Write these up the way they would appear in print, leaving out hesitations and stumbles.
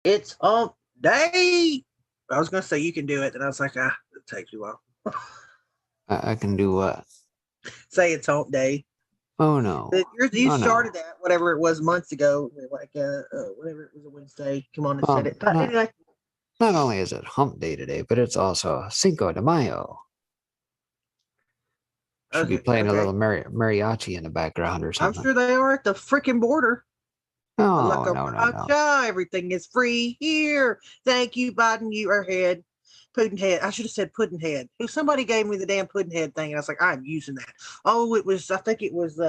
It's hump day. I was going to say you can do it, and I was like, it takes too long. I can do what? Say it's hump day. Oh, no. You started that, whatever it was, months ago, like whatever it was, a Wednesday. Come on and said it. But anyway. Not only is it hump day today, but it's also Cinco de Mayo. Should be playing a little mariachi in the background or something. I'm sure they are at the freaking border. No, no. Everything is free here. Thank you, Biden. You are head. Puddinhead. I should have said Puddinhead. Somebody gave me the damn Puddinhead thing, and I was like, I'm using that. Oh, I think it was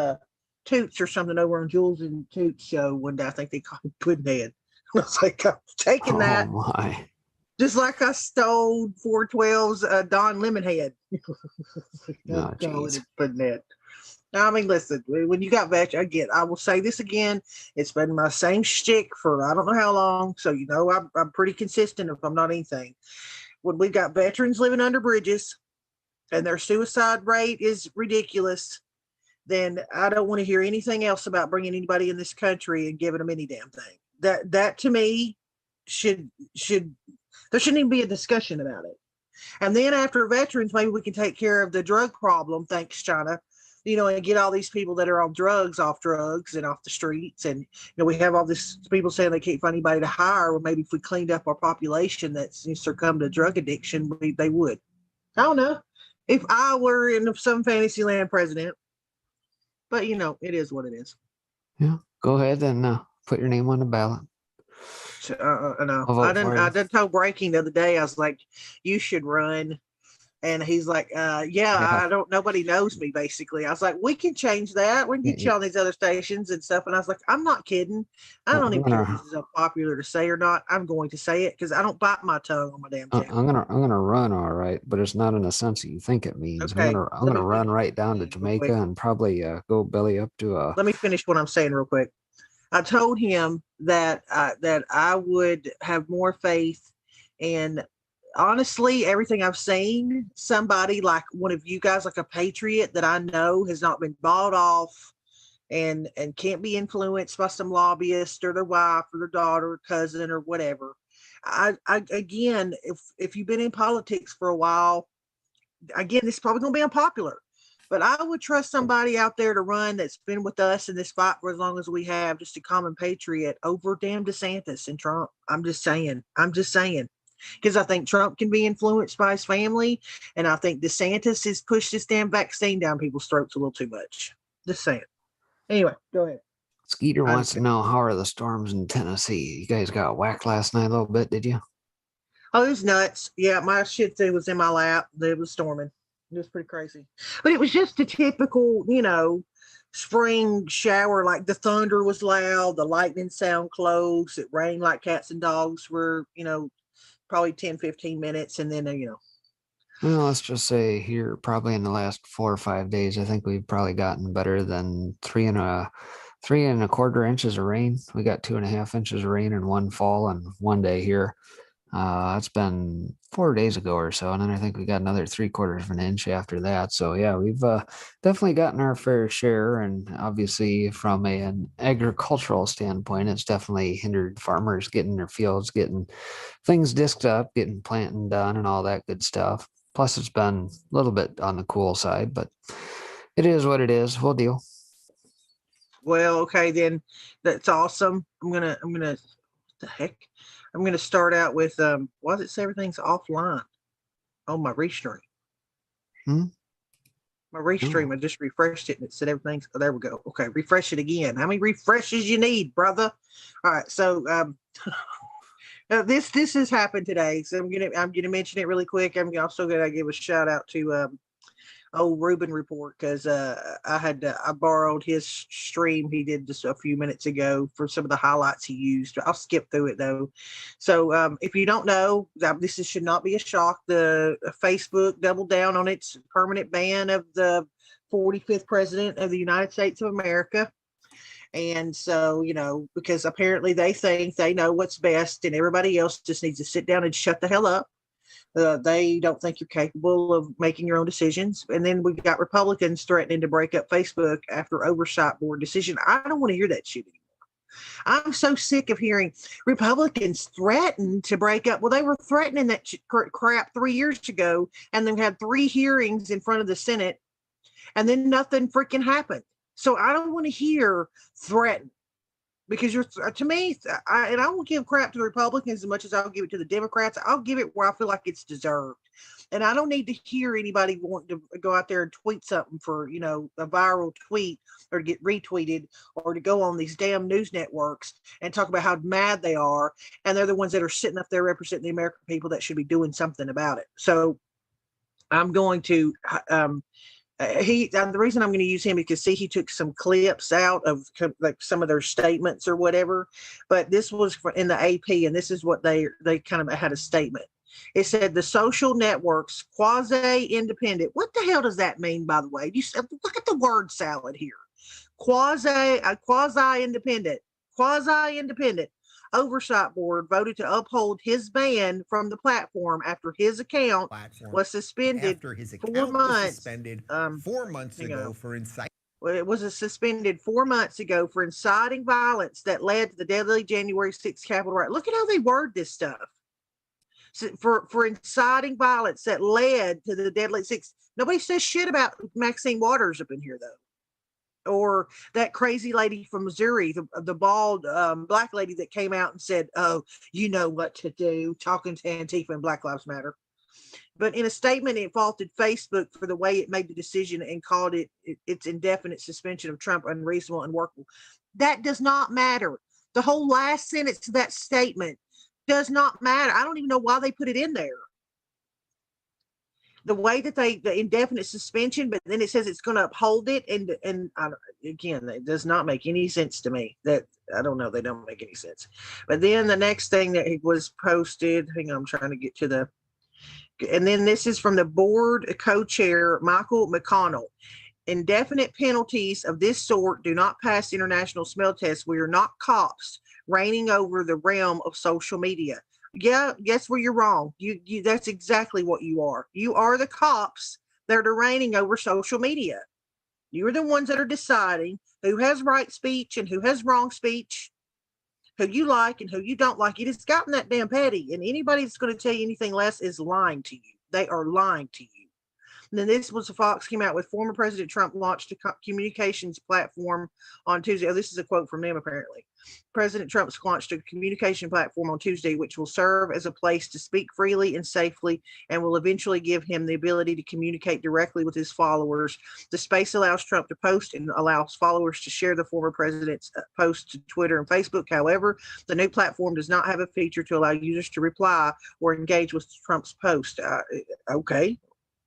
Toots or something over on Jules and Toots show one day. I think they called it Puddinhead. I was like, I'm taking that. Oh, my. Just like I stole 412's Don Lemonhead. No, jeez. Puddinhead. I mean, listen, when you got veterans, I will say this again. It's been my same shtick for I don't know how long. So, I'm pretty consistent if I'm not anything. When we got veterans living under bridges and their suicide rate is ridiculous, then I don't want to hear anything else about bringing anybody in this country and giving them any damn thing. That to me should there shouldn't even be a discussion about it. And then after veterans, maybe we can take care of the drug problem. Thanks, China. And get all these people that are on drugs off drugs and off the streets. And, we have all these people saying they can't find anybody to hire. Well, maybe if we cleaned up our population that's succumbed to drug addiction, they would. I don't know. If I were in some fantasy land president, but, it is what it is. Yeah, go ahead and put your name on the ballot. No, I didn't tell Breaking the other day. I was like, you should run. And he's like, I don't, nobody knows me, basically. I was like, we can change that. We can get you on these other stations and stuff. And I was like, I'm not kidding. I don't even care if this is unpopular to say or not. I'm going to say it because I don't bite my tongue on my damn channel. I'm gonna run, all right, but it's not in the sense that you think it means. Okay. I'm gonna run right down to Jamaica and probably go belly up to a. Let me finish what I'm saying real quick. I told him that I would have more faith in, honestly, everything I've seen, somebody like one of you guys, like a patriot that I know has not been bought off and can't be influenced by some lobbyist or their wife or their daughter or cousin or whatever. I again, if you've been in politics for a while, again, this is probably going to be unpopular. But I would trust somebody out there to run that's been with us in this fight for as long as we have, just a common patriot, over damn DeSantis and Trump. I'm just saying. Because I think Trump can be influenced by his family, and I think DeSantis has pushed this damn vaccine down people's throats a little too much. Just saying. Anyway, go ahead. Skeeter wants to know, how are the storms in Tennessee? You guys got whacked last night a little bit, did you? Oh, it was nuts. Yeah, my Shih Tzu was in my lap. It was storming. It was pretty crazy. But it was just a typical, spring shower. Like the thunder was loud, the lightning sound close. It rained like cats and dogs for, probably 10, 15 minutes. And then, Well, let's just say here, probably in the last 4 or 5 days, I think we've probably gotten better than 3.25 inches of rain. We got 2.5 inches of rain in one fall and one day here. It's been 4 days ago or so, and then I think we got another 3/4 of an inch after that. So yeah, we've definitely gotten our fair share, and obviously from an agricultural standpoint, it's definitely hindered farmers getting their fields, getting things disked up, getting planting done, and all that good stuff. Plus, it's been a little bit on the cool side, but it is what it is. We'll deal. Well, okay, then that's awesome. I'm gonna. What the heck? I'm going to start out with, why does it say everything's offline? Oh, my restream. My restream, I just refreshed it and it said everything's, there we go. Okay, refresh it again. How many refreshes you need, brother? All right, so this has happened today. So I'm gonna mention it really quick. I'm also gonna give a shout out to old Ruben Report, because I borrowed his stream he did just a few minutes ago for some of the highlights he used. I'll skip through it though. So if you don't know, this should not be a shock. The Facebook doubled down on its permanent ban of the 45th president of the United States of America. And so, because apparently they think they know what's best and everybody else just needs to sit down and shut the hell up. They don't think you're capable of making your own decisions. And then we got Republicans threatening to break up Facebook after oversight board decision. I don't want to hear that shit anymore. I'm so sick of hearing Republicans threaten to break up. Well, they were threatening that crap 3 years ago, and then had 3 hearings in front of the Senate, and then nothing freaking happened. So I don't want to hear threaten, because you're, to me, and I won't give crap to the Republicans as much as I'll give it to the Democrats. I'll give it where I feel like it's deserved. And I don't need to hear anybody wanting to go out there and tweet something for, a viral tweet, or to get retweeted, or to go on these damn news networks and talk about how mad they are. And they're the ones that are sitting up there representing the American people that should be doing something about it. So I'm going to, the reason I'm going to use him, because he took some clips out of like some of their statements or whatever, but this was in the AP, and this is what they kind of had a statement. It said the social networks quasi-independent. What the hell does that mean, by the way? You look at the word salad here. Quasi-independent oversight board voted to uphold his ban from the platform after his account was suspended 4 months. 4 months ago for inciting. Well, it was suspended 4 months ago for inciting violence that led to the deadly January 6th Capitol riot. Look at how they word this stuff. So for inciting violence that led to the deadly 6th. Nobody says shit about Maxine Waters up in here, though. Or that crazy lady from Missouri, the bald black lady that came out and said, "Oh, you know what to do," talking to Antifa and Black Lives Matter. But in a statement, it faulted Facebook for the way it made the decision and called its indefinite suspension of Trump unreasonable and unworkable. That does not matter. The whole last sentence of that statement does not matter. I don't even know why they put it in there. The way that the indefinite suspension, but then it says it's going to uphold it, and again, it does not make any sense to me. That I don't know, they don't make any sense. But then the next thing that it was posted, hang on, I'm trying to get to the, and then this is from the board co-chair Michael McConnell. Indefinite penalties of this sort do not pass international smell tests. We are not cops reigning over the realm of social media. Yeah, guess where you're wrong. You that's exactly what you are. You are the cops that are reigning over social media. You're the ones that are deciding who has right speech and who has wrong speech, who you like and who you don't like. It has gotten that damn petty, and anybody that's going to tell you anything less is lying to you. They are lying to you. And then this was Fox came out with former President Trump launched a communications platform on Tuesday. Oh, this is a quote from them, apparently. President Trump's launched a communication platform on Tuesday, which will serve as a place to speak freely and safely and will eventually give him the ability to communicate directly with his followers. The space allows Trump to post and allows followers to share the former president's posts to Twitter and Facebook. However, the new platform does not have a feature to allow users to reply or engage with Trump's post. Okay.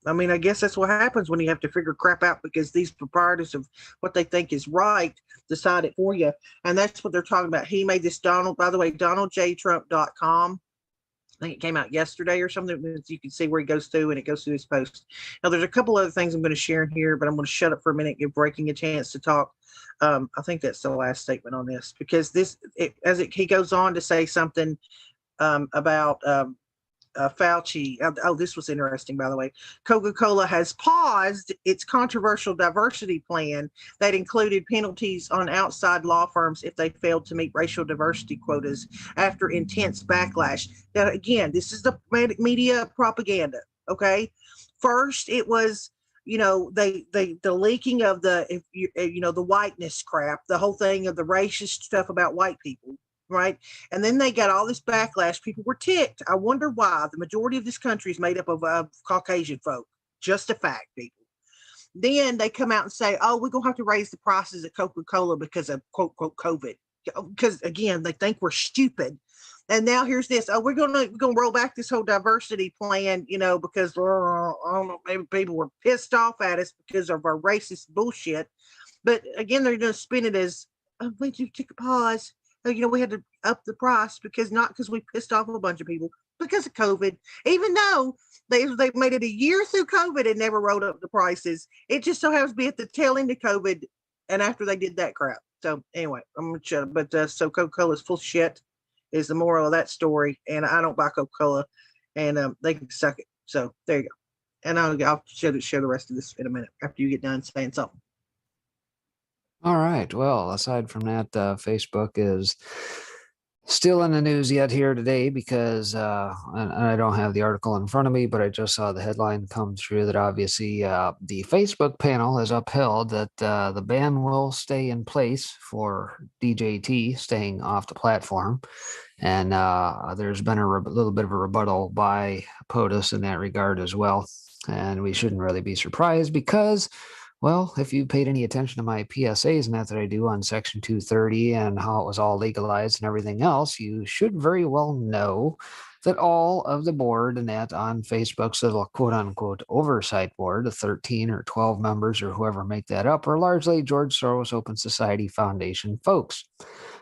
I mean, I guess that's what happens when you have to figure crap out, because these proprietors of what they think is right decide it for you. And that's what they're talking about. He made this by the way, DonaldJTrump.com. I think it came out yesterday or something. You can see where he goes through, and it goes through his post. Now, there's a couple other things I'm going to share in here, but I'm going to shut up for a minute, give Breaking a chance to talk. I think that's the last statement on this, because he goes on to say something about Fauci. Oh, this was interesting, by the way. Coca-Cola has paused its controversial diversity plan that included penalties on outside law firms if they failed to meet racial diversity quotas after intense backlash. Now, again, this is the media propaganda. Okay, first it was, the leaking of the whiteness crap, the whole thing of the racist stuff about white people. Right. And then they got all this backlash. People were ticked. I wonder why. The majority of this country is made up of Caucasian folk. Just a fact, people. Then they come out and say, "Oh, we're going to have to raise the prices of Coca-Cola because of quote, quote, COVID." Because, again, they think we're stupid. And now here's this. Oh, we're going to roll back this whole diversity plan, because, I don't know, maybe people were pissed off at us because of our racist bullshit. But, again, they're going to spin it as, "Oh, we do take a pause. We had to up the price because we pissed off a bunch of people because of COVID, even though they made it a year through COVID and never rolled up the prices. It just so happens to be at the tail end of COVID and after they did that crap." So anyway, I'm going to shut up. But so Coca-Cola is full of shit is the moral of that story. And I don't buy Coca-Cola, and they can suck it. So there you go. And I'll share the rest of this in a minute after you get done saying something. All right. Well, aside from that, Facebook is still in the news yet here today because and I don't have the article in front of me, but I just saw the headline come through that obviously the Facebook panel has upheld that the ban will stay in place for DJT staying off the platform. And there's been a little bit of a rebuttal by POTUS in that regard as well. And we shouldn't really be surprised because, well, if you paid any attention to my PSAs and that I do on Section 230 and how it was all legalized and everything else, you should very well know that all of the board and that on Facebook's little quote unquote oversight board, the 13 or 12 members or whoever make that up, are largely George Soros Open Society Foundation folks.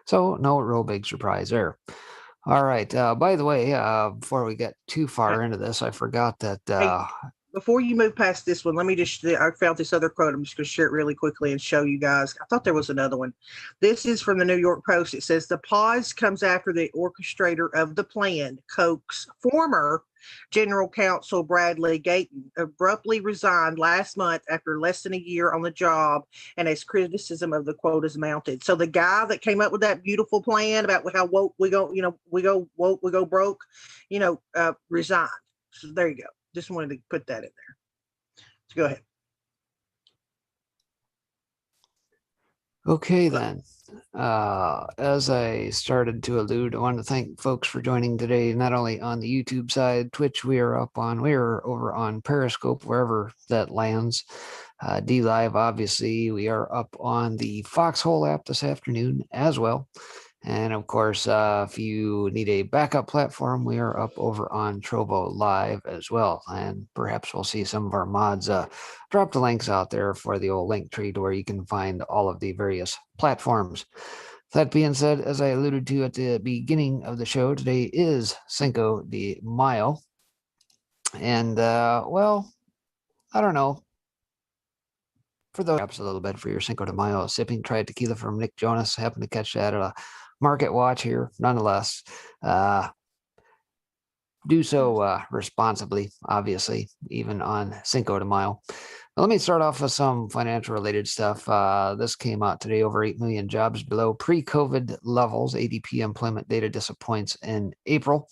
So no real big surprise there. All right. By the way, before we get too far into this, I forgot that. Hey, before you move past this one, let me just, I found this other quote. I'm just going to share it really quickly and show you guys. I thought there was another one. This is from the New York Post. It says, the pause comes after the orchestrator of the plan, Koch's former General Counsel Bradley Gayton, abruptly resigned last month after less than a year on the job, and as criticism of the quote is mounted. So the guy that came up with that beautiful plan about how woke we go, we go woke, we go broke, resigned. So there you go. Just wanted to put that in there. So go ahead. Okay, then. As I started to allude, I want to thank folks for joining today, not only on the YouTube side, Twitch, we are over on Periscope, wherever that lands. DLive, obviously, we are up on the Foxhole app this afternoon as well. And of course, if you need a backup platform, we are up over on Trovo Live as well. And perhaps we'll see some of our mods drop the links out there for the old link tree to where you can find all of the various platforms. That being said, as I alluded to at the beginning of the show, today is Cinco de Mayo. And, well, I don't know. For those, perhaps a little bit for your Cinco de Mayo, sipping tried tequila from Nick Jonas. Happened to catch that at a market watch here. Nonetheless, do so responsibly, obviously, even on Cinco de Mayo. Now, let me start off with some financial related stuff. This came out today. Over 8 million jobs below pre-COVID levels. ADP employment data disappoints in April.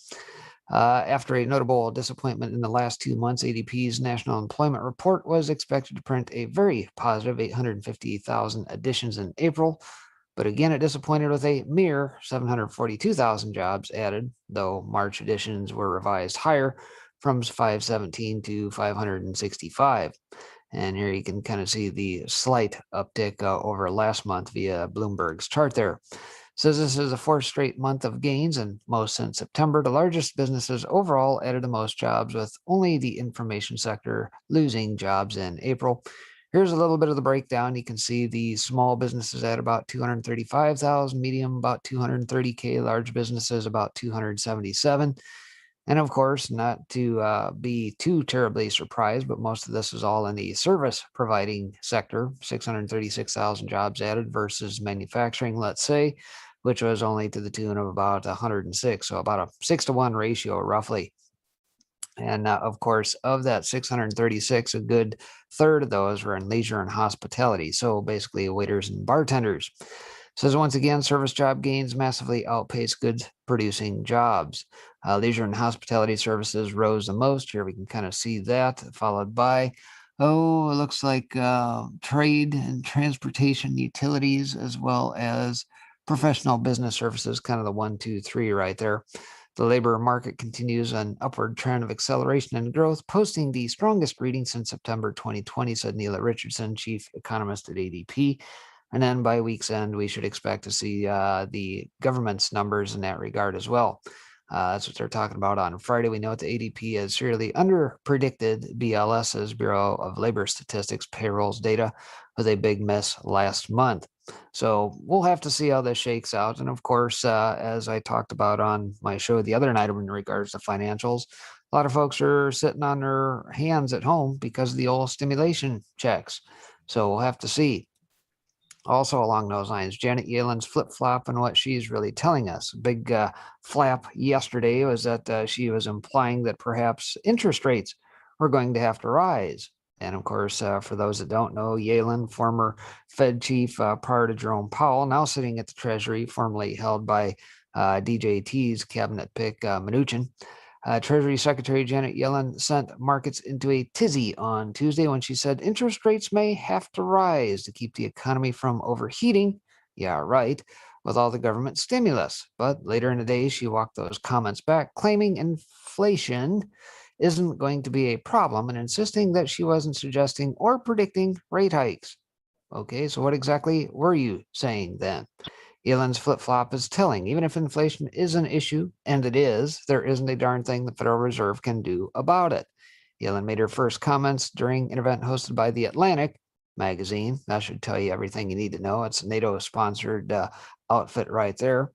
After a notable disappointment in the last 2 months, ADP's National Employment Report was expected to print a very positive 850,000 additions in April, but again, it disappointed with a mere 742,000 jobs added, though March additions were revised higher from 517 to 565. And here you can kind of see the slight uptick over last month via Bloomberg's chart there. Says this is the fourth straight month of gains and most since September. The largest businesses overall added the most jobs, with only the information sector losing jobs in April. Here's a little bit of the breakdown. You can see the small businesses at about 235,000, medium about 230K, large businesses about 277. And of course, not to be too terribly surprised, but most of this is all in the service providing sector, 636,000 jobs added versus manufacturing, let's say, which was only to the tune of about 106, so about a 6-to-1 ratio roughly. And of course, of that 636, a good third of those were in leisure and hospitality, so basically waiters and bartenders. Says once again, service job gains massively outpace goods producing jobs. Leisure and hospitality services rose the most. Here we can kind of see that, followed by, it looks like trade and transportation, utilities, as well as professional business services, kind of the 1, 2, 3 right there. The labor market continues an upward trend of acceleration and growth, posting the strongest reading since September 2020, said Neela Richardson, chief economist at ADP. And then by week's end, we should expect to see the government's numbers in that regard as well. That's what they're talking about on Friday. We know that the ADP has severely under-predicted BLS's Bureau of Labor Statistics payrolls data with a big miss last month. So we'll have to see how this shakes out. And of course, as I talked about on my show the other night in regards to financials, a lot of folks are sitting on their hands at home because of the old stimulation checks. So we'll have to see. Also along those lines, Janet Yellen's flip-flop and what she's really telling us. Big flap yesterday was that she was implying that perhaps interest rates were going to have to rise. And of course, for those that don't know, Yellen, former Fed chief prior to Jerome Powell, now sitting at the Treasury, formerly held by DJT's cabinet pick, Mnuchin. Treasury Secretary Janet Yellen sent markets into a tizzy on Tuesday when she said interest rates may have to rise to keep the economy from overheating. Yeah, right, with all the government stimulus. But later in the day, she walked those comments back, claiming inflation isn't going to be a problem and insisting that she wasn't suggesting or predicting rate hikes. Okay, so what exactly were you saying then? Yellen's flip-flop is telling. Even if inflation is an issue, and it is, there isn't a darn thing the Federal Reserve can do about it. Yellen made her first comments during an event hosted by The Atlantic magazine. That should tell you everything you need to know. It's a NATO-sponsored outfit right there.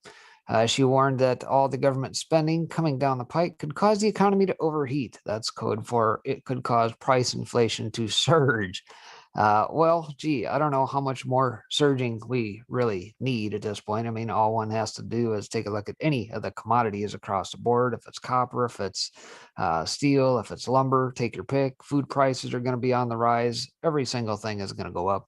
She warned that all the government spending coming down the pike could cause the economy to overheat. That's code for it could cause price inflation to surge. Well, gee, I don't know how much more surging we really need at this point. I mean, all one has to do is take a look at any of the commodities across the board. If it's copper, if it's steel, if it's lumber, take your pick. Food prices are going to be on the rise. Every single thing is going to go up.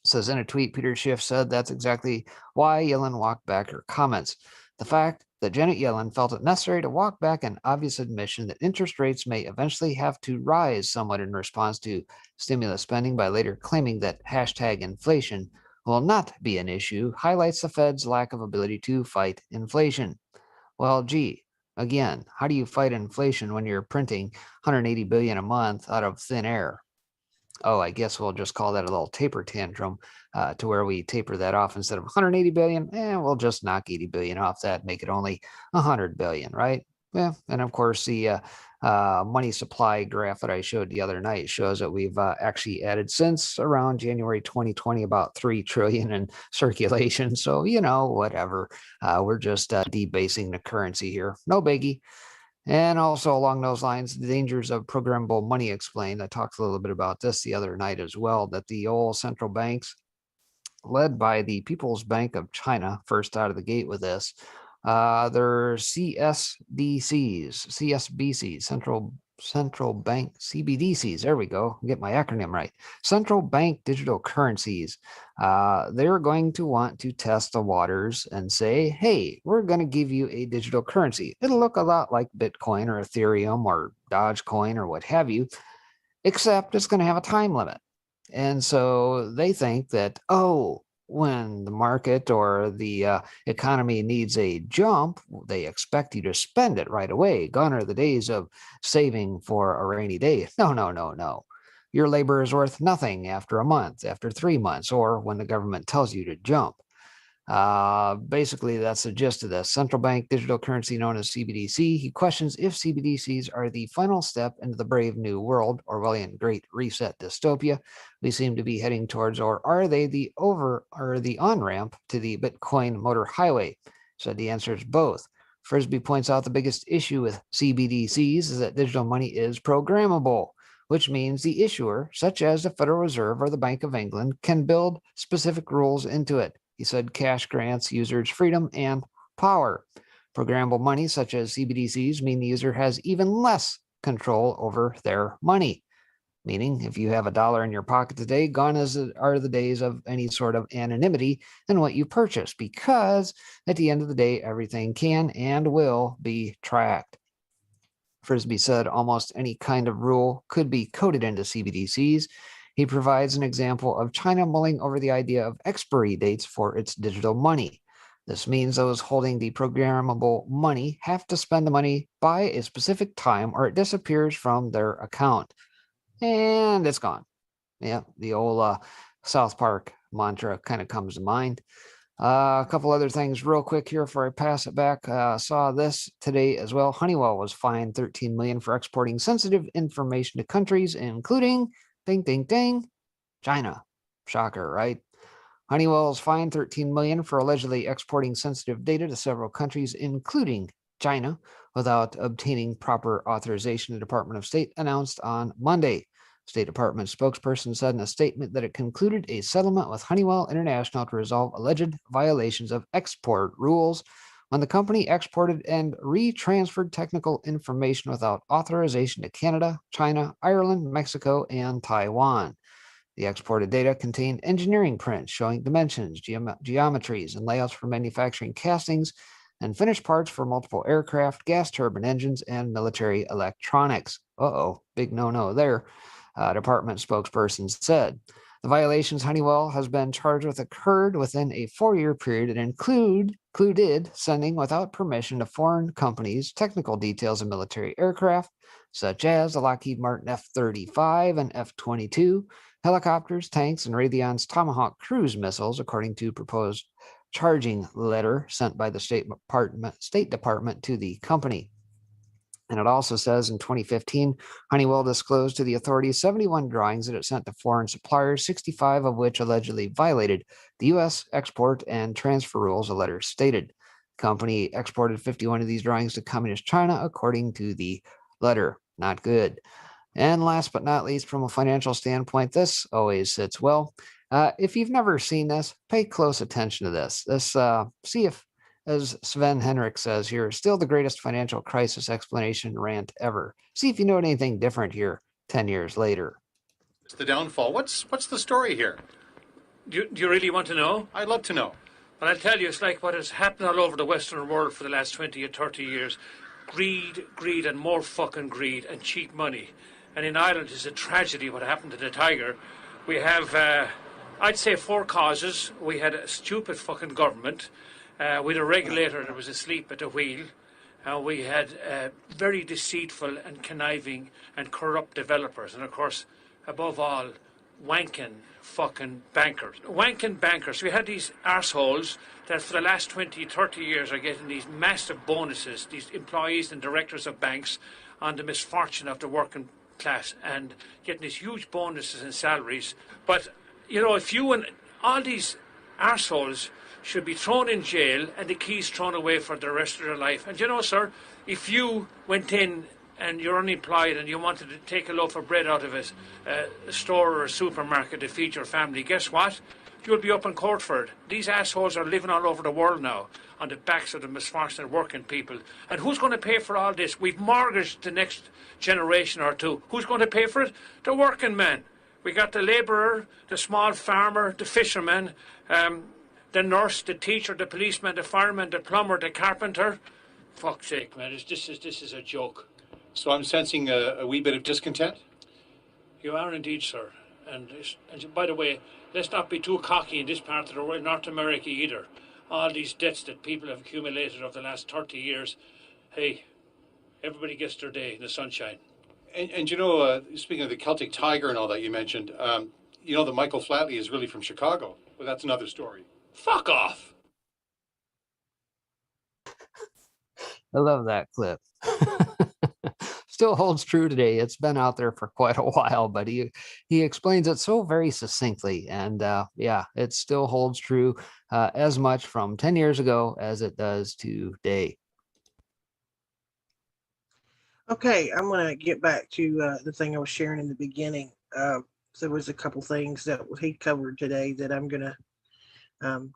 Says in a tweet, Peter Schiff said that's exactly why Yellen walked back her comments. The fact that Janet Yellen felt it necessary to walk back an obvious admission that interest rates may eventually have to rise somewhat in response to stimulus spending by later claiming that hashtag inflation will not be an issue highlights the Fed's lack of ability to fight inflation. Well, gee, again, how do you fight inflation when you're printing 180 billion a month out of thin air? Oh, I guess we'll just call that a little taper tantrum to where we taper that off instead of 180 billion. We'll just knock 80 billion off that, make it only 100 billion, right? Yeah. And of course, the money supply graph that I showed the other night shows that we've actually added since around January 2020 about 3 trillion in circulation. So, whatever. We're just debasing the currency here. No biggie. And also along those lines, the dangers of programmable money explained. I talked a little bit about this the other night as well, that the old central banks, led by the People's Bank of China, first out of the gate with this, their CSBCs, central bank CBDCs. There we go. Get my acronym right. Central bank digital currencies. They're going to want to test the waters and say, hey, we're going to give you a digital currency. It'll look a lot like Bitcoin or Ethereum or Dogecoin or what have you, except it's going to have a time limit. And so they think that, when the market or the economy needs a jump, they expect you to spend it right away. Gone are the days of saving for a rainy day. No. Your labor is worth nothing after a month, after 3 months, or when the government tells you to jump. Basically, that's the gist of this. Central bank digital currency known as CBDC. He questions if CBDCs are the final step into the brave new world, Orwellian Great Reset dystopia we seem to be heading towards, or are they the on-ramp to the Bitcoin motor highway? So the answer is both. Frisbee points out the biggest issue with CBDCs is that digital money is programmable, which means the issuer, such as the Federal Reserve or the Bank of England, can build specific rules into it. He said cash grants users freedom and power. Programmable money, such as CBDCs, mean the user has even less control over their money. Meaning, if you have $1 in your pocket today, gone are the days of any sort of anonymity in what you purchase, because at the end of the day, everything can and will be tracked. Frisbee said almost any kind of rule could be coded into CBDCs. He provides an example of China mulling over the idea of expiry dates for its digital money. This means those holding the programmable money have to spend the money by a specific time or it disappears from their account. And it's gone. Yeah, the old South Park mantra kind of comes to mind. A couple other things real quick here before I pass it back. Saw this today as well. Honeywell was fined $13 million for exporting sensitive information to countries, including ding, China. Shocker, right? Honeywell is fined $13 million for allegedly exporting sensitive data to several countries, including China, without obtaining proper authorization, the Department of State announced on Monday. State Department spokesperson said in a statement that it concluded a settlement with Honeywell International to resolve alleged violations of export rules when the company exported and retransferred technical information without authorization to Canada, China, Ireland, Mexico, and Taiwan. The exported data contained engineering prints showing dimensions, geometries, and layouts for manufacturing castings and finished parts for multiple aircraft, gas turbine engines, and military electronics. Big no-no there, department spokesperson said. The violations Honeywell has been charged with occurred within a 4-year period and included sending without permission to foreign companies technical details of military aircraft, such as the Lockheed Martin F-35 and F-22, helicopters, tanks, and Raytheon's Tomahawk cruise missiles, according to proposed charging letter sent by the State Department to the company. And it also says in 2015, Honeywell disclosed to the authorities 71 drawings that it sent to foreign suppliers, 65 of which allegedly violated the U.S. export and transfer rules, a letter stated. The company exported 51 of these drawings to Communist China, according to the letter. Not good. And last but not least, from a financial standpoint, this always sits well. If you've never seen this, pay close attention to this. See if, as Sven Henrik says here, still the greatest financial crisis explanation rant ever. See if you know anything different here 10 years later. It's the downfall. What's the story here? Do you really want to know? I'd love to know. Well, I'll tell you, it's like what has happened all over the Western world for the last 20 or 30 years. Greed, and more fucking greed, and cheap money. And in Ireland, it's a tragedy what happened to the Tiger. We have, I'd say, 4 causes. We had a stupid fucking government. We had a regulator that was asleep at the wheel. We had very deceitful and conniving and corrupt developers. And of course, above all, wanking fucking bankers. Wanking bankers. We had these arseholes that for the last 20, 30 years are getting these massive bonuses, these employees and directors of banks, on the misfortune of the working class and getting these huge bonuses and salaries. But, you know, if you and all these arseholes should be thrown in jail and the keys thrown away for the rest of their life. And you know, sir, if you went in and you're unemployed and you wanted to take a loaf of bread out of a store or a supermarket to feed your family, guess what? You'll be up in court for it. These assholes are living all over the world now on the backs of the misfortunate working people. And who's going to pay for all this? We've mortgaged the next generation or two. Who's going to pay for it? The working man. We got the labourer, the small farmer, the fisherman, the nurse, the teacher, the policeman, the fireman, the plumber, the carpenter. Fuck's sake, man, this is a joke. So I'm sensing a wee bit of discontent? You are indeed, sir. And by the way, let's not be too cocky in this part of the world, North America either. All these debts that people have accumulated over the last 30 years. Hey, everybody gets their day in the sunshine. And you know, speaking of the Celtic Tiger and all that you mentioned, you know that Michael Flatley is really from Chicago. Well, that's another story. Fuck off! I love that clip. Still holds true today. It's been out there for quite a while, but he explains it so very succinctly. And yeah, it still holds true as much from 10 years ago as it does today. Okay, I'm going to get back to the thing I was sharing in the beginning. There was a couple things that he covered today that I'm going to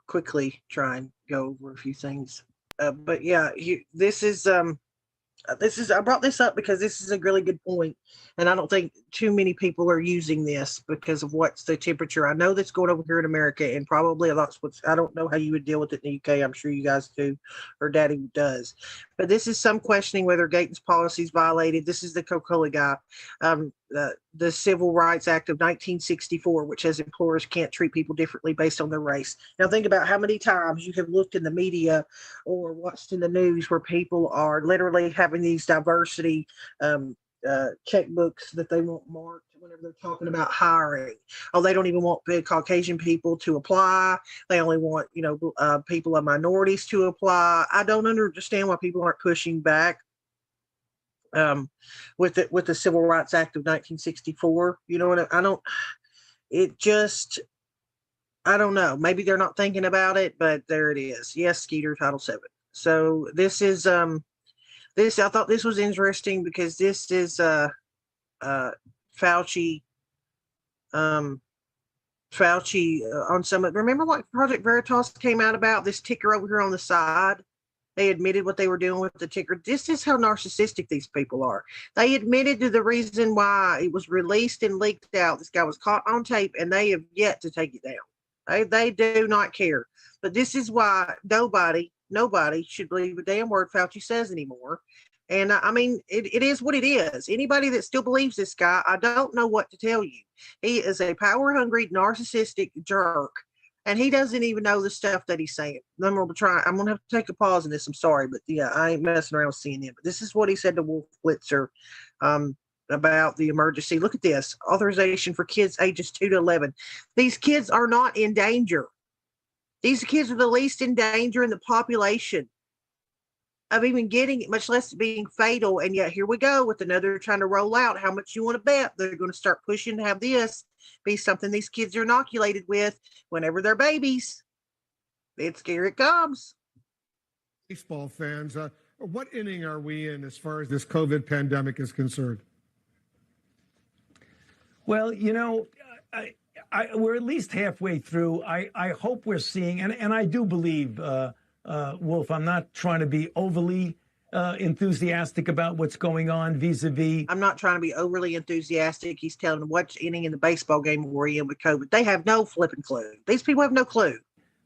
quickly try and go over a few things. But yeah, this is I brought this up because this is a really good point, and I don't think too many people are using this because of what's the temperature. I know that's going over here in America, and probably a lot. I don't know how you would deal with it in the UK. I'm sure you guys do, or Daddy does. But this is some questioning whether Gaten's policies violated. This is the Coca-Cola guy. The Civil Rights Act of 1964, which says employers can't treat people differently based on their race. Now, think about how many times you have looked in the media or watched in the news where people are literally having these diversity checkbooks that they want marked whenever they're talking about hiring. Oh, they don't even want Caucasian people to apply. They only want, people of minorities to apply. I don't understand why people aren't pushing back with the Civil Rights Act of 1964. You know what I don't. It just, I don't know. Maybe they're not thinking about it, but there it is. Yes, Skeeter, Title VII. So this is this. I thought this was interesting because this is Fauci. Fauci on some. Remember, like Project Veritas came out about this ticker over here on the side. They admitted what they were doing with the ticker. This is how narcissistic these people are. They admitted to the reason why it was released and leaked out. This guy was caught on tape, and they have yet to take it down. They do not care. But this is why nobody should believe a damn word Fauci says anymore. And I mean, it is what it is. Anybody that still believes this guy, I don't know what to tell you. He is a power-hungry, narcissistic jerk. And he doesn't even know the stuff that he's saying. I'm going to have to take a pause in this. I'm sorry, but yeah, I ain't messing around with CNN. But this is what he said to Wolf Blitzer about the emergency. Look at this. Authorization for kids ages 2 to 11. These kids are not in danger. These kids are the least in danger in the population of even getting it, much less being fatal. And yet here we go with another trying to roll out. How much you want to bet they're going to start pushing to have this be something these kids are inoculated with whenever they're babies. Here it comes. Baseball fans, what inning are we in as far as this COVID pandemic is concerned? Well, you know, we're at least halfway through. I hope we're seeing, and I do believe, Wolf, I'm not trying to be overly enthusiastic about what's going on vis-a-vis. I'm not trying to be overly enthusiastic. He's telling them what inning in the baseball game we're in with COVID. They have no flipping clue. These people have no clue.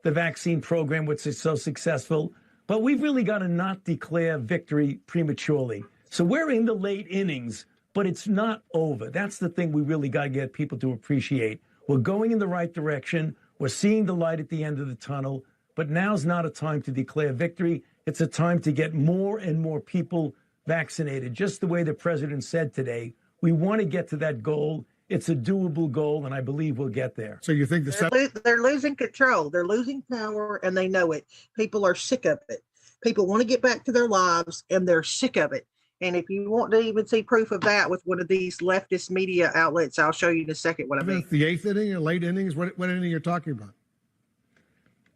The vaccine program, which is so successful, but we've really got to not declare victory prematurely. So we're in the late innings, but it's not over. That's the thing we really got to get people to appreciate. We're going in the right direction. We're seeing the light at the end of the tunnel, but now's not a time to declare victory. It's a time to get more and more people vaccinated, just the way the president said today. We want to get to that goal. It's a doable goal, and I believe we'll get there. So you think they're losing control. They're losing power, and they know it. People are sick of it. People want to get back to their lives, and they're sick of it. And if you want to even see proof of that with one of these leftist media outlets, I'll show you in a second what I mean. The eighth inning or late innings? What inning you're talking about?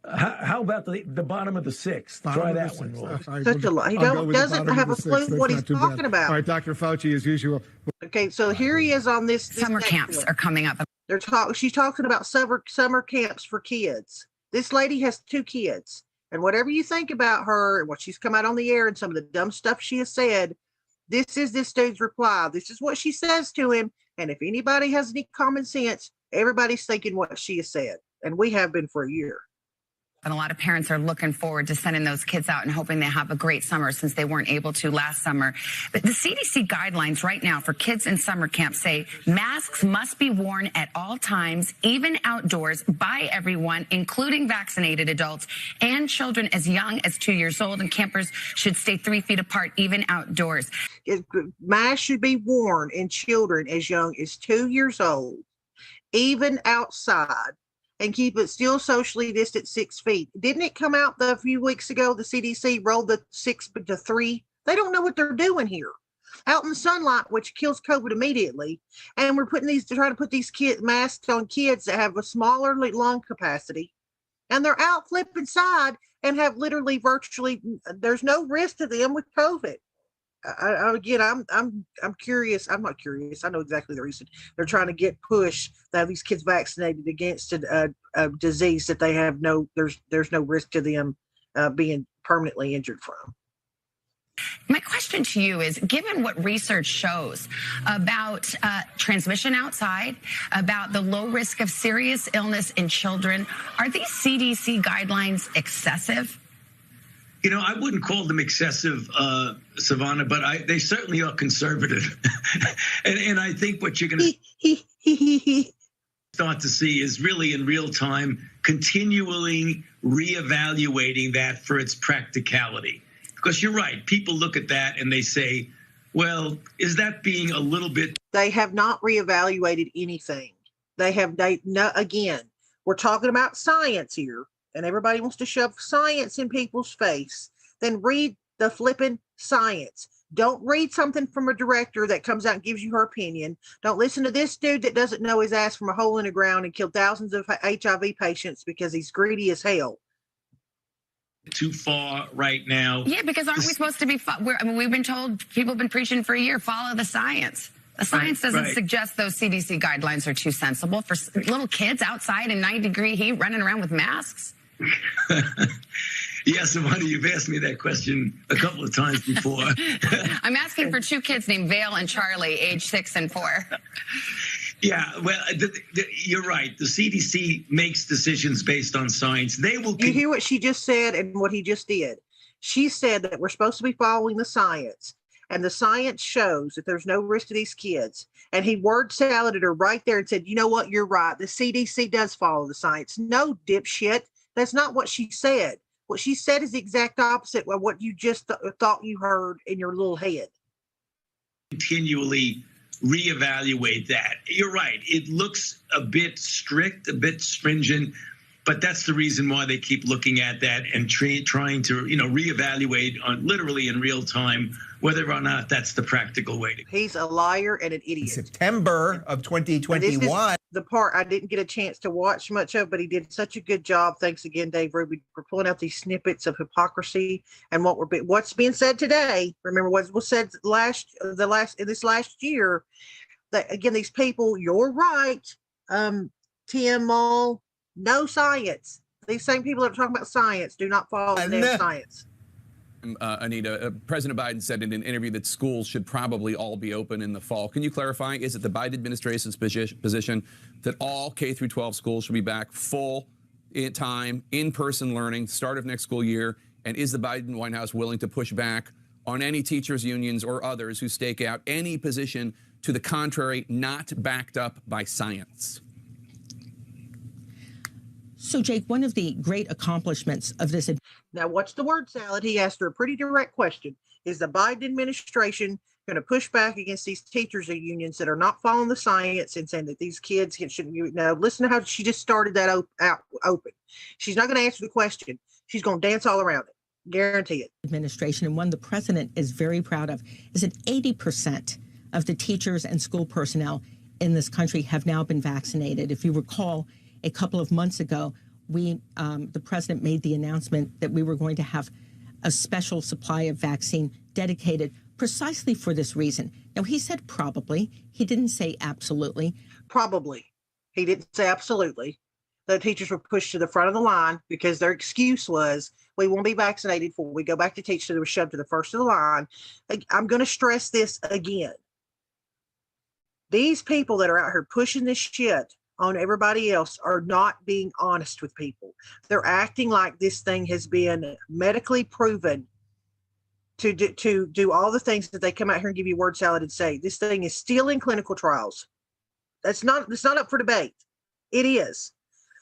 How about the bottom of the sixth? Try that one. Right, such a lot. He doesn't have a clue what he's talking about. All right, Dr. Fauci, as usual. Okay, so here he is on this summer camps are coming up. She's talking about summer camps for kids. This lady has 2 kids. And whatever you think about her and what she's come out on the air and some of the dumb stuff she has said, this is this dude's reply. This is what she says to him. And if anybody has any common sense, everybody's thinking what she has said. And we have been for a year. And a lot of parents are looking forward to sending those kids out and hoping they have a great summer since they weren't able to last summer. But the CDC guidelines right now for kids in summer camp say masks must be worn at all times, even outdoors, by everyone, including vaccinated adults and children as young as 2 years old. And campers should stay 3 feet apart, even outdoors. Masks should be worn in children as young as 2 years old, even outside. And keep it still socially distant 6 feet. Didn't it come out a few weeks ago? The CDC rolled the 6 to 3. They don't know what they're doing here. Out in the sunlight, which kills COVID immediately. And we're trying to put these masks on kids that have a smaller lung capacity. And they're out flipping side and have literally virtually, there's no risk to them with COVID. I'm curious. I'm not curious. I know exactly the reason. They're trying to push to have these kids vaccinated against a disease that they have there's no risk to them being permanently injured from. My question to you is, given what research shows about transmission outside, about the low risk of serious illness in children, are these CDC guidelines excessive? You know, I wouldn't call them excessive, Savannah, but they certainly are conservative. and I think what you're going to start to see is really in real time, continually reevaluating that for its practicality. Because you're right, people look at that and they say, well, is that being a little bit? They have not reevaluated anything. Again, we're talking about science here. And everybody wants to shove science in people's face, then read the flipping science. Don't read something from a director that comes out and gives you her opinion. Don't listen to this dude that doesn't know his ass from a hole in the ground and killed thousands of HIV patients because he's greedy as hell. Too far right now. Yeah, because aren't we supposed to be? We've been told, people have been preaching for a year, follow the science. The science doesn't suggest those CDC guidelines are too sensible for little kids outside in 90-degree heat running around with masks. Yes, Savannah, you've asked me that question a couple of times before. I'm asking for two kids named Vale and Charlie, age 6 and 4. Yeah, well, you're right. The CDC makes decisions based on science. They will. You hear what she just said and what he just did? She said that we're supposed to be following the science, and the science shows that there's no risk to these kids. And he word saladed her right there and said, you know what? You're right. The CDC does follow the science. No, dipshit. That's not what she said. What she said is the exact opposite of what you just thought you heard in your little head. Continually reevaluate that. You're right. It looks a bit strict, a bit stringent, but that's the reason why they keep looking at that and trying to, reevaluate on literally in real time whether or not that's the practical way to go. He's a liar and an idiot. September of 2021. This is the part I didn't get a chance to watch much of, but he did such a good job. Thanks again, Dave Rubin, for pulling out these snippets of hypocrisy and what's being said today. Remember what was said in this last year. That again, these people, you're right, Tim Mull, no science. These same people that are talking about science do not follow the damn science. Anita, President Biden said in an interview that schools should probably all be open in the fall. Can you clarify, is it the Biden administration's position that all K through 12 schools should be back full time, in-person learning, start of next school year? And is the Biden White House willing to push back on any teachers unions or others who stake out any position to the contrary, not backed up by science? So, Jake, one of the great accomplishments of this. Now, what's the word salad? He asked her a pretty direct question. Is the Biden administration going to push back against these teachers unions that are not following the science and saying that these kids shouldn't? Now, listen to how she just started that out open. She's not going to answer the question. She's going to dance all around it. Guarantee it. Administration, and one the president is very proud of, is that 80% of the teachers and school personnel in this country have now been vaccinated. If you recall, a couple of months ago, the president made the announcement that we were going to have a special supply of vaccine dedicated precisely for this reason. Now, he said probably. He didn't say absolutely. Probably. He didn't say absolutely. The teachers were pushed to the front of the line because their excuse was, we won't be vaccinated before we go back to teach, so they were shoved to the first of the line. I'm going to stress this again. These people that are out here pushing this shit on everybody else are not being honest with people. They're acting like this thing has been medically proven to do all the things that they come out here and give you word salad and say. This thing is still in clinical trials. It's not up for debate. It is.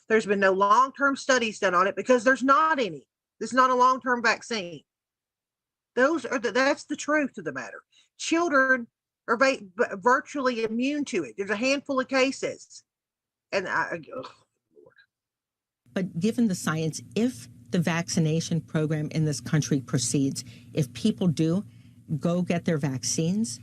There's been no long-term studies done on it because there's not any. This is not a long-term vaccine. That's the truth of the matter. Children are virtually immune to it. There's a handful of cases. And But given the science, if the vaccination program in this country proceeds, if people do go get their vaccines,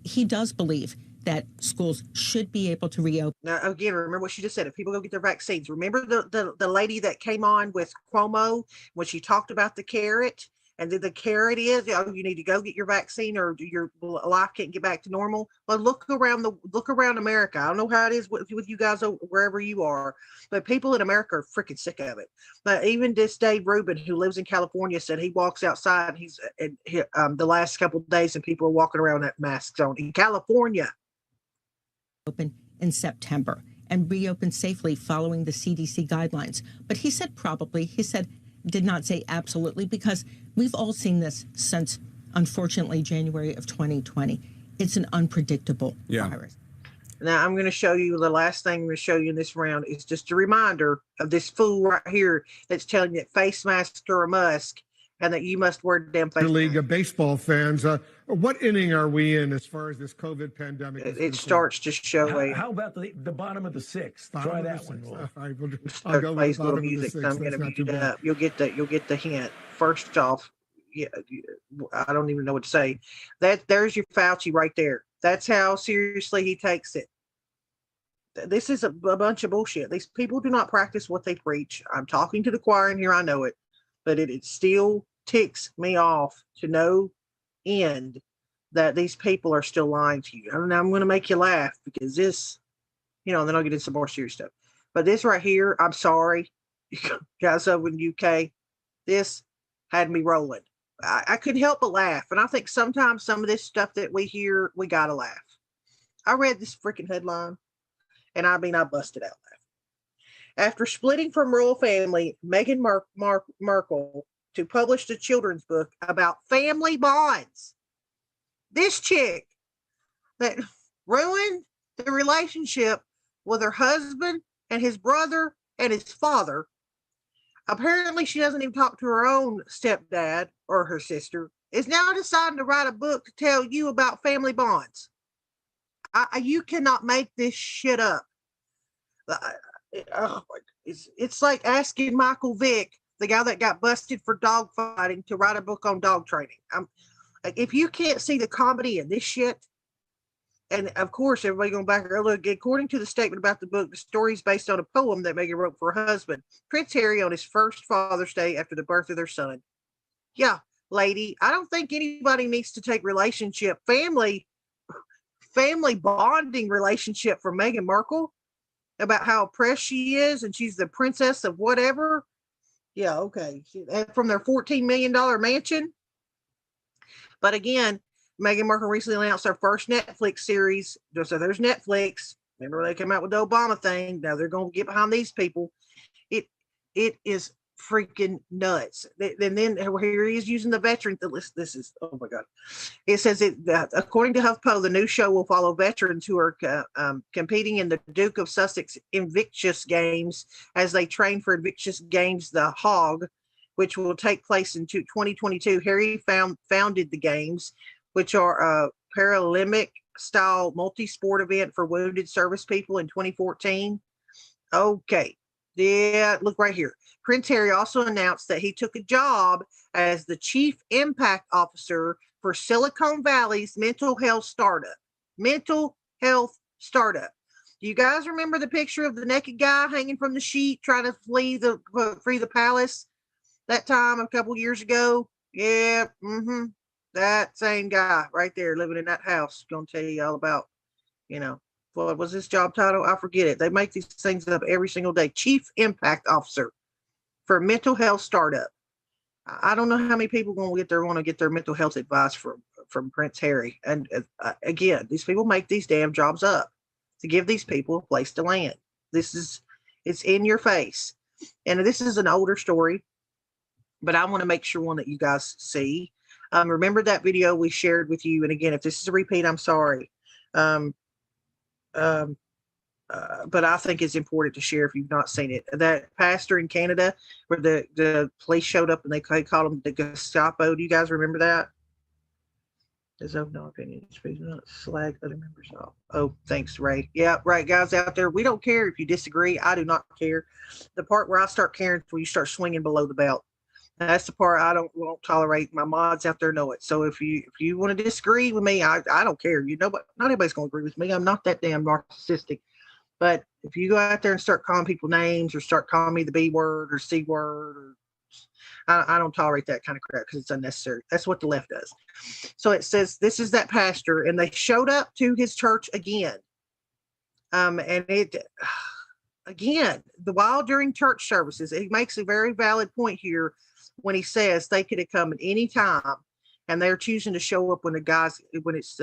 he does believe that schools should be able to reopen. Now, again, remember what she just said. If people go get their vaccines, remember the lady that came on with Cuomo when she talked about the carrot? And the carrot is, you need to go get your vaccine or your life can't get back to normal. Well, look around America. I don't know how it is with you guys wherever you are, but people in America are freaking sick of it. But even this Dave Rubin, who lives in California, said he walks outside. The last couple of days, and people are walking around with masks on in California. Open in September and reopen safely following the CDC guidelines. But he said probably. He said. Did not say absolutely, because we've all seen this since, unfortunately, January of 2020. It's an unpredictable virus. Now, I'm going to show you the last thing I'm going to show you in this round is just a reminder of this fool right here that's telling you that face masks are a must and that you must wear damn face masks. League of Baseball fans, what inning are we in as far as this COVID pandemic? It starts to show How about the bottom of the sixth? Try that one. All right, I'll go with the bottom of the sixth. I'm going to mute it up. You'll get the hint. First off, I don't even know what to say. There's your Fauci right there. That's how seriously he takes it. This is a bunch of bullshit. These people do not practice what they preach. I'm talking to the choir in here. I know it, but it still ticks me off to no end that these people are still lying to you. And I'm going to make you laugh because this, then I'll get into some more serious stuff. But this right here, I'm sorry, guys over in the UK, This had me rolling. I couldn't help but laugh. And I think sometimes some of this stuff that we hear, we got to laugh. I read this freaking headline, and I mean, I busted out laughing. After splitting from royal family, Meghan Markle to publish a children's book about family bonds. This chick that ruined the relationship with her husband and his brother and his father. Apparently, she doesn't even talk to her own stepdad or her sister, is now deciding to write a book to tell you about family bonds. You cannot make this shit up. It's like asking Michael Vick, the guy that got busted for dog fighting, to write a book on dog training. If you can't see the comedy in this shit, and of course, everybody going back and look, according to the statement about the book, the story is based on a poem that Meghan wrote for her husband, Prince Harry, on his first Father's Day after the birth of their son. Yeah, lady, I don't think anybody needs to take family bonding relationship from Meghan Markle about how oppressed she is and she's the princess of whatever. Yeah, okay. From their $14 million mansion. But again, Meghan Markle recently announced her first Netflix series. So there's Netflix. Remember they came out with the Obama thing. Now they're going to get behind these people. It is freaking nuts. And then here he is using the veteran. This is, oh my God. It says according to HuffPo, the new show will follow veterans who are competing in the Duke of Sussex Invictus Games as they train for Invictus Games, the Hog, which will take place in 2022. Harry founded the games, which are a Paralympic-style multi-sport event for wounded service people in 2014. Okay. Yeah, look right here. Prince Harry also announced that he took a job as the Chief Impact Officer for Silicon Valley's mental health startup. Do you guys remember the picture of the naked guy hanging from the sheet trying to free the palace that time a couple years ago? Yeah, that same guy right there living in that house. Gonna tell you all about, what was his job title? I forget it. They make these things up every single day. Chief Impact Officer for mental health startup. I don't know how many people want to get their mental health advice from Prince Harry. And again, these people make these damn jobs up to give these people a place to land. It's in your face. And this is an older story, but I want to make sure one that you guys see. Remember that video we shared with you. And again, if this is a repeat, I'm sorry. But I think it's important to share if you've not seen it. That pastor in Canada where the police showed up and they called him the Gestapo. Do you guys remember that? There's no opinion. Not slag other members off. Oh, thanks, Ray. Yeah, right, guys out there. We don't care if you disagree. I do not care. The part where I start caring is when you start swinging below the belt. That's the part I won't tolerate. My mods out there know it. So if you want to disagree with me, I don't care. But not everybody's going to agree with me. I'm not that damn narcissistic. But if you go out there and start calling people names or start calling me the B word or C word, I don't tolerate that kind of crap because it's unnecessary. That's what the left does. So it says this is that pastor, and they showed up to his church again. And it again, while during church services, he makes a very valid point here when he says they could have come at any time, and they're choosing to show up when it's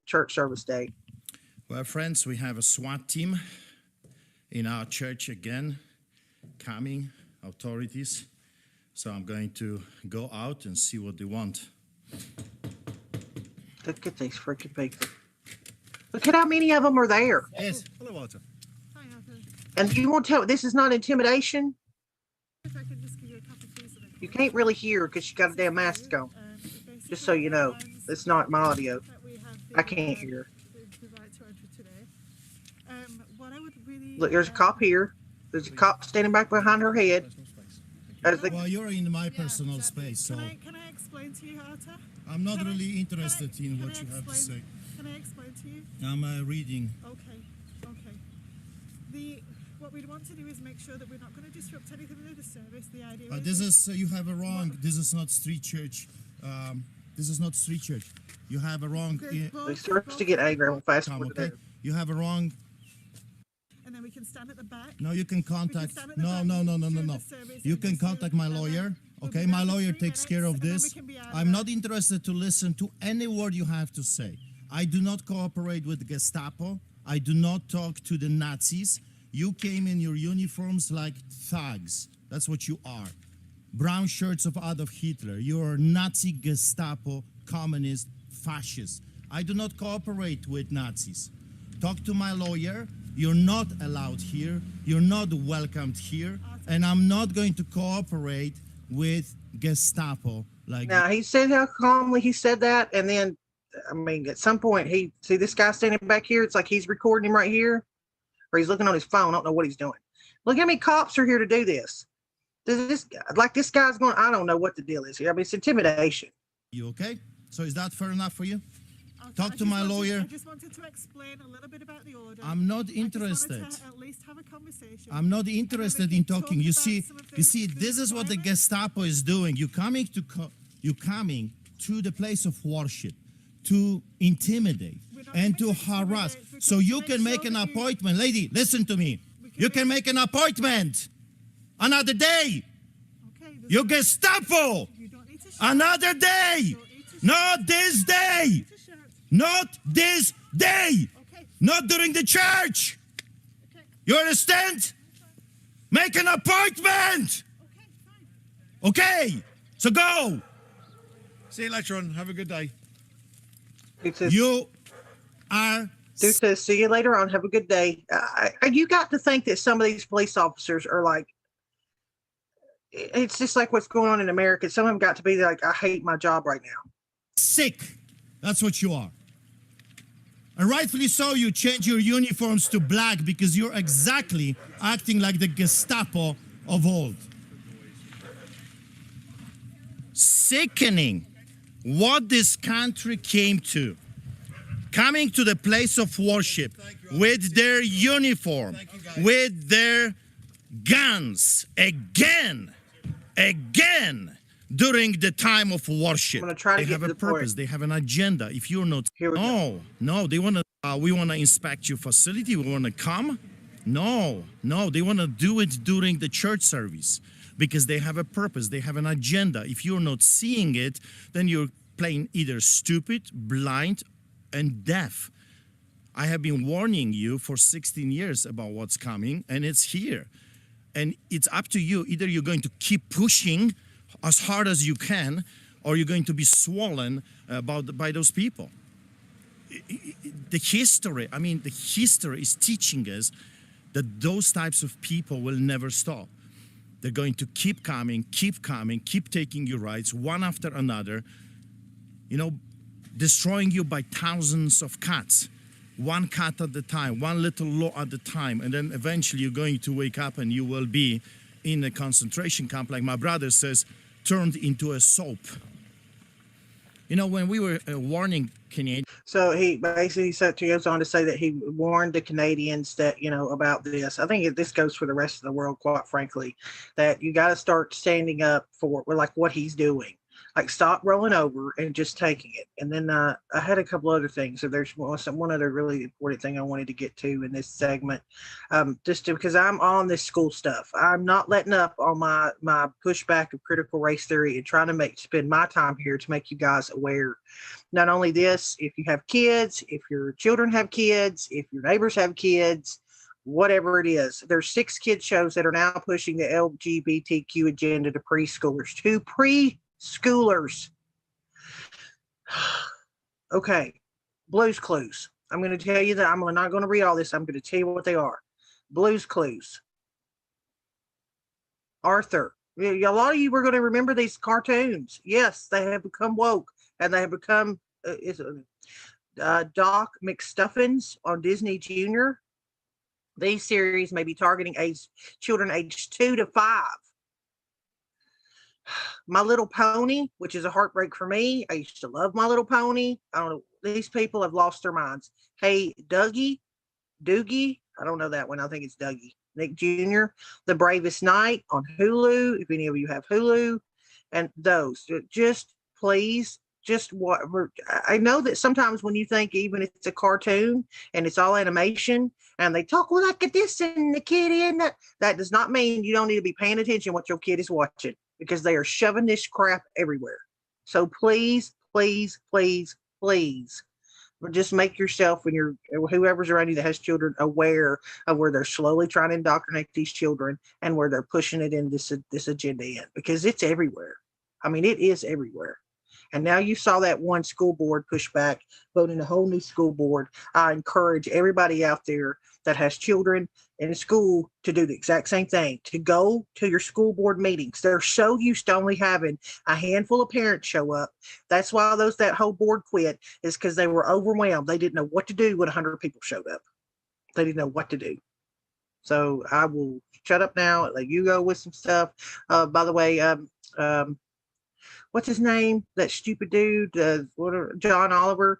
church service day. Well, friends, we have a SWAT team in our church again, calming authorities. So I'm going to go out and see what they want. Look at these freaking people. Look at how many of them are there. Yes. Hello, Walter. Hi, Arthur. And you want to tell this is not intimidation? If I could just give you a couple, please. You can't really hear because you got a damn mask on. Just so you know, it's not my audio. I can't hear. Look, there's a cop here. There's a cop standing back behind her head. Well, you're in my personal space, so... Can I explain to you, Arthur? I'm not really interested in what you have to say. Can I explain to you? I'm reading. Okay. What we'd want to do is make sure that we're not going to disrupt anything in the service. The idea this is, you have a wrong, this is not street church. This is not street church. You have a wrong... They start to get angry and fast. Okay? You have a wrong... and then we can stand at the back. No, you can contact. stand at the No, back no, no, no, no, during no. the service You and can just contact my lawyer. Okay, my lawyer takes care of this. I'm not interested to listen to any word you have to say. I do not cooperate with Gestapo. I do not talk to the Nazis. You came in your uniforms like thugs. That's what you are. Brown shirts of Adolf Hitler. You're Nazi, Gestapo, communist, fascist. I do not cooperate with Nazis. Talk to my lawyer. You're not allowed here. You're not welcomed here. And I'm not going to cooperate with Gestapo. Now, he said how calmly he said that. And then, I mean, at some point, see this guy standing back here? It's like he's recording him right here. Or he's looking on his phone. I don't know what he's doing. Look how many cops are here to do this. This guy's going, I don't know what the deal is here. I mean, it's intimidation. You okay? So is that fair enough for you? Talk to my lawyer. I just wanted to explain a little bit about the order. I'm not interested. I just wanted to at least have a conversation. I'm not interested in talking. You see, this is what the Gestapo is doing. You're coming to the place of worship to intimidate and to harass. So you can make an appointment. Lady, listen to me. You can make an appointment another day. You Gestapo. Another day. Not this day. Not this day. Not during the church. You understand? Make an appointment. Okay. So go. See you later on. Have a good day. You are. Dude says, see you later on. Have a good day. You got to think that some of these police officers are like, it's just like what's going on in America. Some of them got to be like, I hate my job right now. Sick. That's what you are. And rightfully so, you change your uniforms to black because you're exactly acting like the Gestapo of old. Sickening what this country came to. Coming to the place of worship with their uniform, with their guns, again, during the time of worship. They have a purpose. They have an agenda. If you're not, no, they want to. We want to inspect your facility. We want to come. No, they want to do it during the church service because they have a purpose. They have an agenda. If you're not seeing it, then you're playing either stupid, blind, and deaf. I have been warning you for 16 years about what's coming, and it's here. And it's up to you. Either you're going to keep pushing as hard as you can, or you're going to be swollen by those people. The history is teaching us that those types of people will never stop. They're going to keep coming, keep taking your rights one after another, destroying you by thousands of cuts, one cut at a time, one little law at a time, and then eventually you're going to wake up and you will be in a concentration camp, like my brother says, turned into a soap. When we were warning Canadians. So he basically goes on to say that he warned the Canadians that, about this. I think this goes for the rest of the world, quite frankly, that you got to start standing up for like what he's doing. Like stop rolling over and just taking it. And then I had a couple other things. So there's one other really important thing I wanted to get to in this segment, because I'm on this school stuff. I'm not letting up on my pushback of critical race theory and trying to spend my time here to make you guys aware. Not only this, if you have kids, if your children have kids, if your neighbors have kids, whatever it is, there's 6 kids shows that are now pushing the LGBTQ agenda to preschoolers. Preschoolers. Okay. Blue's Clues. I'm going to tell you that I'm not going to read all this. I'm going to tell you what they are. Blue's Clues. Arthur. A lot of you were going to remember these cartoons. Yes, they have become woke and they have become Doc McStuffins on Disney Junior. These series may be targeting children aged 2 to 5. My Little Pony, which is a heartbreak for me. I used to love My Little Pony. I don't know. These people have lost their minds. Hey, Doogie, I don't know that one. I think it's Dougie. Nick Jr., The Bravest Night on Hulu, if any of you have Hulu. And those, just please just what I know that sometimes when you think even if it's a cartoon and it's all animation and they talk like this and the kid in that does not mean you don't need to be paying attention what your kid is watching, because they are shoving this crap everywhere. So please, please, please, please, just make yourself and whoever's around you that has children aware of where they're slowly trying to indoctrinate these children and where they're pushing it in this agenda in, because it's everywhere. I mean, it is everywhere. And now you saw that one school board push back, voting a whole new school board. I encourage everybody out there that has children in school to do the exact same thing, to go to your school board meetings. They're so used to only having a handful of parents show up. That's why that whole board quit, is because they were overwhelmed. They didn't know what to do when 100 people showed up. They didn't know what to do. So I will shut up now, let you go with some stuff. By the way, what's his name? That stupid dude, John Oliver,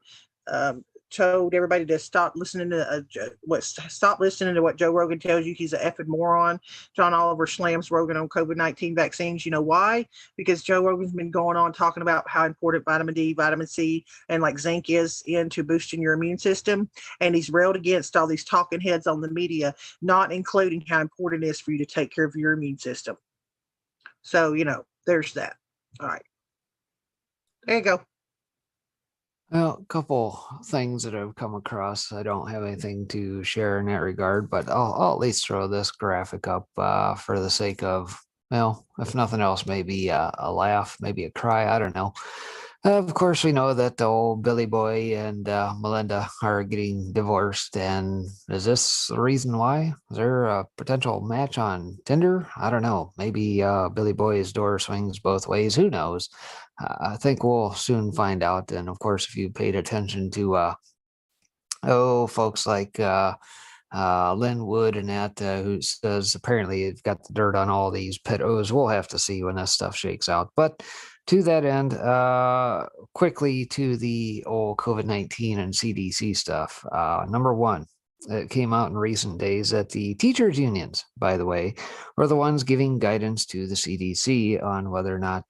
told everybody to stop listening to what Joe Rogan tells you. He's an effing moron. John Oliver slams Rogan on COVID-19 vaccines. You know why? Because Joe Rogan's been going on talking about how important vitamin D, vitamin C, and like zinc is into boosting your immune system. And he's railed against all these talking heads on the media, not including how important it is for you to take care of your immune system. So, there's that. All right. There you go. Well, a couple things that I've come across. I don't have anything to share in that regard, but I'll at least throw this graphic up for the sake of, well, if nothing else, maybe a laugh, maybe a cry. I don't know. Of course, we know that old Billy Boy and Melinda are getting divorced. And is this the reason why? Is there a potential match on Tinder? I don't know. Maybe Billy Boy's door swings both ways. Who knows? I think we'll soon find out. And of course, if you paid attention to, folks like Lynn Wood and that, who says apparently you've got the dirt on all these pedos. We'll have to see when this stuff shakes out. But to that end, quickly to the old COVID-19 and CDC stuff. Number one, it came out in recent days that the teachers unions, by the way, were the ones giving guidance to the CDC on whether or not,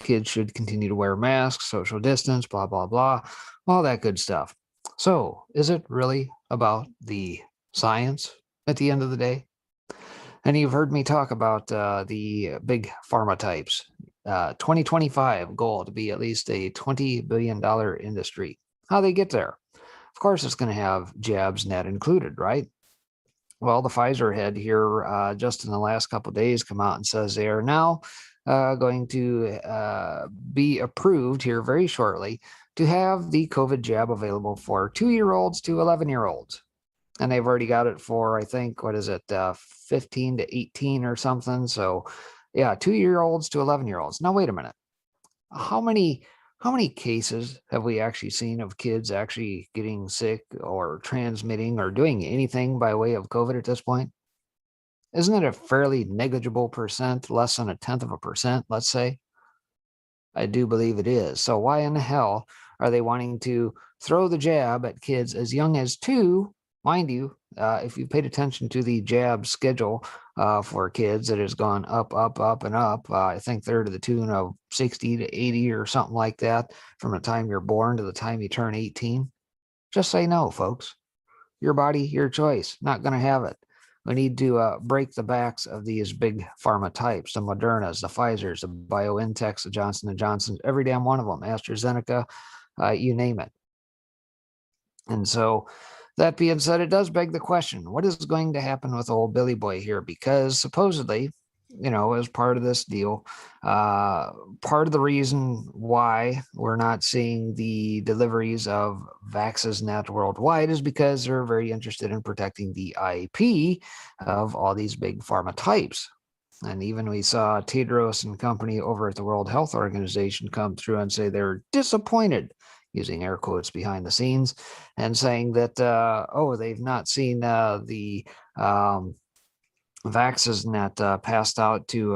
kids should continue to wear masks, social distance, blah, blah, blah, all that good stuff. So is it really about the science at the end of the day? And you've heard me talk about the big pharma types. 2025 goal to be at least a $20 billion industry. How they get there? Of course, it's going to have jabs net included, right? Well, the Pfizer head here just in the last couple of days come out and says they are now going to be approved here very shortly to have the COVID jab available for 2-year-olds to 11-year-olds. And they've already got it for, I think, 15 to 18 or something. So yeah, 2-year-olds to 11-year-olds. Now, wait a minute. How many cases have we actually seen of kids actually getting sick or transmitting or doing anything by way of COVID at this point? Isn't it a fairly negligible percent, less than 0.1%, let's say? I do believe it is. So why in the hell are they wanting to throw the jab at kids as young as 2? Mind you, if you paid attention to the jab schedule for kids, it has gone up, up, up, and up. I think they're to the tune of 60 to 80 or something like that from the time you're born to the time you turn 18. Just say no, folks. Your body, your choice. Not going to have it. We need to break the backs of these big pharma types, the Modernas, the Pfizers, the BioNTechs, the Johnson & Johnsons, every damn one of them, AstraZeneca, you name it. And so that being said, it does beg the question, what is going to happen with old Billy Boy here? Because supposedly, as part of this deal, part of the reason why we're not seeing the deliveries of VaxNet worldwide is because they're very interested in protecting the IP of all these big pharma types. And even we saw Tedros and company over at the World Health Organization come through and say they're disappointed, using air quotes behind the scenes, and saying that, they've not seen the VaxNet passed out to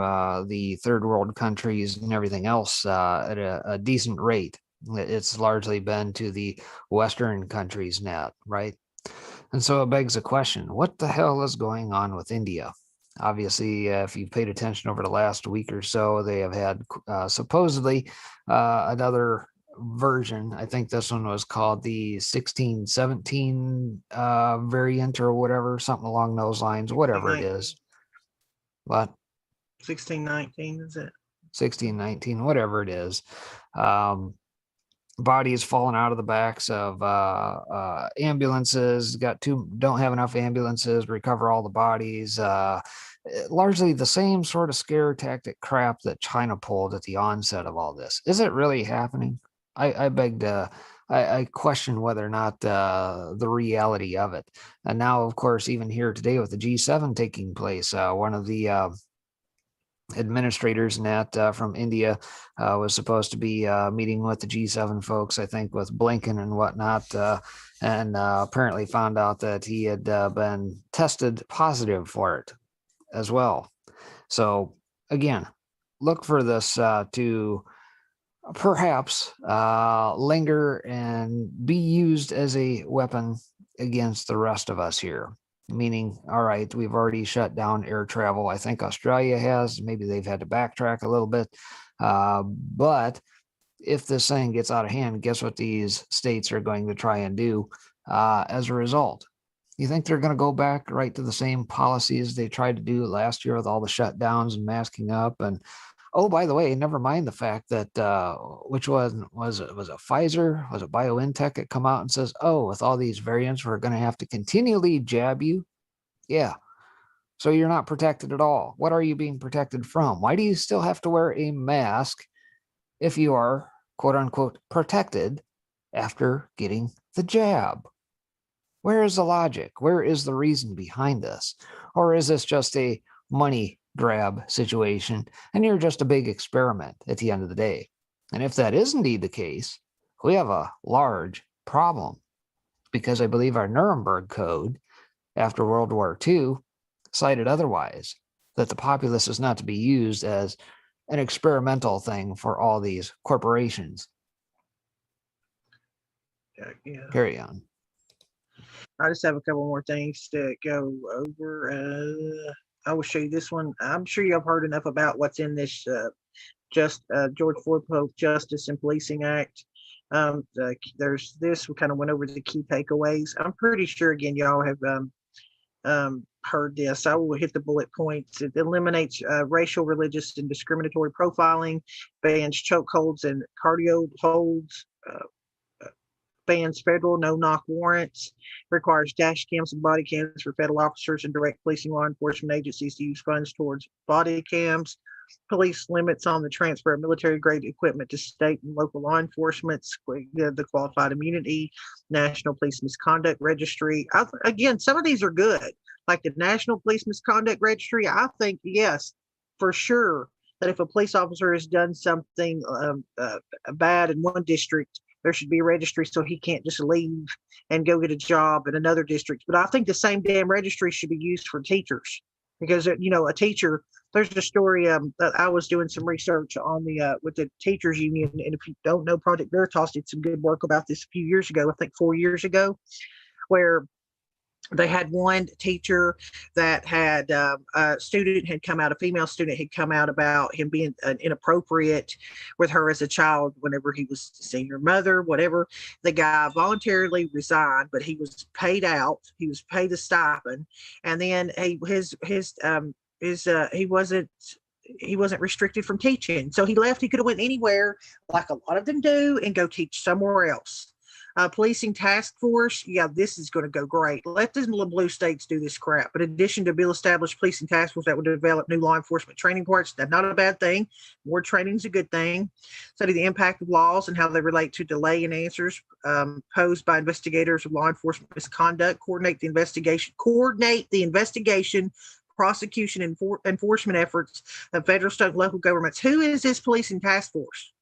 the third world countries and everything else at a decent rate. It's largely been to the Western countries net, right? And so it begs the question, what the hell is going on with India? Obviously, if you've paid attention over the last week or so, they have had supposedly another version. I think this one was called the 1617 variant or whatever, something along those lines, whatever it is. What? 1619 is it? 1619, whatever it is. Bodies falling out of the backs of ambulances. Don't have enough ambulances to recover all the bodies. Largely the same sort of scare tactic crap that China pulled at the onset of all this. Is it really happening? I question whether or not the reality of it. And now, of course, even here today with the G7 taking place, one of the administrators and that from India was supposed to be meeting with the G7 folks, I think with Blinken and whatnot, and apparently found out that he had been tested positive for it as well. So again, look for this to perhaps linger and be used as a weapon against the rest of us here. Meaning, all right, we've already shut down air travel. I think Australia has. Maybe they've had to backtrack a little bit. But if this thing gets out of hand, guess what these states are going to try and do as a result? You think they're going to go back right to the same policies they tried to do last year with all the shutdowns and masking up? And oh, by the way, never mind the fact that which one was it? Was it Pfizer? Was it BioNTech that come out and says, oh, with all these variants, we're going to have to continually jab you? Yeah. So you're not protected at all. What are you being protected from? Why do you still have to wear a mask if you are, quote unquote, protected after getting the jab? Where is the logic? Where is the reason behind this? Or is this just a money grab situation and you're just a big experiment at the end of the day? And if that is indeed the case, we have a large problem, because I believe our Nuremberg Code after World War II cited otherwise, that the populace is not to be used as an experimental thing for all these corporations. Yeah. Carry on. I just have a couple more things to go over. I will show you this one. I'm sure you've heard enough about what's in this George Floyd Justice and Policing Act. There's this. We kind of went over the key takeaways. I'm pretty sure, again, y'all have heard this. I will hit the bullet points. It eliminates racial, religious, and discriminatory profiling, bans chokeholds and cardio holds, bans federal no-knock warrants, requires dash cams and body cams for federal officers and direct policing law enforcement agencies to use funds towards body cams, police limits on the transfer of military-grade equipment to state and local law enforcement, the qualified immunity, National Police Misconduct Registry. Again, some of these are good, like the National Police Misconduct Registry. I think, yes, for sure, that if a police officer has done something bad in one district, there should be a registry so he can't just leave and go get a job in another district. But I think the same damn registry should be used for teachers, because, a teacher, there's a story that I was doing some research on with the teachers union. And if you don't know, Project Veritas did some good work about this a few years ago, I think 4 years ago, where they had one teacher that had a female student had come out about him being inappropriate with her as a child whenever he was seeing her mother, whatever. The guy voluntarily resigned, but he was paid out. He was paid a stipend, and then he wasn't restricted from teaching. So he left. He could have went anywhere, like a lot of them do, and go teach somewhere else. Policing task force, yeah, this is going to go great. Let the little blue states do this crap. But in addition to bill established policing task force that would develop new law enforcement training parts, that's not a bad thing. More training is a good thing. Study the impact of laws and how they relate to delay in answers posed by investigators of law enforcement misconduct. Coordinate the investigation, prosecution, and enforcement efforts of federal, state, and local governments. Who is this policing task force?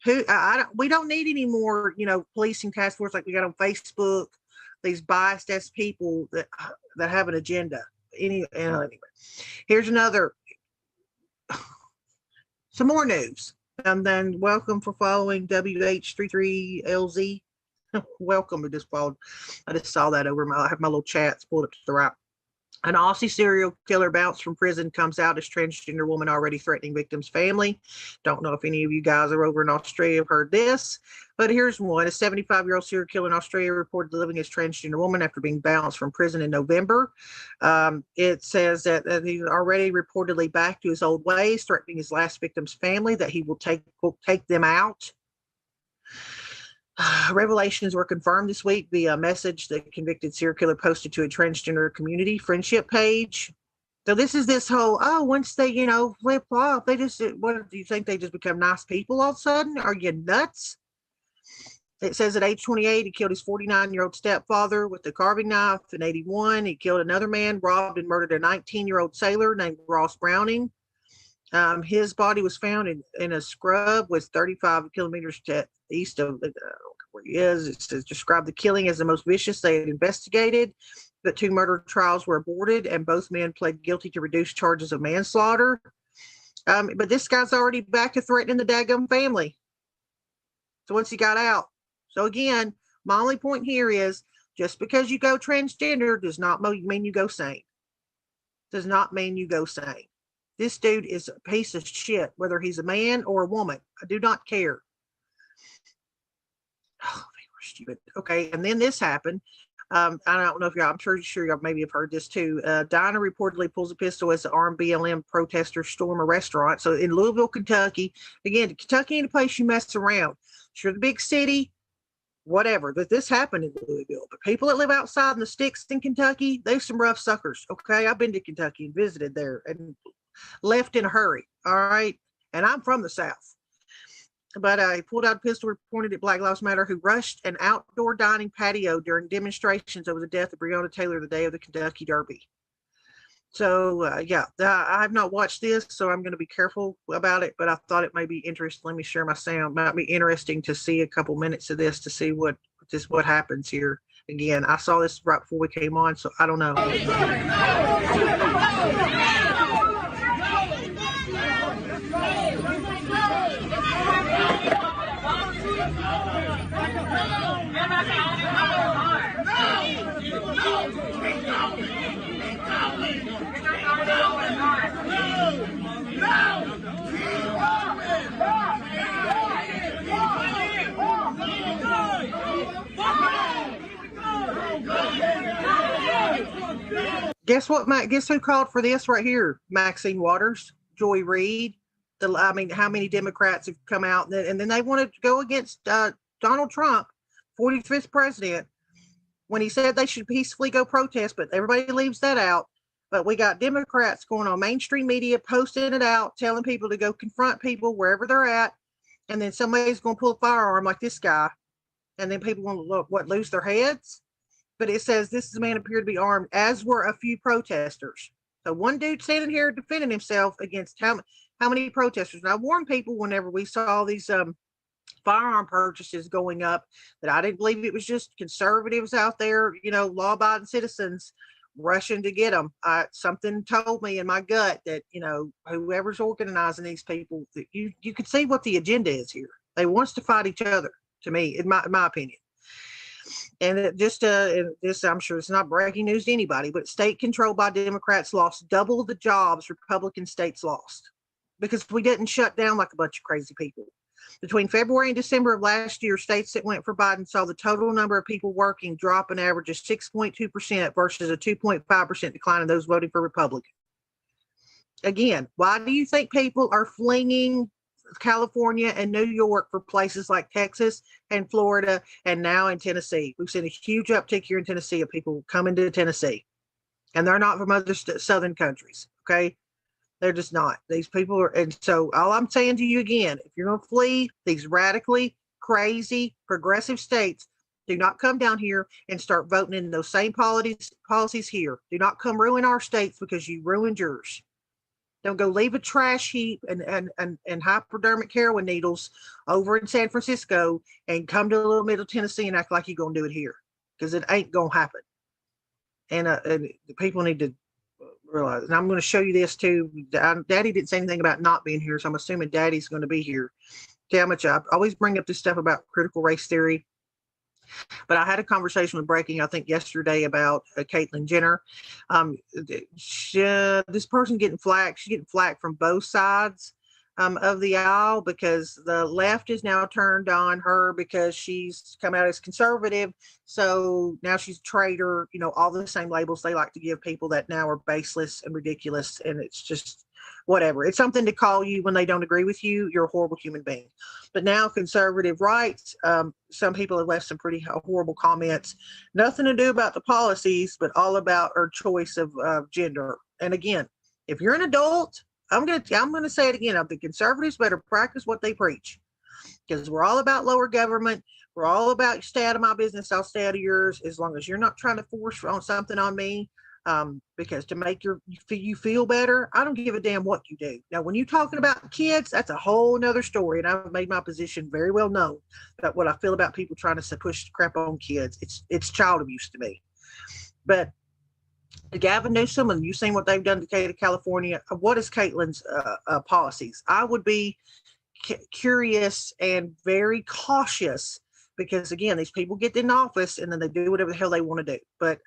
We don't need any more, policing task force like we got on Facebook. These biased ass people that have an agenda. Anyway, here's another. Some more news, and then welcome for following WH33LZ. Welcome. I just saw that over I have my little chats pulled up to the right. An Aussie serial killer bounced from prison, comes out as transgender woman already threatening victim's family. Don't know if any of you guys are over in Australia have heard this, but here's one. A 75-year-old serial killer in Australia reported living as transgender woman after being bounced from prison in November. It says that he's already reportedly back to his old ways, threatening his last victim's family that he will take them out. Revelations were confirmed this week via a message the convicted serial killer posted to a transgender community friendship page. So this whole, once they, flip off, they just, what do you think? They just become nice people all of a sudden? Are you nuts? It says at age 28, he killed his 49-year-old stepfather with a carving knife. In 81, he killed another man, robbed and murdered a 19-year-old sailor named Ross Browning. His body was found in a scrub with 35 kilometers to east of where he is. It says described the killing as the most vicious they had investigated, but 2 murder trials were aborted and both men pled guilty to reduced charges of manslaughter. But this guy's already back to threatening the daggum family. So once he got out. So again, my only point here is just because you go transgender does not mean you go sane. Does not mean you go sane. This dude is a piece of shit, whether he's a man or a woman. I do not care. Oh, they were stupid. Okay, and then this happened. I don't know if y'all, I'm sure y'all maybe have heard this too. Dinah reportedly pulls a pistol as the armed BLM protesters storm a restaurant. So in Louisville, Kentucky, again, Kentucky ain't a place you mess around. Sure, the big city, whatever. But this happened in Louisville. The people that live outside in the sticks in Kentucky, they're some rough suckers. Okay, I've been to Kentucky and visited there and left in a hurry. All right, and I'm from the South. But he pulled out a pistol, pointed at Black Lives Matter, who rushed an outdoor dining patio during demonstrations over the death of Breonna Taylor the day of the Kentucky Derby. So, I have not watched this, so I'm going to be careful about it, but I thought it may be interesting. Let me share my sound. Might be interesting to see a couple minutes of this to see what happens here. Again, I saw this right before we came on, so I don't know. Guess what, Matt? Guess who called for this right here? Maxine Waters, Joy Reid. How many Democrats have come out and then they wanted to go against Donald Trump, 45th president, when he said they should peacefully go protest, but everybody leaves that out. But we got Democrats going on mainstream media, posting it out, telling people to go confront people wherever they're at. And then somebody's going to pull a firearm like this guy. And then people want to lose their heads. But it says this man appeared to be armed, as were a few protesters. So one dude standing here defending himself against how many protesters. And I warned people whenever we saw these firearm purchases going up that I didn't believe it was just conservatives out there, law-abiding citizens rushing to get them. Something told me in my gut that, whoever's organizing these people, that you could see what the agenda is here. They want us to fight each other, to me, in my opinion. And this, I'm sure it's not breaking news to anybody, but state controlled by Democrats lost double the jobs Republican states lost because we didn't shut down like a bunch of crazy people. Between February and December of last year, states that went for Biden saw the total number of people working drop an average of 6.2% versus a 2.5% decline in those voting for Republican. Again, why do you think people are fleeing California and New York for places like Texas and Florida and now in Tennessee? We've seen a huge uptick here in Tennessee of people coming to Tennessee, and they're not from other southern countries. Okay, they're just not. These people are, and so all I'm saying to you again, if you're going to flee these radically crazy progressive states, do not come down here and start voting in those same policies here. Do not come ruin our states because you ruined yours. Don't go leave a trash heap and hypodermic heroin needles over in San Francisco and come to little middle Tennessee and act like you're going to do it here, because it ain't going to happen. And the people need to realize. And I'm going to show you this too. Daddy didn't say anything about not being here, so I'm assuming Daddy's going to be here. See how much I always bring up this stuff about critical race theory. But I had a conversation with Breaking, I think yesterday, about Caitlyn Jenner. This person getting flack. She's getting flack from both sides of the aisle, because the left is now turned on her because she's come out as conservative. So now she's a traitor, all the same labels they like to give people that now are baseless and ridiculous. And it's just whatever. It's something to call you when they don't agree with you. You're a horrible human being. But now conservative rights, some people have left some pretty horrible comments. Nothing to do about the policies, but all about our choice of gender. And again, if you're an adult, I'm gonna say it again. The conservatives better practice what they preach, because we're all about lower government. We're all about stay out of my business, I'll stay out of yours, as long as you're not trying to force on something on me. Because to make you feel better, I don't give a damn what you do. Now, when you're talking about kids, that's a whole nother story, and I've made my position very well known about what I feel about people trying to push crap on kids. It's child abuse to me. But Gavin Newsom, and you've seen what they've done to California. What is Caitlyn's policies? I would be curious and very cautious, because again, these people get in office and then they do whatever the hell they want to do. But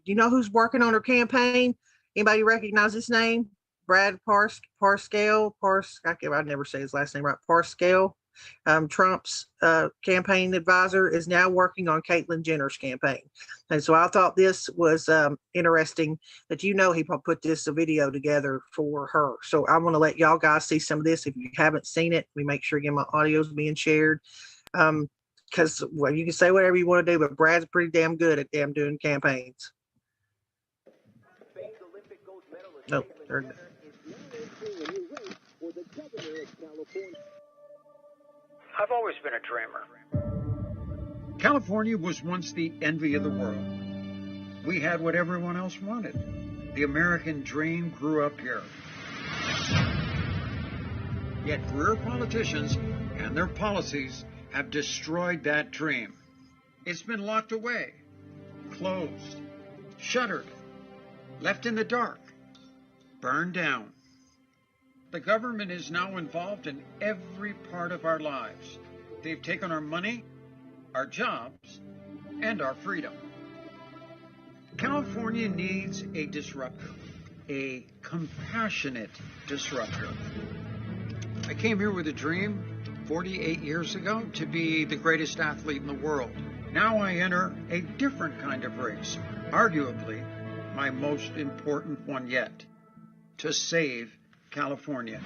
you know who's working on her campaign? Anybody recognize his name? Brad Parscale. I never say his last name right. Parscale. Trump's campaign advisor is now working on Caitlyn Jenner's campaign. And so I thought this was interesting that he put this video together for her. So I want to let y'all guys see some of this. If you haven't seen it, we make sure again my audio is being shared. Because you can say whatever you want to do, but Brad's pretty damn good at doing campaigns. No, I've always been a dreamer. California was once the envy of the world. We had what everyone else wanted. The American dream grew up here. Yet career politicians and their policies have destroyed that dream. It's been locked away, closed, shuttered, left in the dark, burned down. The government is now involved in every part of our lives. They've taken our money, our jobs, and our freedom. California needs a disruptor, a compassionate disruptor. I came here with a dream 48 years ago to be the greatest athlete in the world. Now I enter a different kind of race, arguably my most important one yet, to save California.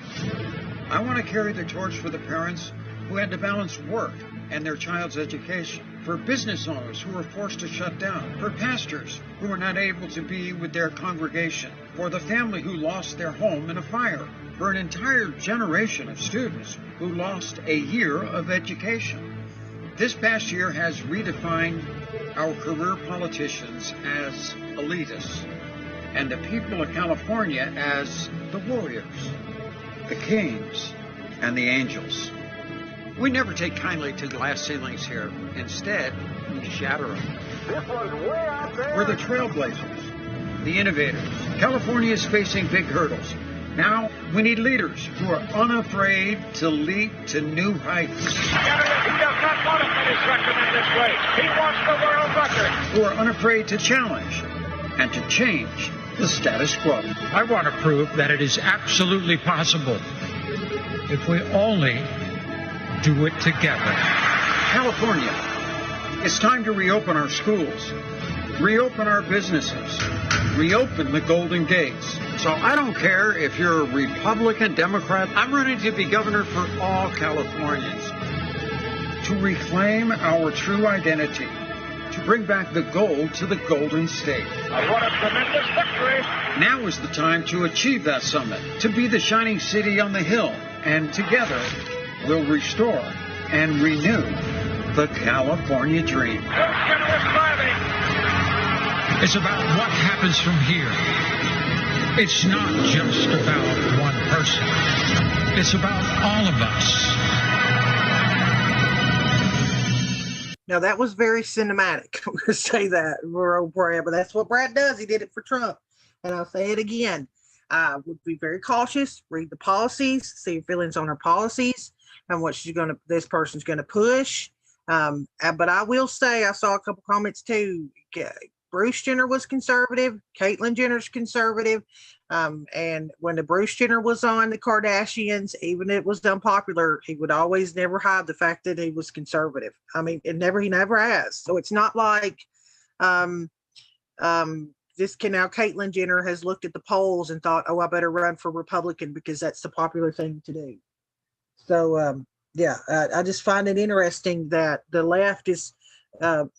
I want to carry the torch for the parents who had to balance work and their child's education, for business owners who were forced to shut down, for pastors who were not able to be with their congregation, for the family who lost their home in a fire, for an entire generation of students who lost a year of education. This past year has redefined our career politicians as elitists, and the people of California as the warriors, the kings, and the angels. We never take kindly to glass ceilings here. Instead, we shatter them. We're the trailblazers, the innovators. California is facing big hurdles. Now, we need leaders who are unafraid to leap to new heights. He does not want to finish record in this way. He wants the world record. Who are unafraid to challenge and to change the status quo. I want to prove that it is absolutely possible if we only do it together. California, it's time to reopen our schools, reopen our businesses, reopen the Golden Gates. So I don't care if you're a Republican, Democrat, I'm running to be governor for all Californians, to reclaim our true identity, to bring back the gold to the Golden State. What a tremendous victory! Now is the time to achieve that summit, to be the shining city on the hill, and together we'll restore and renew the California dream. It's about what happens from here. It's not just about one person. It's about all of us. Now, that was very cinematic. I'm going to say that for old Brad, but that's what Brad does. He did it for Trump. And I'll say it again. Would be very cautious. Read the policies. See your feelings on her policies and what this person's going to push. But I will say I saw a couple comments too. Bruce Jenner was conservative. Caitlyn Jenner's conservative. And when the Bruce Jenner was on the Kardashians, even if it was unpopular, he would always never hide the fact that he was conservative. I mean, he never has. So it's not like this can now Caitlyn Jenner has looked at the polls and thought, oh, I better run for Republican because that's the popular thing to do. So, I just find it interesting that the left is, I'm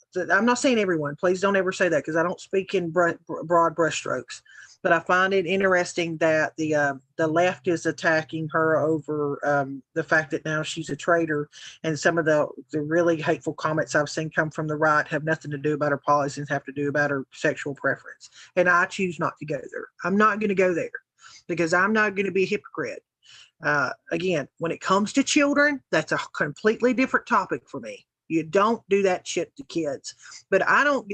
not saying everyone, please don't ever say that because I don't speak in broad brushstrokes, but I find it interesting that the left is attacking her over the fact that now she's a traitor, and some of the really hateful comments I've seen come from the right have nothing to do about her policies, have to do about her sexual preference. And I choose not to go there. I'm not going to go there because I'm not going to be a hypocrite. Again, when it comes to children, that's a completely different topic for me. You don't do that shit to kids. But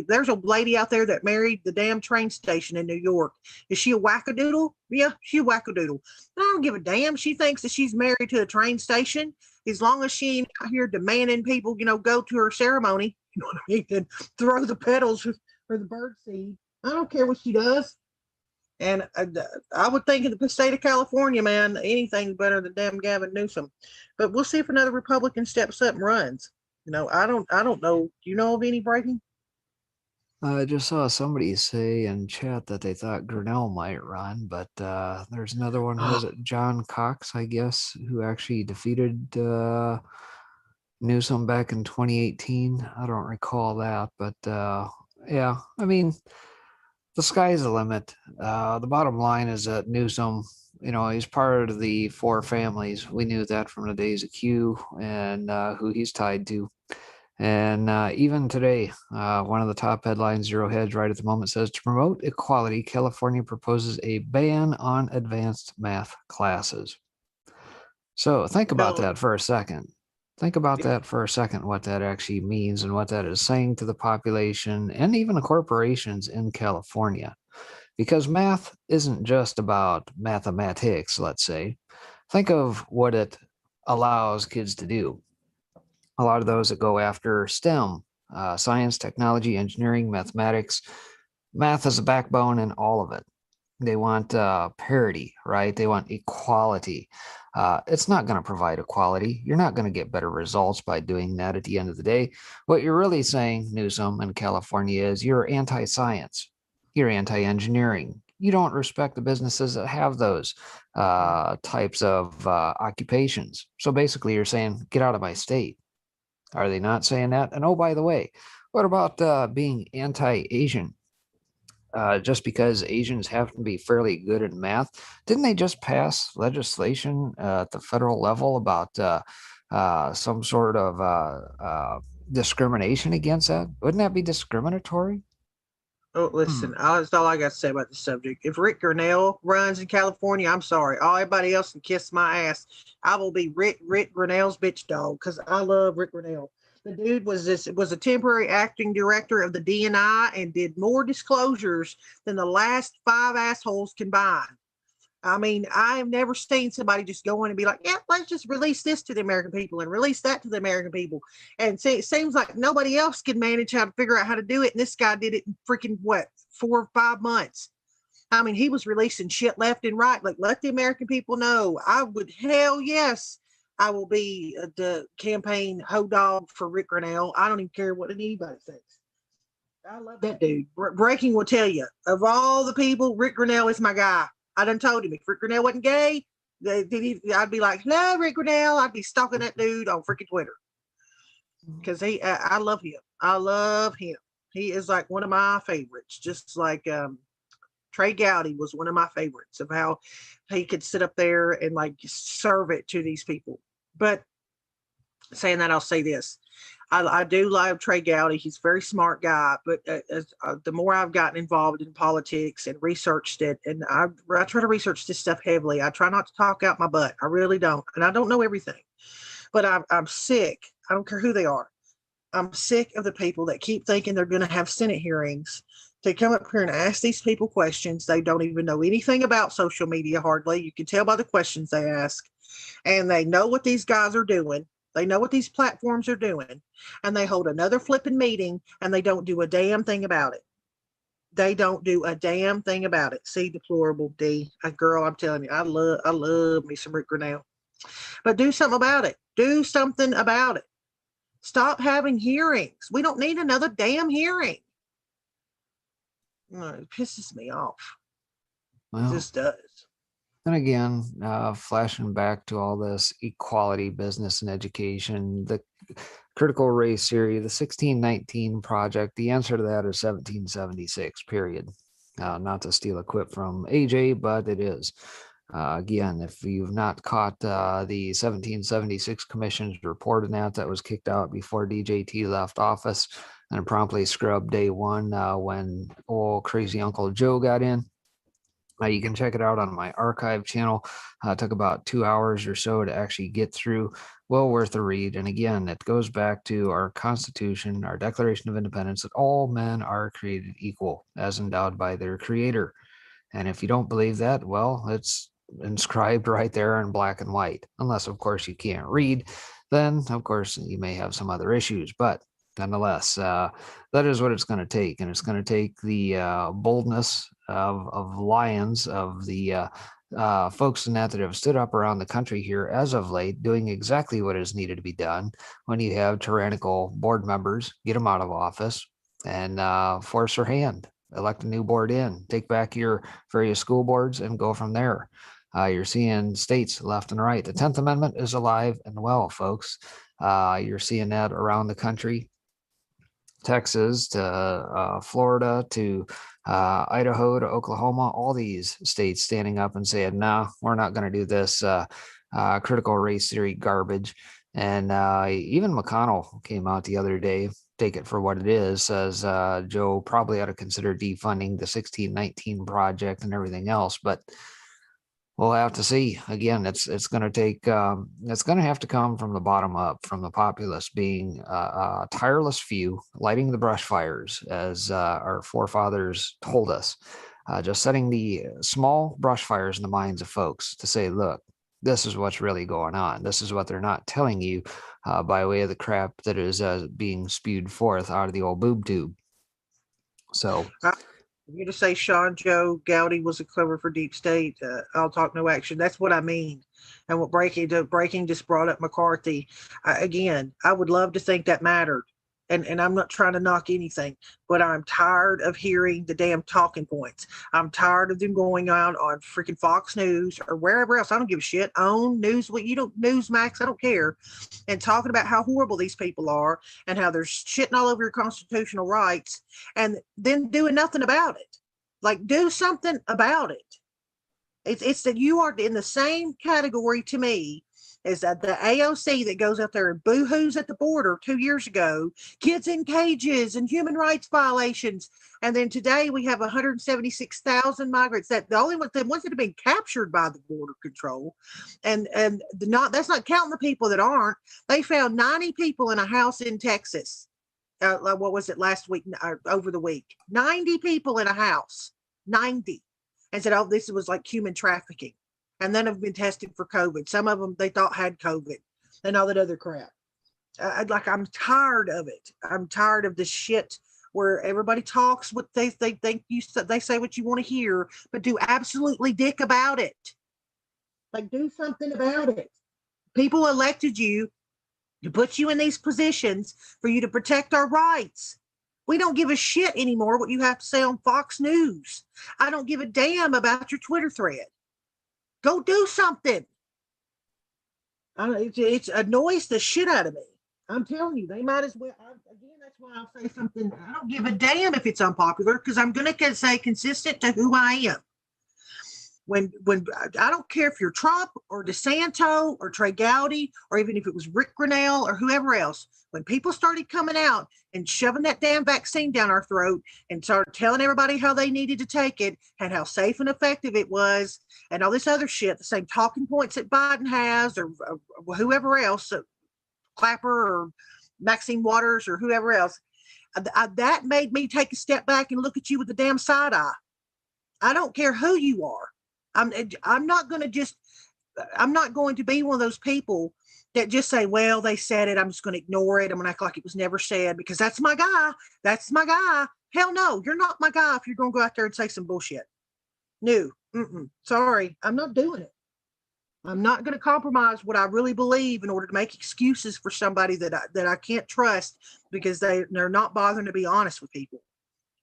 there's a lady out there that married the damn train station in New York. Is she a wackadoodle? Yeah, she's a wackadoodle. I don't give a damn. She thinks that she's married to a train station. As long as she ain't out here demanding people, go to her ceremony, you know what I mean, and throw the petals for the bird seed. I don't care what she does. And I would think in the state of California, man, anything's better than damn Gavin Newsom. But we'll see if another Republican steps up and runs. I don't know. Do you know of any breaking? I just saw somebody say in chat that they thought Grinnell might run, but there's another one. Was it John Cox, I guess, who actually defeated Newsom back in 2018? I don't recall that, but yeah, I mean, the sky's the limit. The bottom line is that Newsom, he's part of the four families. We knew that from the days of Q and who he's tied to. And even today, one of the top headlines, Zero Hedge right at the moment, says, to promote equality, California proposes a ban on advanced math classes. So think about that for a second. Think about that for a second, what that actually means and what that is saying to the population and even the corporations in California. Because math isn't just about mathematics, let's say. Think of what it allows kids to do. A lot of those that go after STEM, science, technology, engineering, mathematics, math is a backbone in all of it. They want parity, right? They want equality. It's not going to provide equality. You're not going to get better results by doing that at the end of the day. What you're really saying, Newsom, in California, is you're anti-science. You're anti-engineering. You don't respect the businesses that have those types of occupations. So basically, you're saying, get out of my state. Are they not saying that? And oh, by the way, what about being anti-Asian? Just because Asians happen to be fairly good at math, didn't they just pass legislation at the federal level about some sort of discrimination against that? Wouldn't that be discriminatory? Oh, listen, that's all I got to say about the subject. If Rick Grinnell runs in California, I'm sorry. Everybody else can kiss my ass. I will be Rick Grinnell's bitch dog because I love Rick Grinnell. The dude was a temporary acting director of the DNI and did more disclosures than the last 5 assholes combined. I mean, I have never seen somebody just go in and be like, yeah, let's just release this to the American people and release that to the American people. And see, it seems like nobody else can manage how to figure out how to do it. And this guy did it in freaking 4 or 5 months. I mean, he was releasing shit left and right. Like, let the American people know. Hell yes, I will be the campaign ho dog for Rick Grinnell. I don't even care what anybody thinks. I love that dude. Breaking will tell you, of all the people, Rick Grinnell is my guy. I done told him if Rick Grinnell wasn't gay, I'd be like, no, Rick Grinnell. I'd be stalking that dude on freaking Twitter. Because I love him. I love him. He is like one of my favorites. Just like Trey Gowdy was one of my favorites of how he could sit up there and like serve it to these people. But saying that, I'll say this. I do love Trey Gowdy. He's a very smart guy, but the more I've gotten involved in politics and researched it, and I try to research this stuff heavily. I try not to talk out my butt. I really don't. And I don't know everything, but I'm sick. I don't care who they are. I'm sick of the people that keep thinking they're going to have Senate hearings to come up here and ask these people questions. They don't even know anything about social media hardly. You can tell by the questions they ask, and they know what these guys are doing. They know what these platforms are doing, and they hold another flipping meeting, and they don't do a damn thing about it. They don't do a damn thing about it. See, deplorable D. Girl, I'm telling you, I love me some Rick Grinnell. But do something about it. Do something about it. Stop having hearings. We don't need another damn hearing. It pisses me off. Well, it just does. And again, flashing back to all this equality business and education, the critical race theory, the 1619 project, the answer to that is 1776, period. Not to steal a quip from AJ, but it is. Again, if you've not caught the 1776 commission's report on that was kicked out before DJT left office and promptly scrubbed day one when old crazy Uncle Joe got in. You can check it out on my archive channel. It took about 2 hours or so to actually get through. Well worth a read. And again, it goes back to our Constitution, our Declaration of Independence, that all men are created equal as endowed by their creator. And if you don't believe that, well, it's inscribed right there in black and white. Unless, of course, you can't read, then, of course, you may have some other issues. But nonetheless, that is what it's going to take. And it's going to take the boldness of lions, of the folks in that have stood up around the country here as of late, doing exactly what is needed to be done. When you have tyrannical board members, get them out of office and force their hand, elect a new board in, take back your various school boards and go from there. You're seeing states left and right. The 10th Amendment is alive and well, folks. You're seeing that around the country. Texas to Florida to Idaho to Oklahoma, all these states standing up and saying, no, we're not going to do this critical race theory garbage. And even McConnell came out the other day, take it for what it is, says Joe probably ought to consider defunding the 1619 project and everything else. But we'll have to see. Again, it's going to take, it's going to have to come from the bottom up, from the populace being a tireless few, lighting the brush fires, as our forefathers told us, just setting the small brush fires in the minds of folks to say, look, this is what's really going on. This is what they're not telling you by way of the crap that is being spewed forth out of the old boob tube. So you to say Sean Joe Gowdy was a cover for Deep State. I'll talk no action. That's what I mean. And what breaking just brought up McCarthy. Again, I would love to think that mattered. And I'm not trying to knock anything, but I'm tired of hearing the damn talking points. I'm tired of them going out on freaking Fox News or wherever else. I don't give a shit. OWN, Newsmax, I don't care. And talking about how horrible these people are and how they're shitting all over your constitutional rights and then doing nothing about it. Like, do something about it. It's that you are in the same category to me is that the AOC that goes out there and boo-hoos at the border 2 years ago, kids in cages and human rights violations. And then today we have 176,000 migrants, that the ones that have been captured by the border control. And that's not counting the people that aren't. They found 90 people in a house in Texas. What was it last week, over the week? 90 people in a house, 90. And said, oh, this was like human trafficking. And then have been tested for COVID. Some of them they thought had COVID and all that other crap. I'm tired of it. I'm tired of this shit where everybody talks what they think they say what you want to hear, but do absolutely dick about it. Like, do something about it. People elected you to put you in these positions for you to protect our rights. We don't give a shit anymore what you have to say on Fox News. I don't give a damn about your Twitter thread. Go do something. It annoys the shit out of me. I'm telling you, they might as well. Again, that's why I'll say something. I don't give a damn if it's unpopular because I'm going to say consistent to who I am. When I don't care if you're Trump or DeSanto or Trey Gowdy or even if it was Rick Grinnell or whoever else, when people started coming out and shoving that damn vaccine down our throat and started telling everybody how they needed to take it and how safe and effective it was and all this other shit, the same talking points that Biden has or whoever else, Clapper or Maxine Waters or whoever else, that made me take a step back and look at you with the damn side eye. I don't care who you are. I'm not going to just I'm not going to be one of those people that just say, well, they said it, I'm just going to ignore it. I'm going to act like it was never said because that's my guy. That's my guy. Hell no, you're not my guy if you're going to go out there and say some bullshit. No, sorry, I'm not doing it. I'm not going to compromise what I really believe in order to make excuses for somebody that I can't trust because they're not bothering to be honest with people.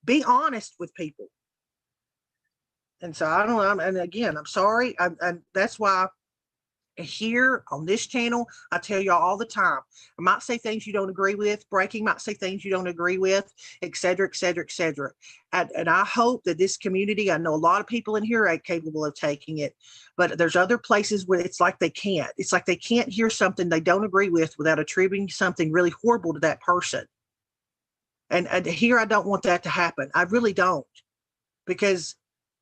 Be honest with people. And so I don't know. And again, I'm sorry. And that's why here on this channel, I tell y'all all the time, I might say things you don't agree with. Breaking might say things you don't agree with, et cetera, et cetera, et cetera. And I hope that this community, I know a lot of people in here are capable of taking it, but there's other places where it's like they can't. It's like they can't hear something they don't agree with without attributing something really horrible to that person. And here, I don't want that to happen. I really don't, because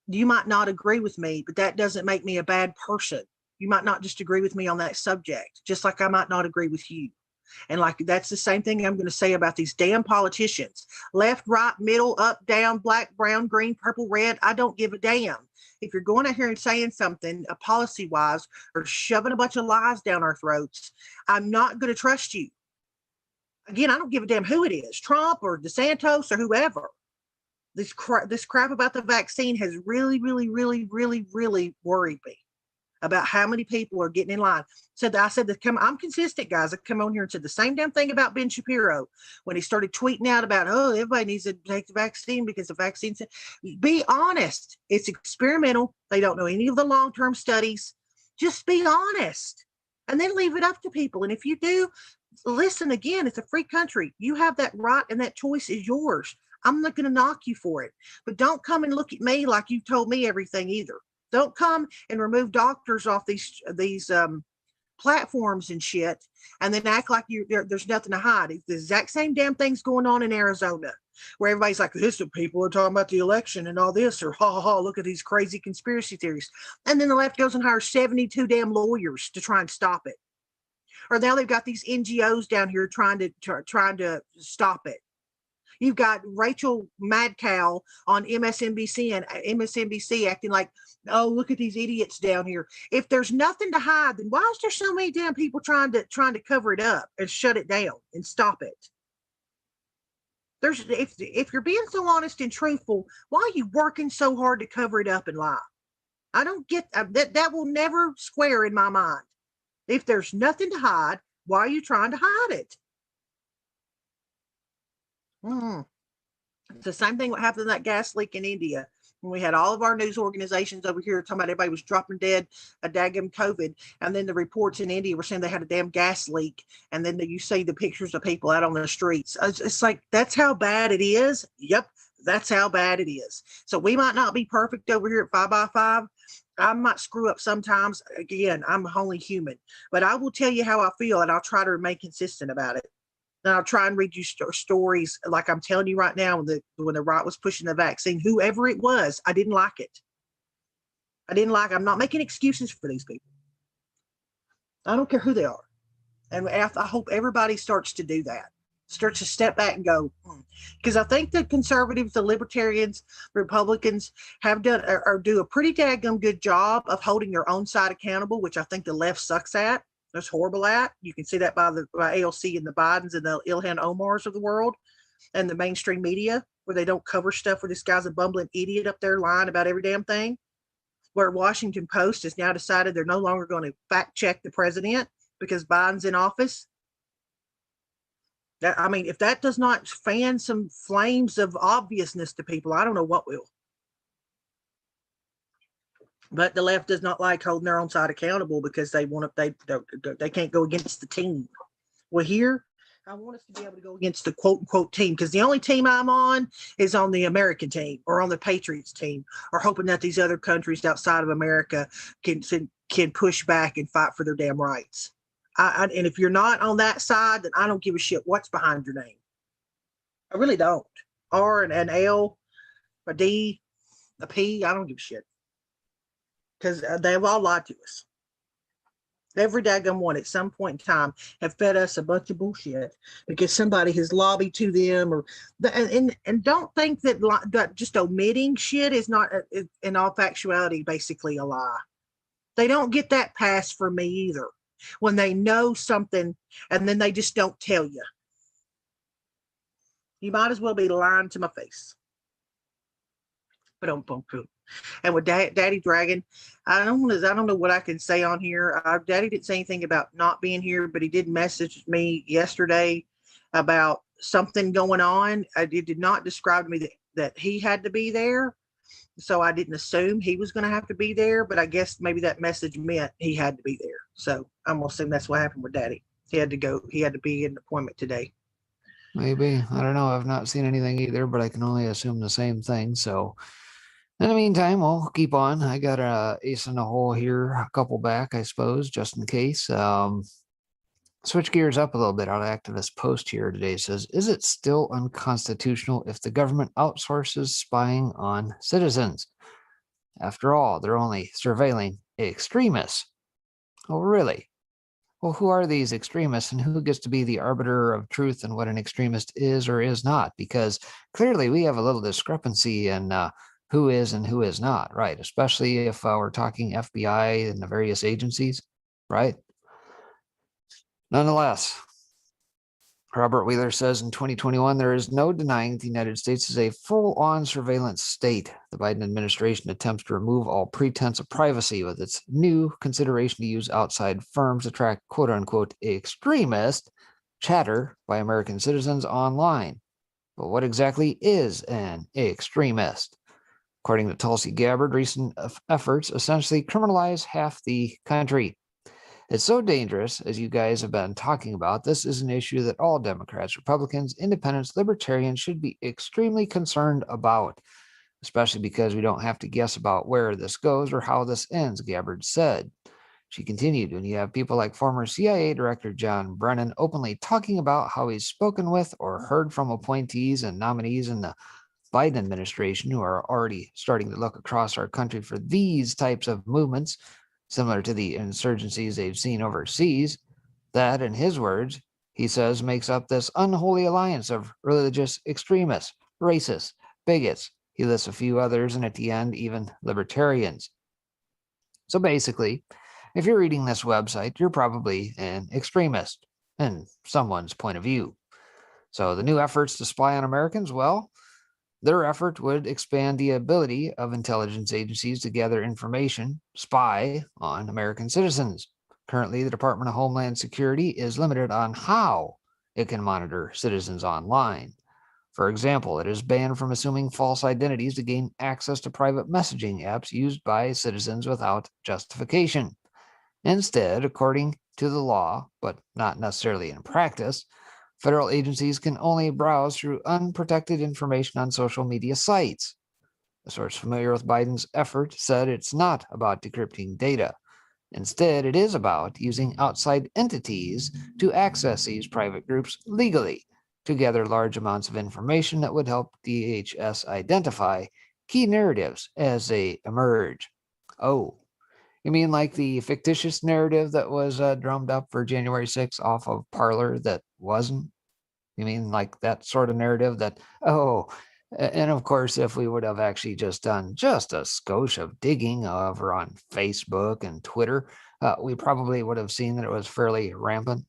you might not agree with me, but that doesn't make me a bad person. You might not just agree with me on that subject, just like I might not agree with you. And like, that's the same thing I'm going to say about these damn politicians. Left, right, middle, up, down, black, brown, green, purple, red. I don't give a damn. If you're going out here and saying something policy-wise or shoving a bunch of lies down our throats, I'm not going to trust you. Again, I don't give a damn who it is, Trump or DeSantis or whoever. This crap about the vaccine has really, really, really, really, really worried me about how many people are getting in line. I'm consistent, guys. I come on here and said the same damn thing about Ben Shapiro when he started tweeting out about, oh, everybody needs to take the vaccine because the vaccine. Be honest. It's experimental. They don't know any of the long-term studies. Just be honest and then leave it up to people. And if you do, listen, again, it's a free country. You have that right and that choice is yours. I'm not going to knock you for it, but don't come and look at me like you told me everything either. Don't come and remove doctors off these platforms and shit, and then act like there's nothing to hide. It's the exact same damn thing's going on in Arizona, where everybody's like, this is people are talking about the election and all this, or ha ha ha, look at these crazy conspiracy theories. And then the left goes and hires 72 damn lawyers to try and stop it. Or now they've got these NGOs down here trying to stop it. You've got Rachel Madcow on MSNBC and MSNBC acting like, oh, look at these idiots down here. If there's nothing to hide, then why is there so many damn people trying to cover it up and shut it down and stop it? If you're being so honest and truthful, why are you working so hard to cover it up and lie? I don't get that. That will never square in my mind. If there's nothing to hide, why are you trying to hide it? It's the same thing what happened in that gas leak in India. When we had all of our news organizations over here talking about everybody was dropping dead a daggum COVID. And then the reports in India were saying they had a damn gas leak. And then you see the pictures of people out on the streets. It's like, that's how bad it is. Yep, that's how bad it is. So we might not be perfect over here at 5x5. I might screw up sometimes. Again, I'm only human. But I will tell you how I feel, and I'll try to remain consistent about it. And I'll try and read you stories like I'm telling you right now. When the right was pushing the vaccine, whoever it was, I didn't like it. I'm not making excuses for these people. I don't care who they are. And I hope everybody starts to do that. Starts to step back and go, because I think the conservatives, the libertarians, Republicans have done or do a pretty daggum good job of holding their own side accountable, which I think the left sucks at. That's horrible at. You can see that by AOC and the Bidens and the Ilhan Omars of the world and the mainstream media, where they don't cover stuff where this guy's a bumbling idiot up there lying about every damn thing. Where Washington Post has now decided they're no longer going to fact check the president because Biden's in office. I mean, if that does not fan some flames of obviousness to people, I don't know what will. But the left does not like holding their own side accountable because they can't go against the team. Well, here, I want us to be able to go against the quote unquote team, because the only team I'm on is on the American team or on the Patriots team, or hoping that these other countries outside of America can push back and fight for their damn rights. And if you're not on that side, then I don't give a shit what's behind your name. I really don't. R and an L, a D, a P, I don't give a shit. Because they've all lied to us. Every daggum one at some point in time have fed us a bunch of bullshit because somebody has lobbied to them, and don't think that just omitting shit is not in all factuality basically a lie. They don't get that pass from me either. When they know something and then they just don't tell you. You might as well be lying to my face. But and with Daddy Dragon, I don't know what I can say on here. Daddy didn't say anything about not being here, but he did message me yesterday about something going on. It did not describe to me that he had to be there. So I didn't assume he was going to have to be there, but I guess maybe that message meant he had to be there. So I'm going to assume that's what happened with Daddy. He had to go. He had to be in an appointment today. Maybe. I don't know. I've not seen anything either, but I can only assume the same thing. So in the meantime, we'll keep on. I got a ace in the hole here, a couple back, I suppose, just in case. Switch gears up a little bit. Our activist post here today says, is it still unconstitutional if the government outsources spying on citizens? After all, they're only surveilling extremists. Oh, really? Well, who are these extremists and who gets to be the arbiter of truth and what an extremist is or is not? Because clearly we have a little discrepancy in who is and who is not, right? Especially if we're talking FBI and the various agencies, right? Nonetheless, Robert Wheeler says in 2021, there is no denying the United States is a full-on surveillance state. The Biden administration attempts to remove all pretense of privacy with its new consideration to use outside firms to track quote-unquote extremist chatter by American citizens online. But what exactly is an extremist? According to Tulsi Gabbard, recent efforts essentially criminalize half the country. It's so dangerous, as you guys have been talking about. This is an issue that all Democrats, Republicans, Independents, Libertarians should be extremely concerned about, especially because we don't have to guess about where this goes or how this ends, Gabbard said. She continued, when you have people like former CIA Director John Brennan openly talking about how he's spoken with or heard from appointees and nominees in the Biden administration who are already starting to look across our country for these types of movements, similar to the insurgencies they've seen overseas, that, in his words, he says makes up this unholy alliance of religious extremists, racists, bigots. He lists a few others, and at the end, even libertarians. So basically, if you're reading this website, you're probably an extremist in someone's point of view. So the new efforts to spy on Americans, well, their effort would expand the ability of intelligence agencies to gather information, spy on American citizens. Currently, the Department of Homeland Security is limited on how it can monitor citizens online. For example, it is banned from assuming false identities to gain access to private messaging apps used by citizens without justification. Instead, according to the law, but not necessarily in practice, federal agencies can only browse through unprotected information on social media sites. A source familiar with Biden's effort said it's not about decrypting data. Instead, it is about using outside entities to access these private groups legally to gather large amounts of information that would help DHS identify key narratives as they emerge. Oh, you mean like the fictitious narrative that was drummed up for January 6th off of Parler that wasn't? You mean like that sort of narrative that, oh, and of course, if we would have actually just done just a skosh of digging over on Facebook and Twitter, we probably would have seen that it was fairly rampant.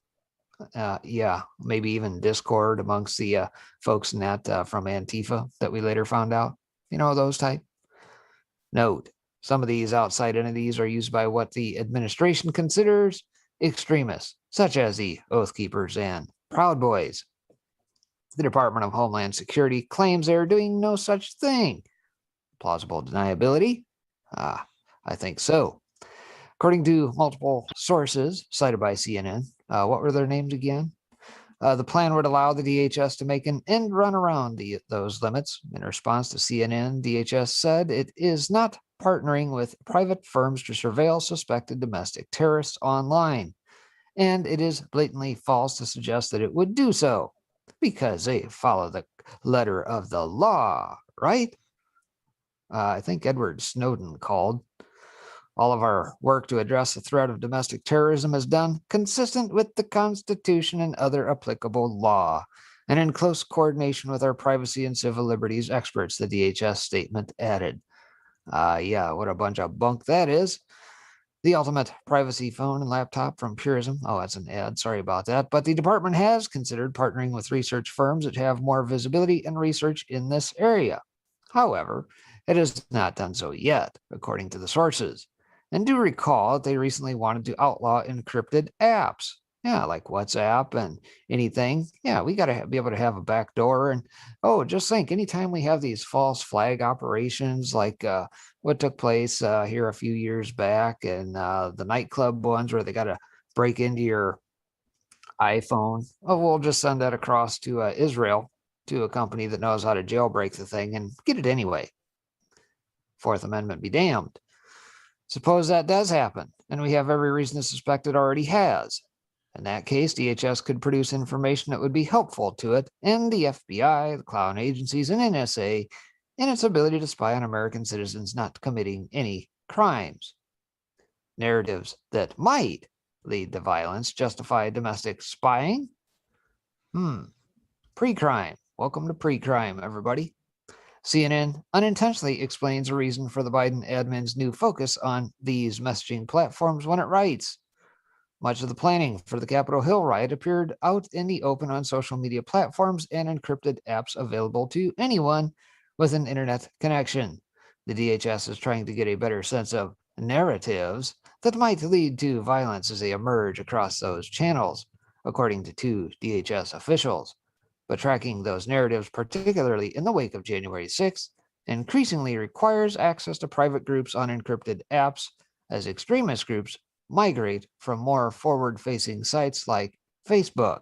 Yeah, maybe even Discord amongst the folks in that from Antifa that we later found out. You know, those type. Note, some of these outside entities are used by what the administration considers extremists, such as the Oath Keepers and Proud Boys. The Department of Homeland Security claims they're doing no such thing. Plausible deniability? I think so. According to multiple sources cited by CNN, what were their names again? The plan would allow the DHS to make an end run around those limits. In response to CNN, DHS said it is not partnering with private firms to surveil suspected domestic terrorists online, and it is blatantly false to suggest that it would do so, because they follow the letter of the law, right? I think Edward Snowden called. All of our work to address the threat of domestic terrorism is done consistent with the Constitution and other applicable law, and in close coordination with our privacy and civil liberties experts, the DHS statement added. Yeah, what a bunch of bunk that is. The ultimate privacy phone and laptop from Purism. Oh, that's an ad. Sorry about that. But the department has considered partnering with research firms that have more visibility and research in this area. However, it has not done so yet, according to the sources. And do recall that they recently wanted to outlaw encrypted apps. Yeah, like WhatsApp and anything. Yeah, we got to be able to have a back door. And just think, anytime we have these false flag operations like what took place here a few years back and the nightclub ones where they got to break into your iPhone, we'll just send that across to Israel, to a company that knows how to jailbreak the thing and get it anyway. Fourth Amendment be damned. Suppose that does happen, and we have every reason to suspect it already has. In that case, DHS could produce information that would be helpful to it and the FBI, the clown agencies, and NSA in its ability to spy on American citizens not committing any crimes. Narratives that might lead to violence justify domestic spying? Pre-crime. Welcome to pre-crime, everybody. CNN unintentionally explains a reason for the Biden admin's new focus on these messaging platforms when it writes, much of the planning for the Capitol Hill riot appeared out in the open on social media platforms and encrypted apps available to anyone with an internet connection. The DHS is trying to get a better sense of narratives that might lead to violence as they emerge across those channels, according to two DHS officials. But tracking those narratives, particularly in the wake of January 6th, increasingly requires access to private groups on encrypted apps as extremist groups migrate from more forward-facing sites like Facebook.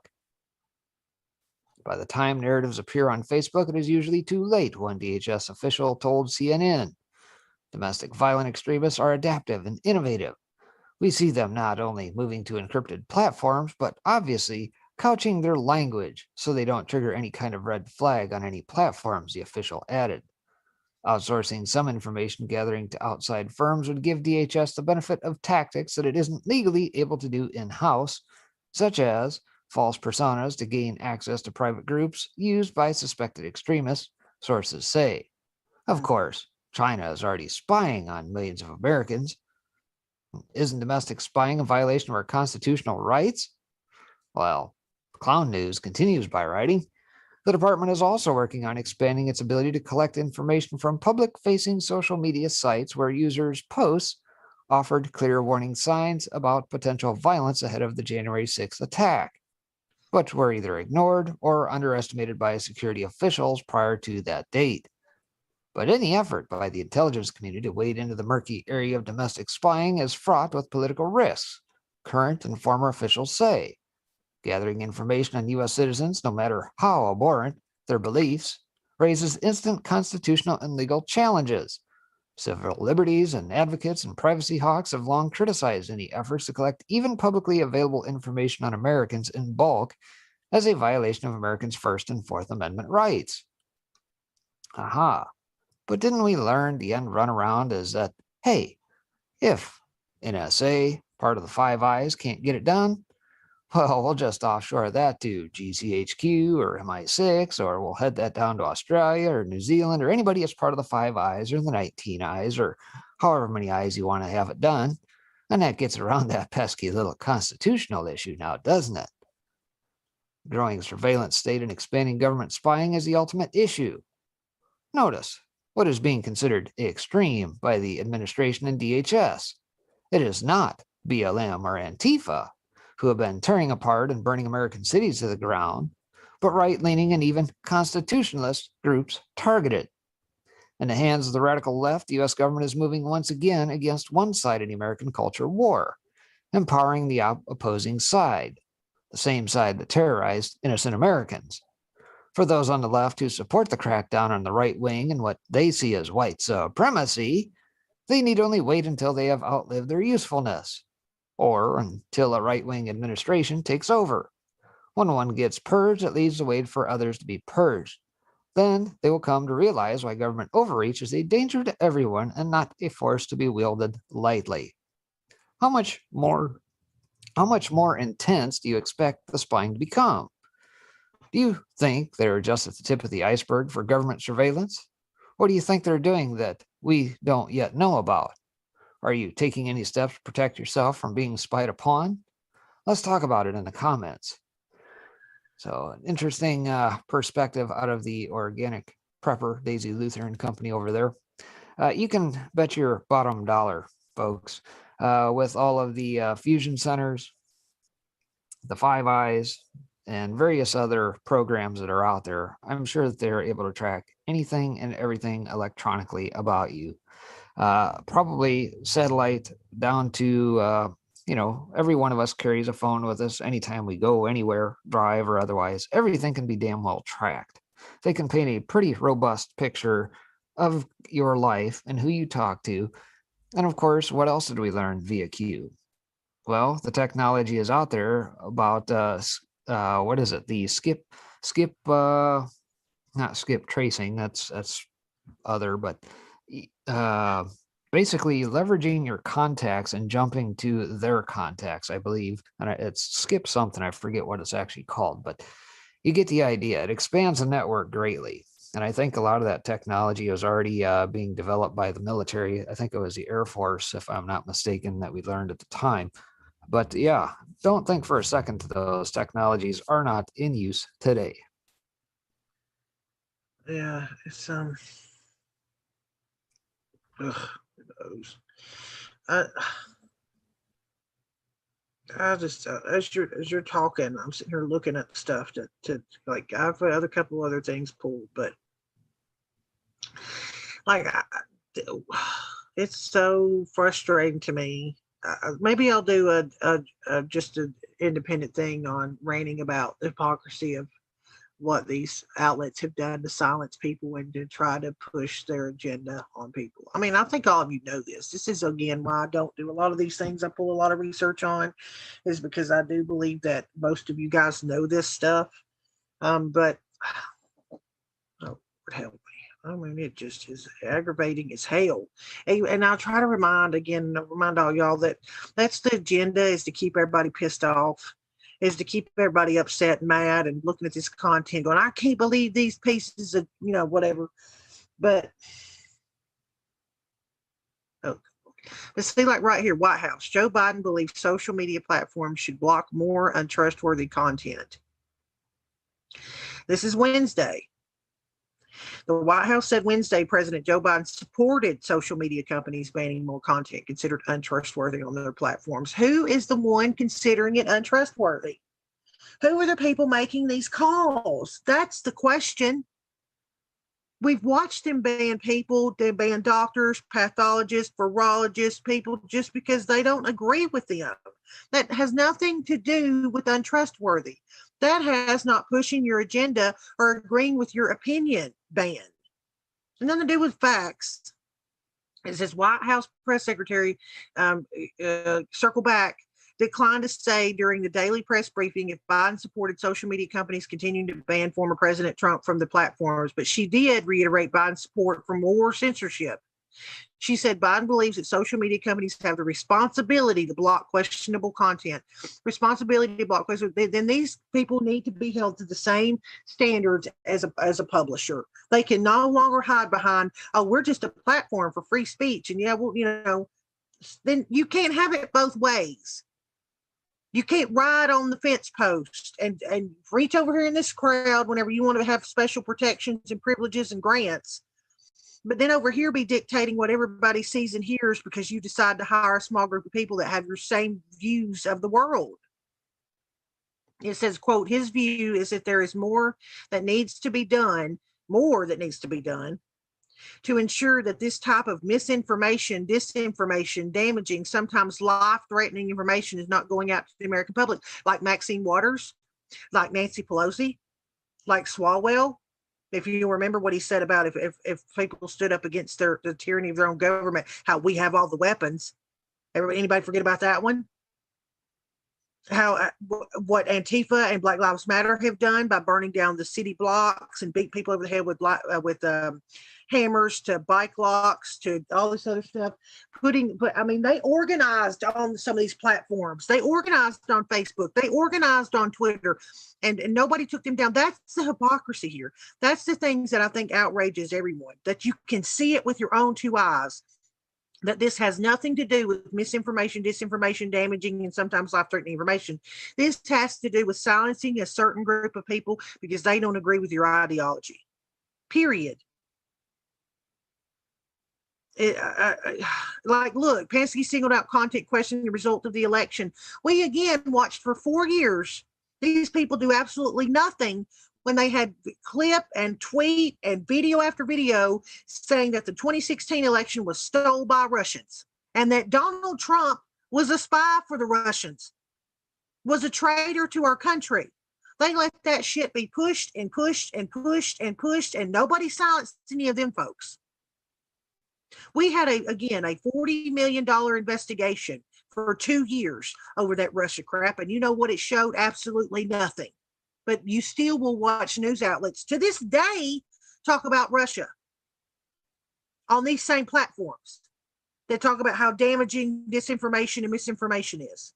By the time narratives appear on Facebook, it is usually too late, one DHS official told CNN. Domestic violent extremists are adaptive and innovative. We see them not only moving to encrypted platforms, but obviously couching their language so they don't trigger any kind of red flag on any platforms, the official added. Outsourcing some information gathering to outside firms would give DHS the benefit of tactics that it isn't legally able to do in-house, such as false personas to gain access to private groups used by suspected extremists, sources say. Of course, China is already spying on millions of Americans. Isn't domestic spying a violation of our constitutional rights? Well, Clown News continues by writing, the department is also working on expanding its ability to collect information from public-facing social media sites where users' posts offered clear warning signs about potential violence ahead of the January 6th attack, but were either ignored or underestimated by security officials prior to that date. But any effort by the intelligence community to wade into the murky area of domestic spying is fraught with political risks, current and former officials say. Gathering information on U.S. citizens, no matter how abhorrent their beliefs, raises instant constitutional and legal challenges. Civil liberties and advocates and privacy hawks have long criticized any efforts to collect even publicly available information on Americans in bulk as a violation of Americans' First and Fourth Amendment rights. Aha. But didn't we learn the end runaround is that, hey, if NSA, part of the Five Eyes, can't get it done, well, we'll just offshore that to GCHQ or MI6, or we'll head that down to Australia or New Zealand or anybody as part of the Five Eyes or the 19 Eyes or however many eyes you want to have it done. And that gets around that pesky little constitutional issue now, doesn't it? Growing surveillance state and expanding government spying is the ultimate issue. Notice what is being considered extreme by the administration and DHS. It is not BLM or Antifa, who have been tearing apart and burning American cities to the ground, but right-leaning and even constitutionalist groups targeted. In the hands of the radical left, the U.S. government is moving once again against one side in the American culture war, empowering the opposing side, the same side that terrorized innocent Americans. For those on the left who support the crackdown on the right wing and what they see as white supremacy, they need only wait until they have outlived their usefulness, or until a right-wing administration takes over. When one gets purged, it leaves the way for others to be purged. Then they will come to realize why government overreach is a danger to everyone and not a force to be wielded lightly. How much more intense do you expect the spying to become? Do you think they're just at the tip of the iceberg for government surveillance? What do you think they're doing that we don't yet know about? Are you taking any steps to protect yourself from being spied upon? Let's talk about it in the comments. So, an interesting perspective out of the organic prepper, Daisy Lutheran Company over there. You can bet your bottom dollar, folks, with all of the fusion centers, the Five Eyes, and various other programs that are out there. I'm sure that they're able to track anything and everything electronically about you. Probably satellite down to, every one of us carries a phone with us anytime we go anywhere, drive or otherwise. Everything can be damn well tracked. They can paint a pretty robust picture of your life and who you talk to. And of course, what else did we learn via Q? Well, the technology is out there about, what is it? The not skip tracing. That's other, but basically leveraging your contacts and jumping to their contacts, I believe. And it's skip something. I forget what it's actually called, but you get the idea. It expands the network greatly. And I think a lot of that technology is already being developed by the military. I think it was the Air Force, if I'm not mistaken, that we learned at the time. But yeah, don't think for a second those technologies are not in use today. Yeah, it's ugh, who knows? I just as you're talking, I'm sitting here looking at stuff to like I've got other couple other things pulled, but like it's so frustrating to me. Maybe I'll do a just an independent thing on ranting about the hypocrisy of what these outlets have done to silence people and to try to push their agenda on people. I mean, I think all of you know this. This is, again, why I don't do a lot of these things I pull a lot of research on, is because I do believe that most of you guys know this stuff. But, oh, Lord help me. I mean, it just is aggravating as hell. And I'll try to remind all y'all that that's the agenda, is to keep everybody pissed off, is to keep everybody upset and mad and looking at this content going, I can't believe these pieces of, whatever. But let's see, like right here, White House. Joe Biden believes social media platforms should block more untrustworthy content. This is Wednesday. The White House said Wednesday President Joe Biden supported social media companies banning more content considered untrustworthy on their platforms. Who is the one considering it untrustworthy? Who are the people making these calls? That's the question. We've watched them ban people, they ban doctors, pathologists, virologists, people just because they don't agree with them. That has nothing to do with untrustworthy. That has not pushing your agenda or agreeing with your opinion ban. Nothing to do with facts. It says White House press secretary, circle back, declined to say during the daily press briefing if Biden supported social media companies continuing to ban former President Trump from the platforms, but she did reiterate Biden's support for more censorship. She said Biden believes that social media companies have the responsibility to block questionable content. Responsibility to block questionable. Then these people need to be held to the same standards as a publisher. They can no longer hide behind, oh, we're just a platform for free speech. And then you can't have it both ways. You can't ride on the fence post and reach over here in this crowd whenever you want to have special protections and privileges and grants. But then over here be dictating what everybody sees and hears because you decide to hire a small group of people that have your same views of the world. It says, quote, his view is that there is more that needs to be done to ensure that this type of misinformation, disinformation, damaging, sometimes life-threatening information is not going out to the American public, like Maxine Waters, like Nancy Pelosi, like Swalwell. If you remember what he said about if people stood up against the tyranny of their own government, how we have all the weapons. Anybody forget about that one? How what Antifa and Black Lives Matter have done by burning down the city blocks and beat people over the head with hammers to bike locks to all this other stuff. They organized on some of these platforms. They organized on Facebook. They organized on Twitter, and nobody took them down. That's the hypocrisy here. That's the things that I think outrages everyone, that you can see it with your own two eyes. that this has nothing to do with misinformation, disinformation, damaging, and sometimes life-threatening information. This has to do with silencing a certain group of people because they don't agree with your ideology. Period. Like, look, Penske singled out content questioning the result of the election. We again watched for 4 years. These people do absolutely nothing when they had clip and tweet and video after video saying that the 2016 election was stolen by Russians and that Donald Trump was a spy for the Russians, was a traitor to our country. They let that shit be pushed and pushed and pushed and pushed, and nobody silenced any of them folks. We had, again, a $40 million investigation for 2 years over that Russia crap, and you know what it showed? Absolutely nothing. But you still will watch news outlets to this day talk about Russia on these same platforms that talk about how damaging disinformation and misinformation is.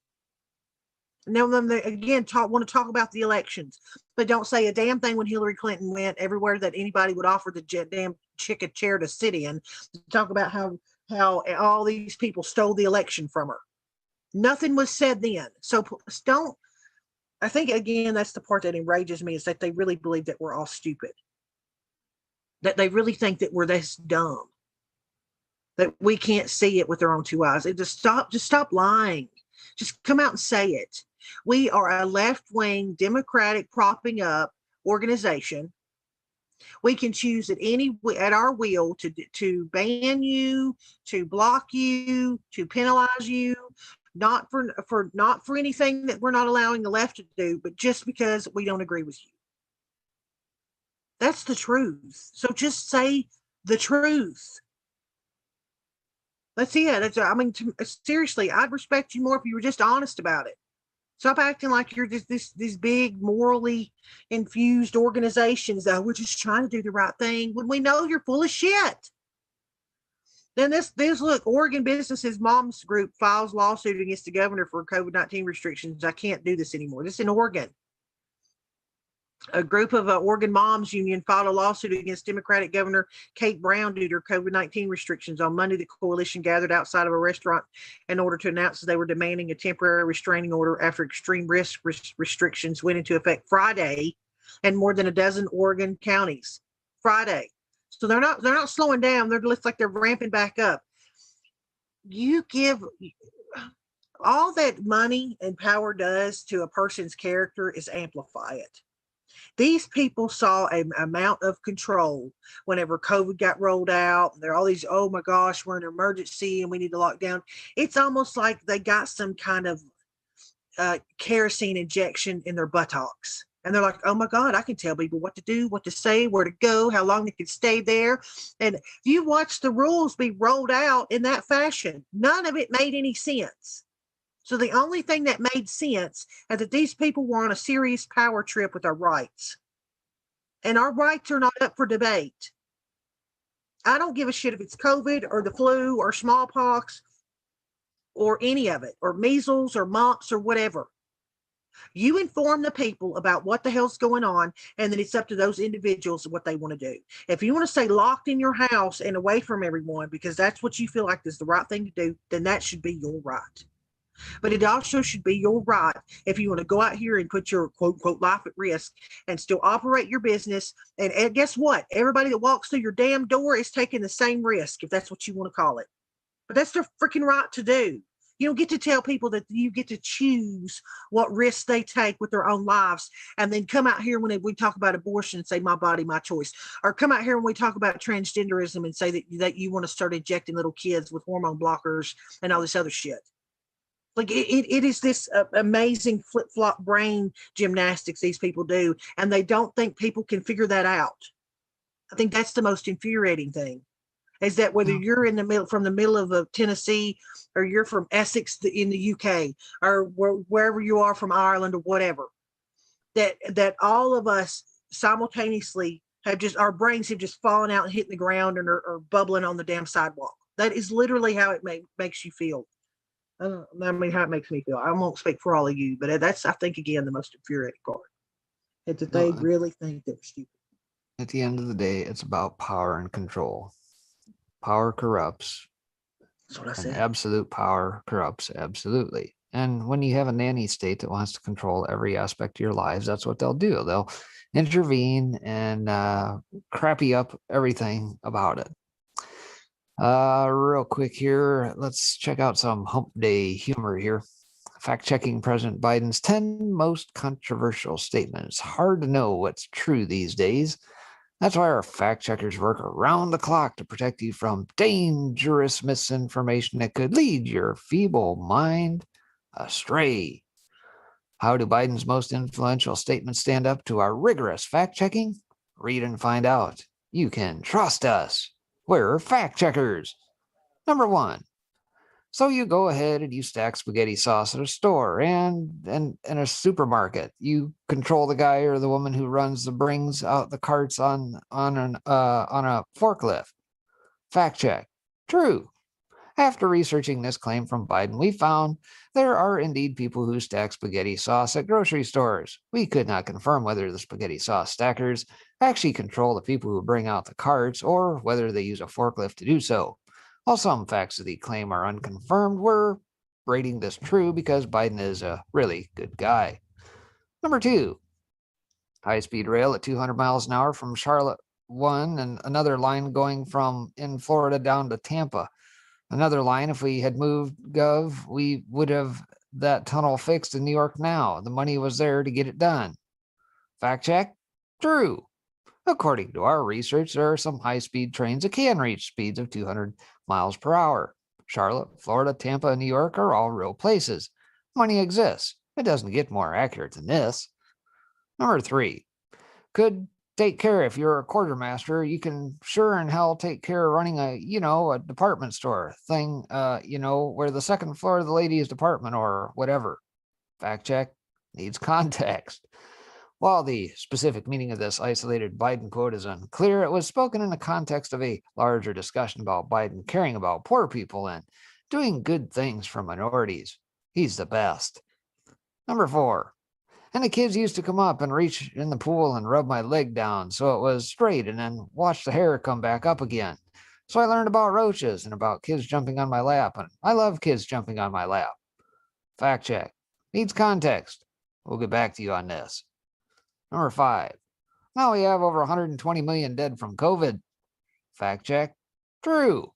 Now, they again want to talk about the elections, but don't say a damn thing when Hillary Clinton went everywhere that anybody would offer the damn chick a chair to sit in. Talk about how all these people stole the election from her. Nothing was said then. So don't. I think, again, that's the part that enrages me, is that they really believe that we're all stupid, that they really think that we're this dumb, that we can't see it with our own two eyes. Just stop lying. Just come out and say it. We are a left-wing, Democratic propping up organization. We can choose at our will to ban you, to block you, to penalize you. Not for anything that we're not allowing the left to do, but just because we don't agree with you. That's the truth. So just say the truth. That's it. Seriously, I'd respect you more if you were just honest about it. Stop acting like you're just these big morally infused organizations that we're just trying to do the right thing when we know you're full of shit. Then this look, Oregon Businesses Moms Group files lawsuit against the governor for COVID-19 restrictions. I can't do this anymore. This is in Oregon. A group of Oregon Moms Union filed a lawsuit against Democratic Governor Kate Brown due to her COVID-19 restrictions. On Monday, the coalition gathered outside of a restaurant in order to announce that they were demanding a temporary restraining order after extreme risk restrictions went into effect Friday in more than a dozen Oregon counties. Friday. So they're not slowing down. They're looks like they're ramping back up. You give all that money and power does to a person's character is amplify it. These people saw an amount of control whenever COVID got rolled out. There are all these, oh my gosh, we're in an emergency and we need to lock down. It's almost like they got some kind of kerosene injection in their buttocks. And they're like, oh my God, I can tell people what to do, what to say, where to go, how long they can stay there. And you watch the rules be rolled out in that fashion. None of it made any sense. So the only thing that made sense is that these people were on a serious power trip with our rights. And our rights are not up for debate. I don't give a shit if it's COVID or the flu or smallpox or any of it, or measles or mumps or whatever. You inform the people about what the hell's going on, and then it's up to those individuals what they want to do. If you want to stay locked in your house and away from everyone because that's what you feel like is the right thing to do, then that should be your right. But it also should be your right if you want to go out here and put your quote unquote life at risk and still operate your business. And guess what? Everybody that walks through your damn door is taking the same risk, if that's what you want to call it. But that's their freaking right to do. You don't get to tell people that you get to choose what risks they take with their own lives, and then come out here when we talk about abortion and say my body, my choice, or come out here when we talk about transgenderism and say that you want to start injecting little kids with hormone blockers and all this other shit. Like it is this amazing flip-flop brain gymnastics these people do, and they don't think people can figure that out. I think that's the most infuriating thing. Is that whether you're in the middle, from the middle of Tennessee, or you're from Essex in the UK, or wherever you are from Ireland or whatever, that all of us simultaneously have our brains have just fallen out and hitting the ground and are bubbling on the damn sidewalk. That is literally how it makes you feel. How it makes me feel. I won't speak for all of you, but that's, I think, again, the most infuriating part. Is that they really think they're stupid. At the end of the day, it's about power and control. Power corrupts. That's what I And said. absolute power corrupts absolutely. And when you have a nanny state that wants to control every aspect of your lives, that's what they'll do. They'll intervene and crappy up everything about it. Real quick here, let's check out some hump day humor here. Fact-checking President Biden's 10 most controversial statements. Hard to know what's true these days. That's why our fact-checkers work around the clock to protect you from dangerous misinformation that could lead your feeble mind astray. How do Biden's most influential statements stand up to our rigorous fact-checking? Read and find out. You can trust us. We're fact-checkers. Number 1. So you go ahead and you stack spaghetti sauce at a store and in a supermarket. You control the guy or the woman who brings out the carts on a forklift. Fact check. True. After researching this claim from Biden, we found there are indeed people who stack spaghetti sauce at grocery stores. We could not confirm whether the spaghetti sauce stackers actually control the people who bring out the carts or whether they use a forklift to do so. While some facts of the claim are unconfirmed, we're rating this true because Biden is a really good guy. Number 2, high-speed rail at 200 miles an hour from Charlotte 1 and another line going from in Florida down to Tampa. Another line, if we had moved Gov, we would have that tunnel fixed in New York now. The money was there to get it done. Fact check? True. According to our research, there are some high-speed trains that can reach speeds of 200 miles per hour. Charlotte, Florida, Tampa, and New York are all real places. Money exists. It doesn't get more accurate than this. Number 3. Could take care if you're a quartermaster. You can sure in hell take care of running a department store thing, where the second floor of the ladies' department or whatever. Fact check. Needs context. While the specific meaning of this isolated Biden quote is unclear, it was spoken in the context of a larger discussion about Biden caring about poor people and doing good things for minorities. He's the best. Number 4. And the kids used to come up and reach in the pool and rub my leg down so it was straight and then watch the hair come back up again. So I learned about roaches and about kids jumping on my lap, and I love kids jumping on my lap. Fact check. Needs context. We'll get back to you on this. Number 5. Now we have over 120 million dead from COVID. Fact check. True.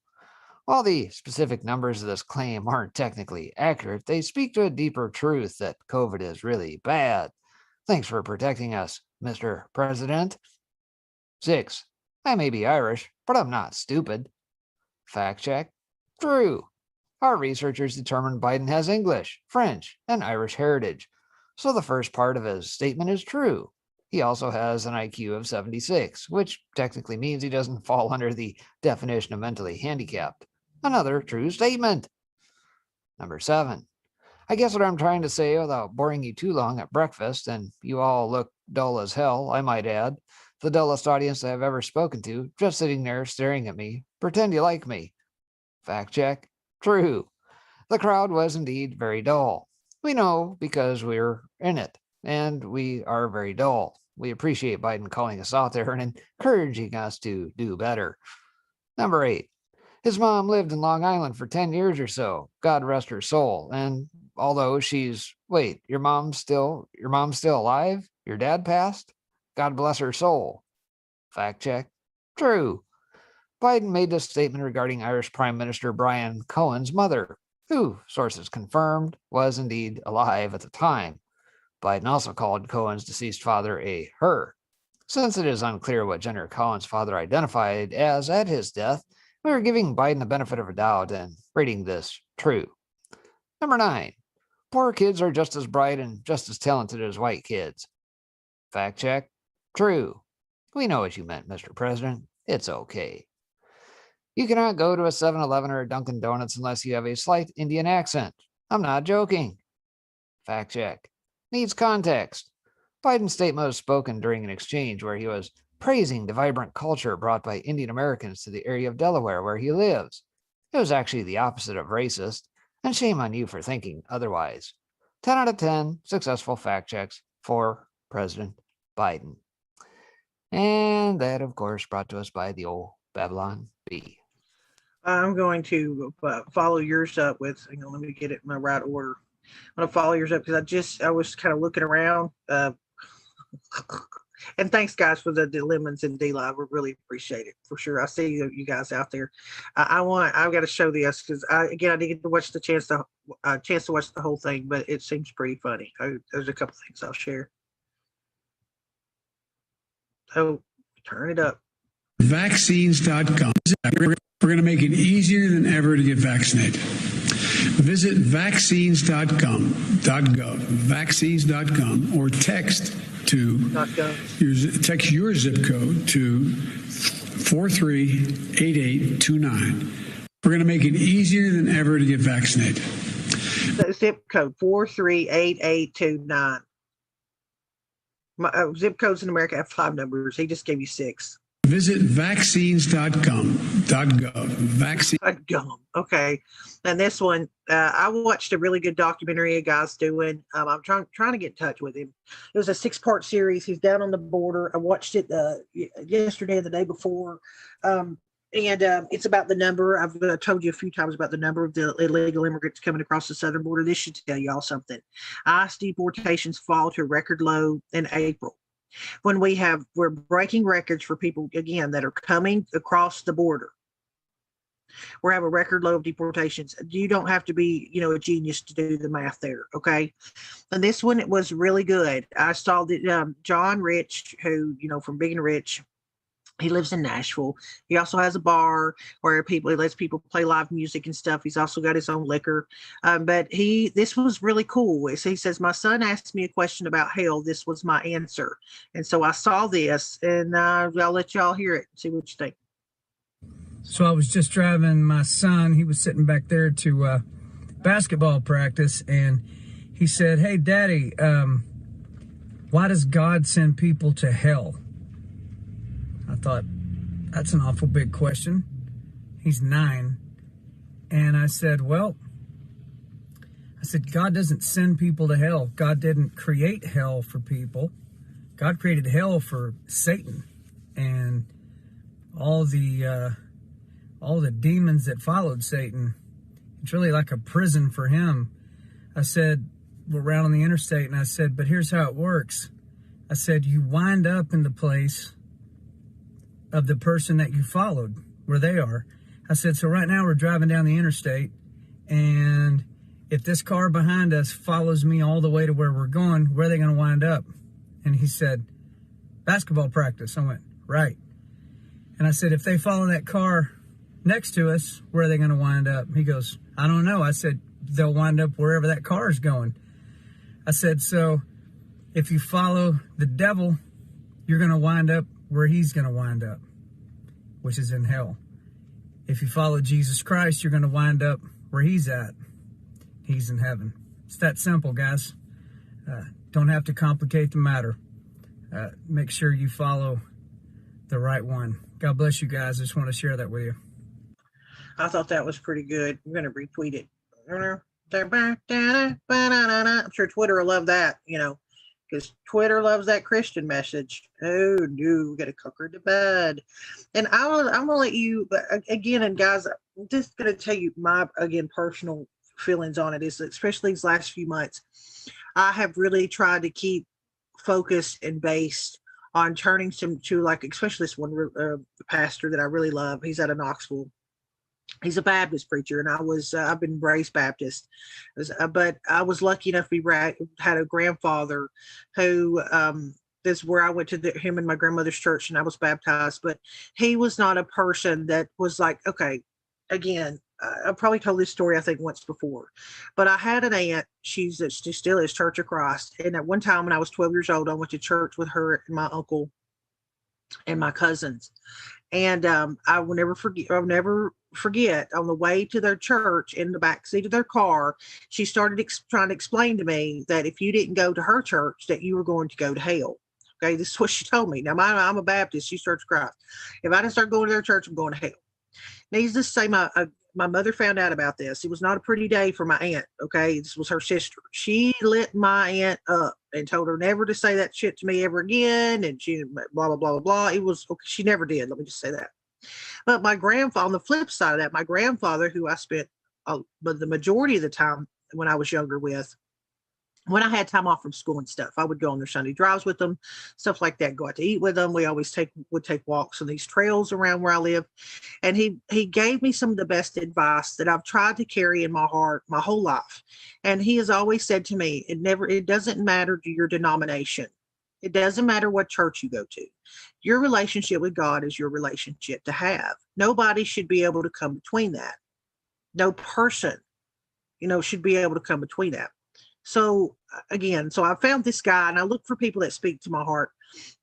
While the specific numbers of this claim aren't technically accurate, they speak to a deeper truth that COVID is really bad. Thanks for protecting us, Mr. President. 6. I may be Irish, but I'm not stupid. Fact check. True. Our researchers determined Biden has English, French, and Irish heritage. So the first part of his statement is true. He also has an IQ of 76, which technically means he doesn't fall under the definition of mentally handicapped. Another true statement. Number 7. I guess what I'm trying to say without boring you too long at breakfast, and you all look dull as hell, I might add, the dullest audience I've ever spoken to, just sitting there staring at me. Pretend you like me. Fact check. True. The crowd was indeed very dull. We know because we're in it, and we are very dull. We appreciate Biden calling us out there and encouraging us to do better. Number 8. His mom lived in Long Island for 10 years or so. God rest her soul. And although your mom's still alive? Your dad passed? God bless her soul. Fact check. True. Biden made this statement regarding Irish Prime Minister Brian Cohen's mother, who, sources confirmed, was indeed alive at the time. Biden also called Cohen's deceased father a her. Since it is unclear what gender Cohen's father identified as at his death, we are giving Biden the benefit of a doubt and rating this true. Number 9. Poor kids are just as bright and just as talented as white kids. Fact check. True. We know what you meant, Mr. President. It's okay. You cannot go to a 7-Eleven or a Dunkin' Donuts unless you have a slight Indian accent. I'm not joking. Fact check. Needs context. Biden's statement was spoken during an exchange where he was praising the vibrant culture brought by Indian Americans to the area of Delaware where he lives. It was actually the opposite of racist, and shame on you for thinking otherwise. 10 out of 10 successful fact checks for President Biden. And that, of course, brought to us by the old Babylon Bee. I'm going to follow yours up with, hang on, let me get it in my right order. I'm going to follow yours up because I was kind of looking around. And thanks, guys, for the lemons and D-Live. We really appreciate it for sure. I see you guys out there. I've got to show this because I didn't get to watch the chance to watch the whole thing, but it seems pretty funny. There's a couple things I'll share. So turn it up. Vaccines.com. We're going to make it easier than ever to get vaccinated. Visit vaccines.com.gov, vaccines.com, or text your zip code to 438829. We're going to make it easier than ever to get vaccinated. The zip code 438829. My zip codes in America have 5 numbers. He just gave you 6. Visit vaccines.com.gov. Vaccine.gov. Okay. And this one, I watched a really good documentary a guy's doing. I'm trying to get in touch with him. It was a 6-part series. He's down on the border. I watched it yesterday and the day before. And it's about the number. I've told you a few times about the number of the illegal immigrants coming across the southern border. This should tell y'all something. ICE deportations fall to a record low in April. When we're breaking records for people, again, that are coming across the border. We're having a record low of deportations. You don't have to be, a genius to do the math there, okay? And this one, it was really good. I saw that John Rich, who, from Big and Rich, he lives in Nashville. He also has a bar where he lets people play live music and stuff. He's also got his own liquor. But this was really cool. So he says, my son asked me a question about hell. This was my answer. And so I saw this, and I'll let y'all hear it and see what you think. So I was just driving my son. He was sitting back there to basketball practice, and he said, hey, Daddy, why does God send people to hell? I thought, that's an awful big question. He's 9. And I said, God doesn't send people to hell. God didn't create hell for people. God created hell for Satan and all the demons that followed Satan. It's really like a prison for him. I said, we're around on the interstate, and I said, but here's how it works. I said, you wind up in the place of the person that you followed, where they are. I said, so right now we're driving down the interstate, and if this car behind us follows me all the way to where we're going, where are they going to wind up? And he said, basketball practice. I went, right. And I said, if they follow that car next to us, where are they going to wind up? He goes, I don't know. I said, they'll wind up wherever that car is going. I said, so if you follow the devil, you're going to wind up where he's going to wind up, which is in hell. If you follow Jesus Christ, you're going to wind up where he's at. He's in heaven. It's that simple, guys. Don't have to complicate the matter. Make sure you follow the right one. God bless you guys. I just want to share that with you. I thought that was pretty good. I'm going to retweet it. I'm sure Twitter will love that, because Twitter loves that Christian message. Oh, no, we got to cook her to bed. And I'm going to let you, again, and guys, I'm just going to tell you my, personal feelings on it is, especially these last few months, I have really tried to keep focused and based on turning to like, especially this one pastor that I really love. He's out of Knoxville. He's a Baptist preacher, and I've been raised Baptist, but I was lucky enough to be had a grandfather who, this is where I went to him and my grandmother's church, and I was baptized, but he was not a person that was like, okay, again, I probably told this story, I think, once before, but I had an aunt, she still is Church of Christ. And at one time when I was 12 years old, I went to church with her and my uncle and my cousins. And I will never forget on the way to their church in the back seat of their car, she started trying to explain to me that if you didn't go to her church, that you were going to go to hell. Okay, this is what she told me. Now, I'm a Baptist. She's Church of Christ. If I didn't start going to their church, I'm going to hell. Needless to say, my mother found out about this. It was not a pretty day for my aunt. Okay, this was her sister. She lit my aunt up and told her never to say that shit to me ever again. And she blah blah blah blah blah. It was okay, she never did. Let me just say that. But my grandfather, on the flip side of that, my grandfather, who I spent the majority of the time when I was younger with, when I had time off from school and stuff, I would go on their Sunday drives with them, stuff like that, go out to eat with them. We always would take walks on these trails around where I live. And he gave me some of the best advice that I've tried to carry in my heart my whole life. And he has always said to me, it doesn't matter to your denomination. It doesn't matter what church you go to. Your relationship with God is your relationship to have. Nobody should be able to come between that. No person, should be able to come between that. So again, I found this guy, and I look for people that speak to my heart.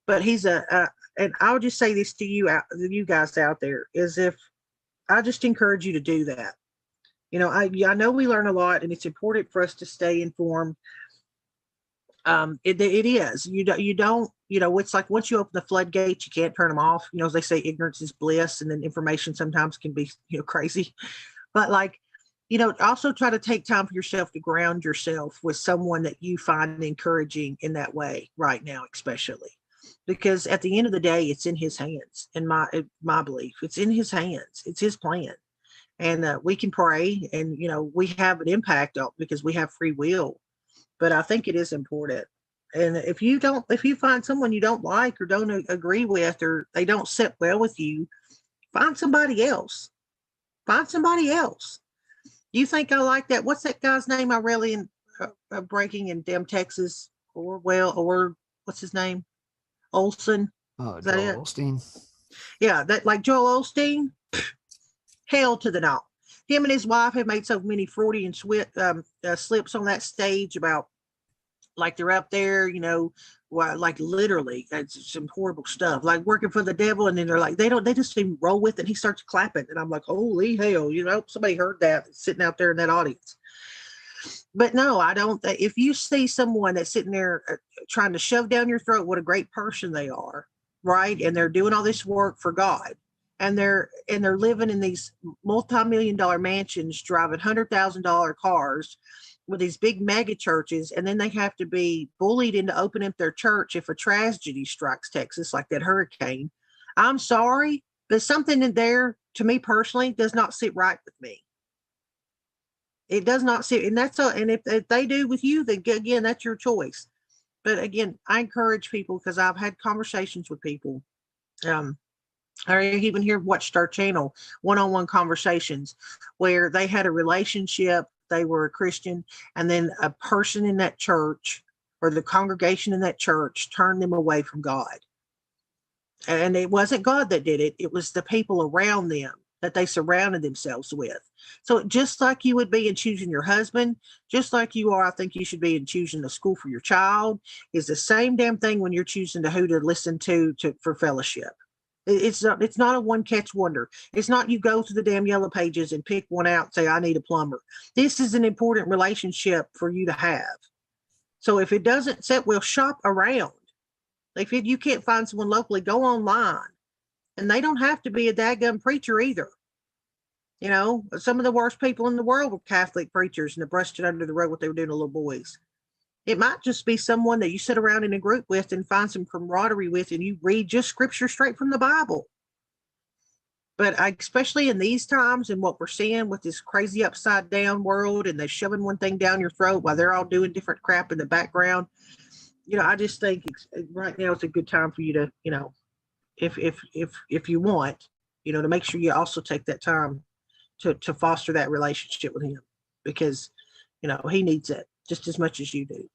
But he's and I'll just say this to you guys out there, is if I just encourage you to do that. I know we learn a lot, and it's important for us to stay informed. It is. You don't. It's like once you open the floodgates, you can't turn them off. As they say, ignorance is bliss, and then information sometimes can be crazy. But also try to take time for yourself to ground yourself with someone that you find encouraging in that way right now, especially because at the end of the day, it's in his hands. In my belief, it's in his hands. It's his plan. And we can pray and, we have an impact because we have free will. But I think it is important. And if you find someone you don't like or don't agree with, or they don't sit well with you, find somebody else. Find somebody else. You think I like that? What's that guy's name? I really in Breaking in Texas, or what's his name? Olsen. Oh, Joel Osteen. Yeah, that like Joel Osteen. Hell to the no. Him and his wife have made so many Freudian slips on that stage about they're up there, literally, it's some horrible stuff, like working for the devil, and then they're like, they just even roll with it. And he starts clapping, and I'm like, holy hell, somebody heard that sitting out there in that audience. But no, I don't. If you see someone that's sitting there trying to shove down your throat what a great person they are, right, and they're doing all this work for God, and they're living in these multi-million-dollar mansions, driving $100,000 cars, with these big mega churches, and then they have to be bullied into opening up their church if a tragedy strikes Texas, like that hurricane. I'm sorry, but something in there, to me personally, does not sit right with me. It does not sit, and and if they do with you, then again, that's your choice. But again, I encourage people, because I've had conversations with people. I even watched our channel, one-on-one conversations, where they had a relationship. They were a Christian, and then a person in that church or the congregation in that church turned them away from God. And it wasn't God that did it. It was the people around them that they surrounded themselves with. So just like you would be in choosing your husband, just like I think you should be in choosing the school for your child, is the same damn thing when you're choosing who to listen to for fellowship. It's not a one catch wonder. It's not you go to the damn yellow pages and pick one out and say, I need a plumber. This is an important relationship for you to have. So if it doesn't sit well, shop around. If you can't find someone locally, go online. And they don't have to be a daggum preacher either. Some of the worst people in the world were Catholic preachers, and they brushed it under the rug what they were doing to little boys. It might just be someone that you sit around in a group with and find some camaraderie with, and you read just scripture straight from the Bible. But especially in these times and what we're seeing with this crazy upside down world, and they're shoving one thing down your throat while they're all doing different crap in the background. I just think right now it's a good time for you to, if you want, to make sure you also take that time to foster that relationship with him, because, he needs it just as much as you do.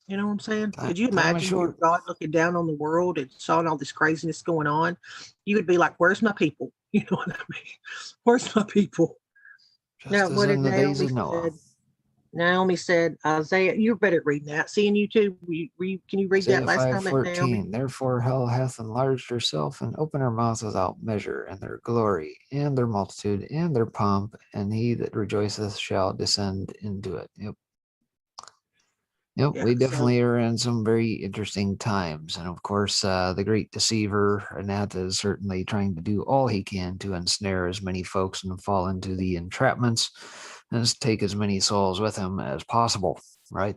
You know what I'm saying? Could you imagine your God looking down on the world and saw all this craziness going on? You would be like, where's my people? You know what I mean? Where's my people? Now, what did Naomi said, Isaiah, you're better at reading that. See in YouTube, can you read Isaiah that last comment, 5:14, Naomi? Therefore hell hath enlarged herself and opened her mouth without measure, and their glory, and their multitude, and their pomp, and he that rejoiceth shall descend into it. Yep. We definitely are in some very interesting times. And of course, the great deceiver, Anat, is certainly trying to do all he can to ensnare as many folks and fall into the entrapments and take as many souls with him as possible, right?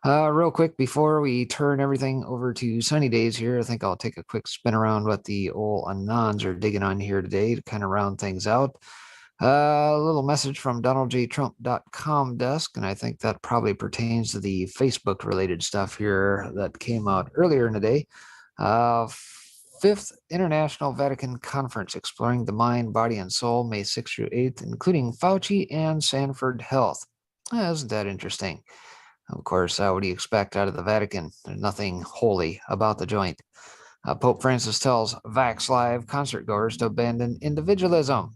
Real quick, before we turn everything over to sunny days here, I think I'll take a quick spin around what the old Anons are digging on here today to kind of round things out. A little message from DonaldJTrump.com desk, and I think that probably pertains to the Facebook-related stuff here that came out earlier in the day. Fifth International Vatican Conference exploring the mind, body, and soul, May 6th through 8th, including Fauci and Sanford Health. Isn't that interesting? Of course, what do you expect out of the Vatican? There's nothing holy about the joint. Pope Francis tells Vax Live concert goers to abandon individualism.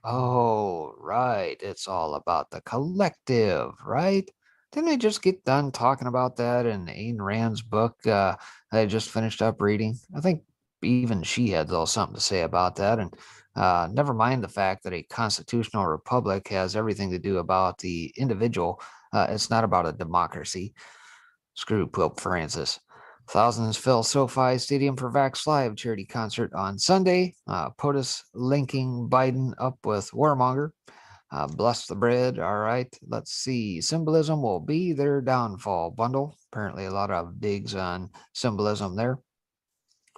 Oh, right. It's all about the collective, right? Didn't I just get done talking about that in Ayn Rand's book that I just finished up reading? I think even she had a little something to say about that. And never mind the fact that a constitutional republic has everything to do about the individual. It's not about a democracy. Screw Pope Francis. Thousands fill SoFi Stadium for Vax Live charity concert on Sunday. POTUS linking Biden up with warmonger. Bless the bread. All right. Let's see. Symbolism will be their downfall bundle. Apparently a lot of digs on symbolism there.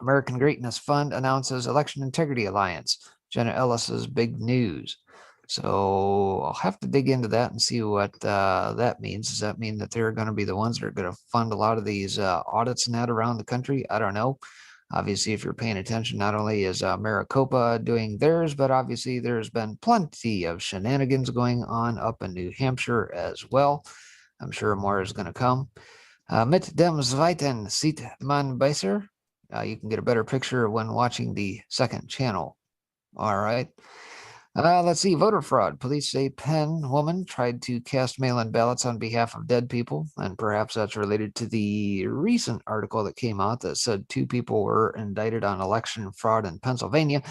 American Greatness Fund announces Election Integrity Alliance. Jenna Ellis's big news. So I'll have to dig into that and see what that means. Does that mean that they're going to be the ones that are going to fund a lot of these audits and that around the country? I don't know. Obviously, if you're paying attention, not only is Maricopa doing theirs, but obviously there's been plenty of shenanigans going on up in New Hampshire as well. I'm sure more is going to come. Mit dem zweiten sieht man besser. You can get a better picture when watching the second channel. All right. Let's see. Voter fraud. Police say Penn woman tried to cast mail-in ballots on behalf of dead people, and perhaps that's related to the recent article that came out that said 2 people were indicted on election fraud in Pennsylvania.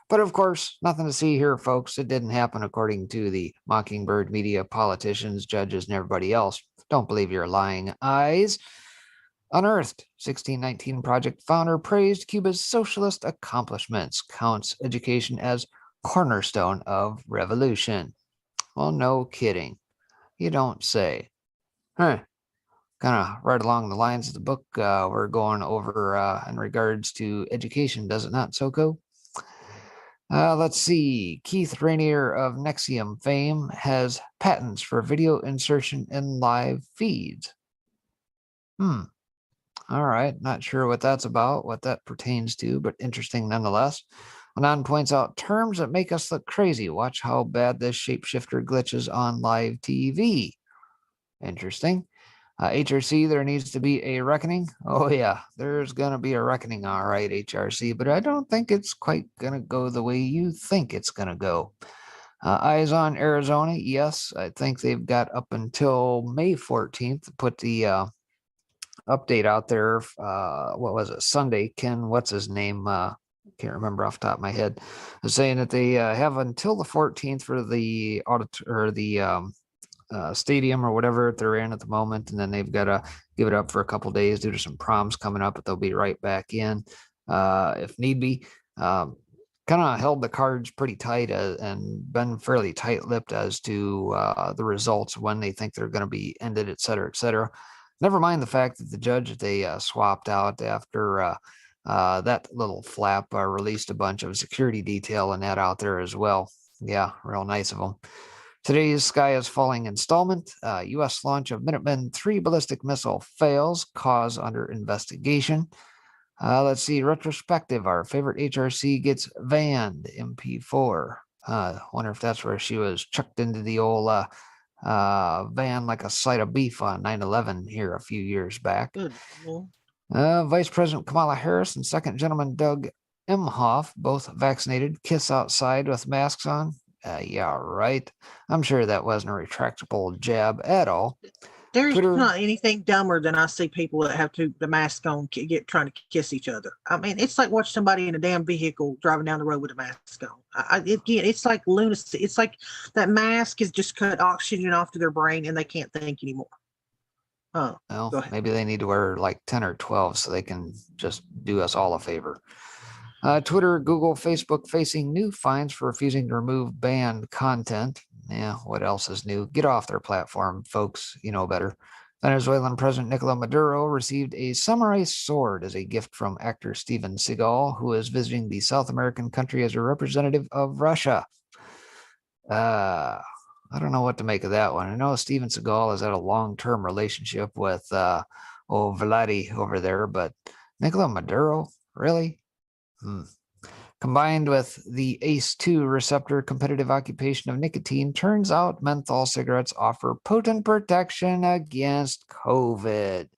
But of course, nothing to see here, folks. It didn't happen according to the Mockingbird media, politicians, judges, and everybody else. Don't believe your lying eyes. Unearthed. 1619 Project founder praised Cuba's socialist accomplishments, counts education as cornerstone of revolution. Well, no kidding. You don't say. Kind of right along the lines of the book we're going over in regards to education, does it not, Soko? Let's see. Keith Rainier of Nexium fame has patents for video insertion in live feeds. All right. Not sure what that's about, what that pertains to, but interesting nonetheless. Anon points out terms that make us look crazy. Watch how bad this shapeshifter glitches on live TV. Interesting. HRC, there needs to be a reckoning. Oh, yeah, there's going to be a reckoning. All right, HRC, but I don't think it's quite going to go the way you think it's going to go. Eyes on Arizona. Yes, I think they've got up until May 14th to put the update out there. What was it? Sunday. Ken, what's his name? Can't remember off the top of my head. Was saying that they have until the 14th for the audit or the stadium or whatever they're in at the moment, and then they've got to give it up for a couple days due to some proms coming up, but they'll be right back in if need be. Kind of held the cards pretty tight and been fairly tight-lipped as to the results when they think they're going to be ended, et cetera, et cetera. Never mind the fact that the judge that they swapped out after that little flap released a bunch of security detail and that out there as well. Yeah, real nice of them. Today's Sky is Falling installment. U.S. launch of Minuteman III ballistic missile fails, cause under investigation. Let's see, retrospective. Our favorite HRC gets banned, MP4. Wonder if that's where she was chucked into the old van like a side of beef on 9/11 here a few years back. Good. Vice President Kamala Harris and Second Gentleman Doug Emhoff, both vaccinated, kiss outside with masks on. Yeah, right. I'm sure that wasn't a retractable jab at all. There's not anything dumber than I see people that have the mask on trying to kiss each other. I mean, it's like watching somebody in a damn vehicle driving down the road with a mask on. It's like lunacy. It's like that mask has just cut oxygen off to their brain and they can't think anymore. Well, maybe they need to wear like 10 or 12 so they can just do us all a favor. Twitter, Google, Facebook facing new fines for refusing to remove banned content. Yeah, what else is new? Get off their platform, folks. You know better. Venezuelan President Nicolas Maduro received a samurai sword as a gift from actor Steven Seagal, who is visiting the South American country as a representative of Russia. I don't know what to make of that one. I know Steven Seagal has had a long-term relationship with Vladi over there, but Nicolas Maduro, really? Combined with the ACE2 receptor competitive occupation of nicotine, turns out menthol cigarettes offer potent protection against COVID.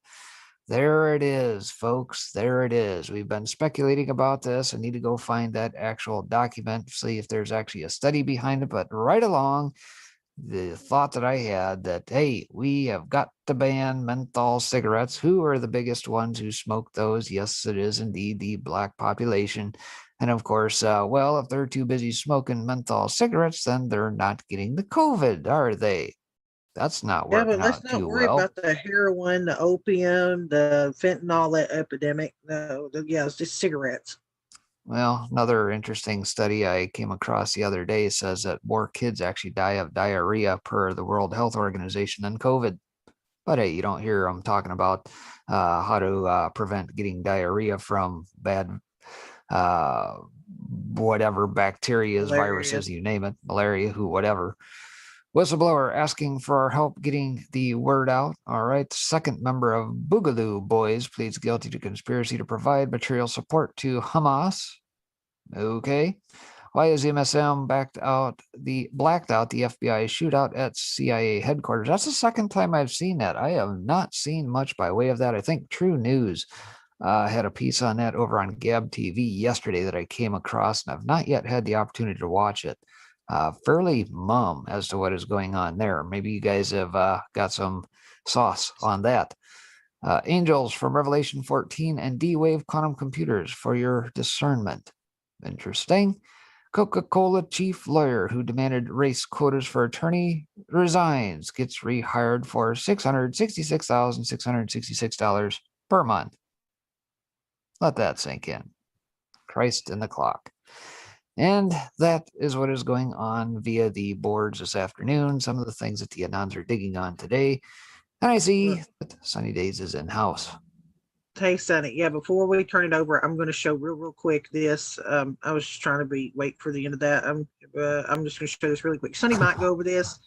There it is, folks. There it is. We've been speculating about this. I need to go find that actual document, see if there's actually a study behind it. But right along, the thought that I had that, hey, we have got to ban menthol cigarettes. Who are the biggest ones who smoke those? Yes, it is indeed the black population. And of course, well, if they're too busy smoking menthol cigarettes, then they're not getting the COVID, are they? That's not working but let's out not too worry well. about the heroin, the opium, the fentanyl epidemic. No, yeah, it's just cigarettes. Well, another interesting study I came across the other day says that more kids actually die of diarrhea per the World Health Organization than COVID. But hey, you don't hear them talking about how to prevent getting diarrhea from bad whatever bacteria, viruses, you name it, malaria, whatever. Whistleblower asking for our help getting the word out. All right. Second member of Boogaloo Boys pleads guilty to conspiracy to provide material support to Hamas. Okay. Why is MSM blacked out the FBI shootout at CIA headquarters? That's the second time I've seen that. I have not seen much by way of that. I think True News had a piece on that over on Gab TV yesterday that I came across, and I've not yet had the opportunity to watch it. Fairly mum as to what is going on there. Maybe you guys have got some sauce on that. Angels from Revelation 14 and D-Wave quantum computers for your discernment. Interesting. Coca-Cola chief lawyer who demanded race quotas for attorney resigns, gets rehired for $666,666 per month. Let that sink in. Christ in the clock. And that is what is going on via the boards this afternoon. Some of the things that the Anons are digging on today. And I see that Sunny Days is in-house. Hey, Sonny. Yeah, before we turn it over, I'm going to show real quick this. I was just trying to wait for the end of that. I'm just going to show this really quick. Sonny might go over this.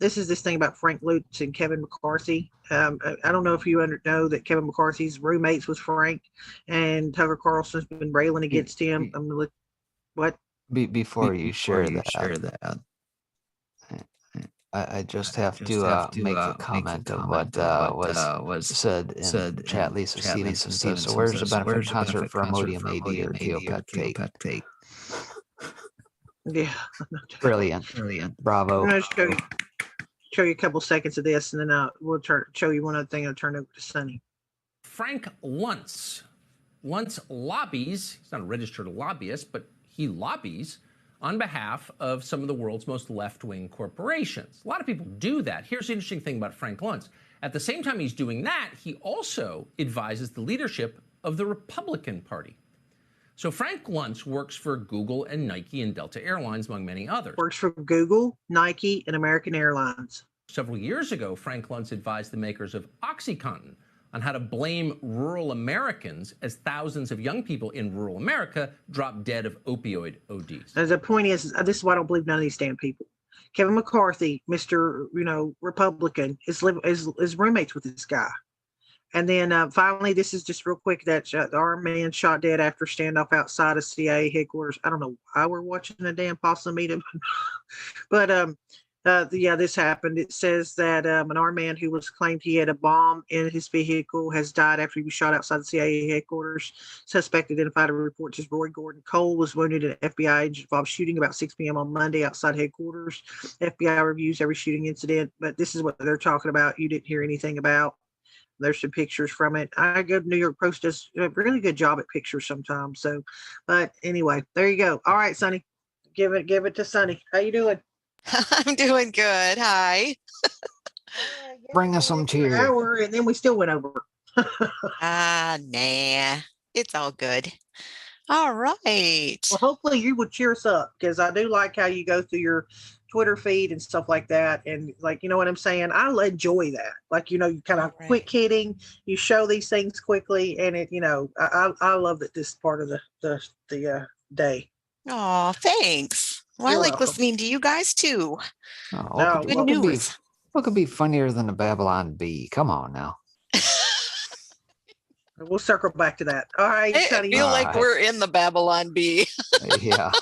This is this thing about Frank Lutz and Kevin McCarthy. I don't know if you know that Kevin McCarthy's roommates with Frank, and Tucker Carlson's been railing against him. I'm going to look. What? Before you share that, I just have to make a comment of what was said in chat. Lisa Stevenson says, so where's the benefit concert for Imodium AD or Keopet Cake? Yeah. Brilliant. Bravo. I'm going to show you a couple seconds of this, and then we'll show you one other thing. I'll turn over to Sonny. Frank Luntz lobbies, he's not a registered lobbyist, but he lobbies on behalf of some of the world's most left-wing corporations. A lot of people do that. Here's the interesting thing about Frank Luntz. At the same time he's doing that, he also advises the leadership of the Republican Party. So Frank Luntz works for Google and Nike and Delta Airlines, among many others. Works for Google, Nike, and American Airlines. Several years ago, Frank Luntz advised the makers of OxyContin on how to blame rural Americans as thousands of young people in rural America drop dead of opioid ODs. The point is, this is why I don't believe none of these damn people. Kevin McCarthy, Mr. Republican, is roommates with this guy. And then finally, this is just real quick, that our man shot dead after standoff outside of CIA headquarters. I don't know why we're watching a damn possum meeting, but yeah, this happened. It says that an armed man who was claimed he had a bomb in his vehicle has died after he was shot outside the CIA headquarters. Suspect identified in reports as Roy Gordon Cole was wounded in an FBI agent-involved shooting about 6 p.m. on Monday outside headquarters. FBI reviews every shooting incident, but this is what they're talking about. You didn't hear anything about. There's some pictures from it. I go to New York Post does a really good job at pictures sometimes. So, but anyway, there you go. All right, Sonny, give it to Sonny. How you doing? I'm doing good. Hi. Bring us some cheer. Hour, and then we still went over. Nah. It's all good. All right. Well, hopefully you would cheer us up, because I do like how you go through your Twitter feed and stuff like that. And like, you know what I'm saying? I enjoy that. Like, you know, you kind of quick hitting, you show these things quickly, and it, you know, I love that this part of the day. Oh, thanks. Well, I You're like welcome. listening to you guys too. Oh, Good news. What could be funnier than a Babylon Bee? Come on now. We'll circle back to that. All right, I Sonny. feel like we're in the Babylon Bee. Yeah,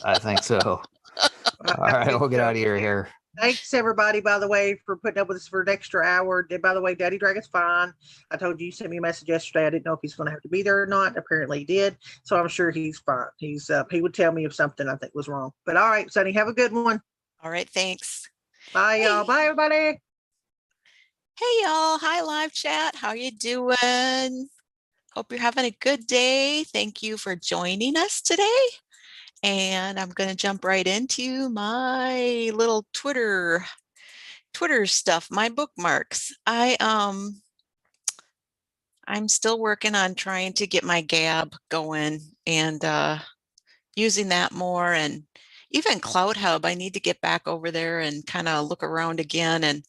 I think so. All right, we'll get out of here. Thanks everybody, by the way, for putting up with us for an extra hour. By the way, Daddy Dragon's fine. I told you sent me a message yesterday. I didn't know if he's going to have to be there or not. Apparently he did, so I'm sure he's fine. He would tell me if something I think was wrong. But all right, Sonny, have a good one. All right, thanks. Bye, y'all. Bye, everybody. Hey, y'all. Hi, live chat. How you doing? Hope you're having a good day. Thank you for joining us today. And I'm going to jump right into my little Twitter stuff, my bookmarks. I'm still working on trying to get my Gab going and using that more, and even Cloud Hub. I need to get back over there and kind of look around again. And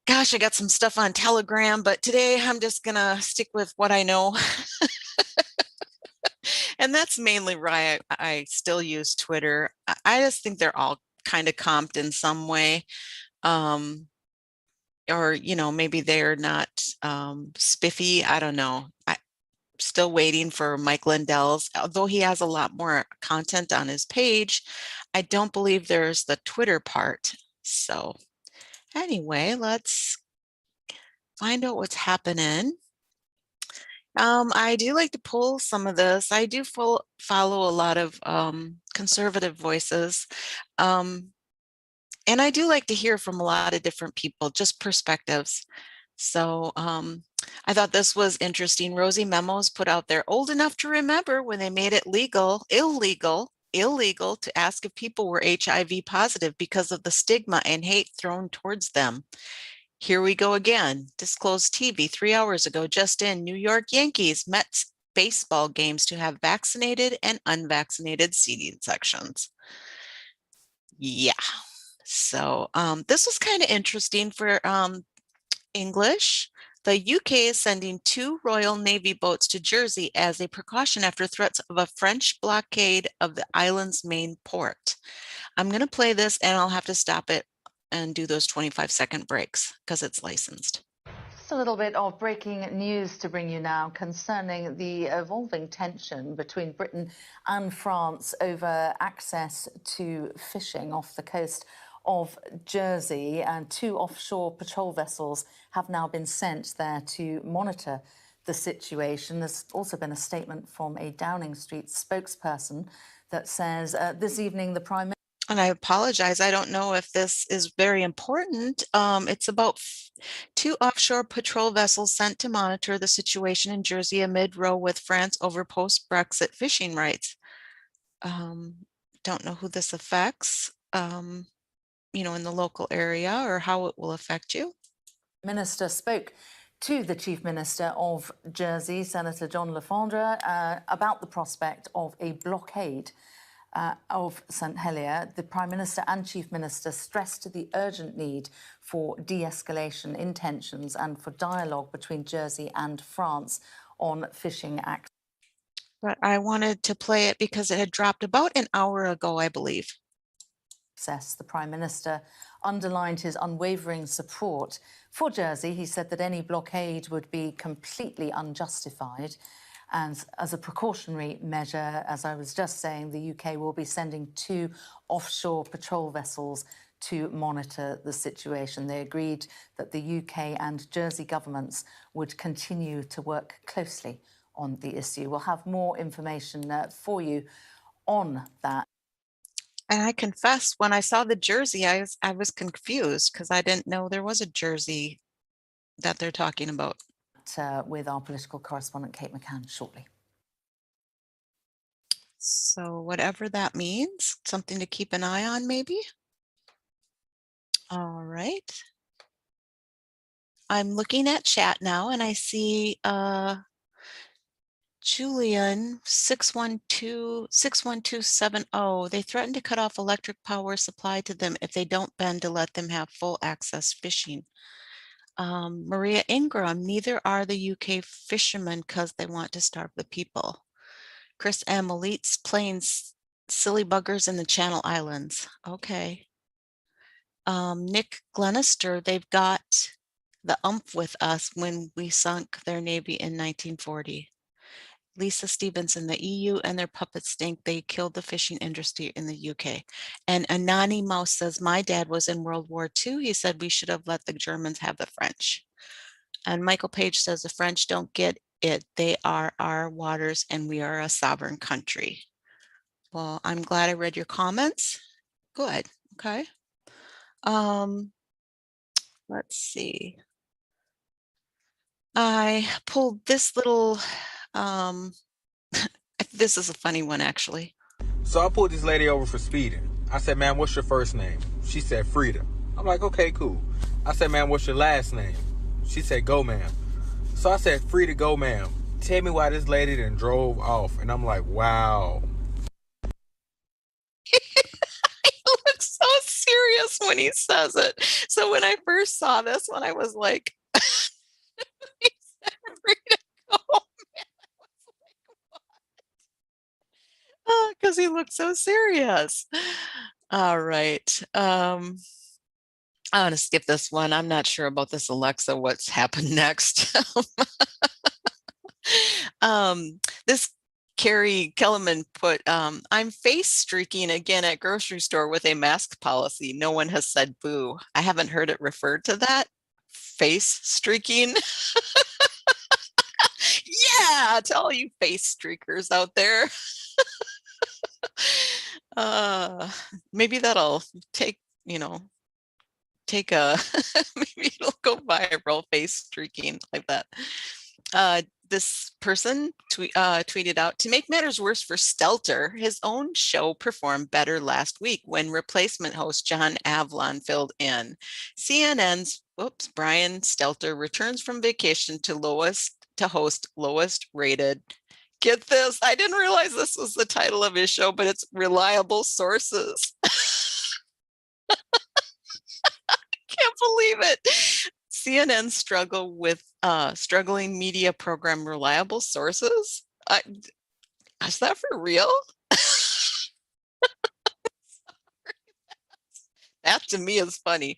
gosh, I got some stuff on Telegram, but today I'm just gonna stick with what I know. And that's mainly why I still use Twitter. I just think they're all kind of comped in some way. Or, you know, maybe they're not spiffy. I don't know. I'm still waiting for Mike Lindell's, although he has a lot more content on his page. I don't believe there's the Twitter part. So anyway, let's find out what's happening. I do like to pull some of this. I do follow a lot of conservative voices. And I do like to hear from a lot of different people, just perspectives. So I thought this was interesting. Rosie Memos put out there, old enough to remember when they made it illegal to ask if people were HIV positive because of the stigma and hate thrown towards them. Here we go again. Disclosed TV 3 hours ago, just in, New York Yankees Mets baseball games to have vaccinated and unvaccinated seating sections. Yeah. So this was kind of interesting for English. The UK is sending 2 Royal Navy boats to Jersey as a precaution after threats of a French blockade of the island's main port. I'm going to play this and I'll have to stop it and do those 25-second breaks because it's licensed. Just a little bit of breaking news to bring you now concerning the evolving tension between Britain and France over access to fishing off the coast of Jersey, and 2 offshore patrol vessels have now been sent there to monitor the situation. There's also been a statement from a Downing Street spokesperson that says this evening the Prime Minister. And I apologize, I don't know if this is very important. It's about 2 offshore patrol vessels sent to monitor the situation in Jersey amid row with France over post-Brexit fishing rights. Don't know who this affects, you know, in the local area or how it will affect you. Minister spoke to the Chief Minister of Jersey, Senator John Lefondre, about the prospect of a blockade of St Helier. The Prime Minister and Chief Minister stressed the urgent need for de-escalation in tensions and for dialogue between Jersey and France on fishing access. But I wanted to play it because it had dropped about an hour ago, I believe. The Prime Minister underlined his unwavering support for Jersey. He said that any blockade would be completely unjustified. And as a precautionary measure, as I was just saying, the UK will be sending 2 offshore patrol vessels to monitor the situation. They agreed that the UK and Jersey governments would continue to work closely on the issue. We'll have more information for you on that. And I confess, when I saw the Jersey, I was confused because I didn't know there was a Jersey that they're talking about. With our political correspondent, Kate McCann, shortly. So whatever that means, something to keep an eye on, maybe. All right. I'm looking at chat now and I see Julian, 61270. They threaten to cut off electric power supply to them if they don't bend to let them have full access fishing. Maria Ingram, neither are the UK fishermen because they want to starve the people. Chris M. Elite's playing silly buggers in the Channel Islands. Okay. Nick Glenister, they've got the umph with us when we sunk their navy in 1940. Lisa Stevenson, the EU and their puppets stink. They killed the fishing industry in the UK. And Anani Mouse says, my dad was in World War II. He said we should have let the Germans have the French. And Michael Page says the French don't get it. They are our waters and we are a sovereign country. Well, I'm glad I read your comments. Good. Okay. Let's see. I pulled this little, this is a funny one actually. So I pulled this lady over for speeding. I said, ma'am, what's your first name? She said, Frida. I'm like, okay, cool. I said, ma'am, what's your last name? She said, go, ma'am. So I said, Frida, go, ma'am. Tell me why this lady then drove off. And I'm like, wow. He looks so serious when he says it. So when I first saw this one, I was like, he said, Frida, go, man. Because he looked so serious. All right. I'm going to skip this one. I'm not sure about this Alexa, what's happened next. This Carrie Kellerman put, I'm face streaking again at grocery store with a mask policy. No one has said boo. I haven't heard it referred to that. Face streaking. Yeah, to all you face streakers out there. Maybe that'll take a maybe it'll go viral, face streaking like that. This person tweeted out, to make matters worse for Stelter, his own show performed better last week when replacement host John Avlon filled in. CNN's Brian Stelter returns from vacation to host lowest rated. Get this, I didn't realize this was the title of his show, but it's Reliable Sources. Can't believe it. CNN struggling media program Reliable Sources. Is that for real? That to me is funny.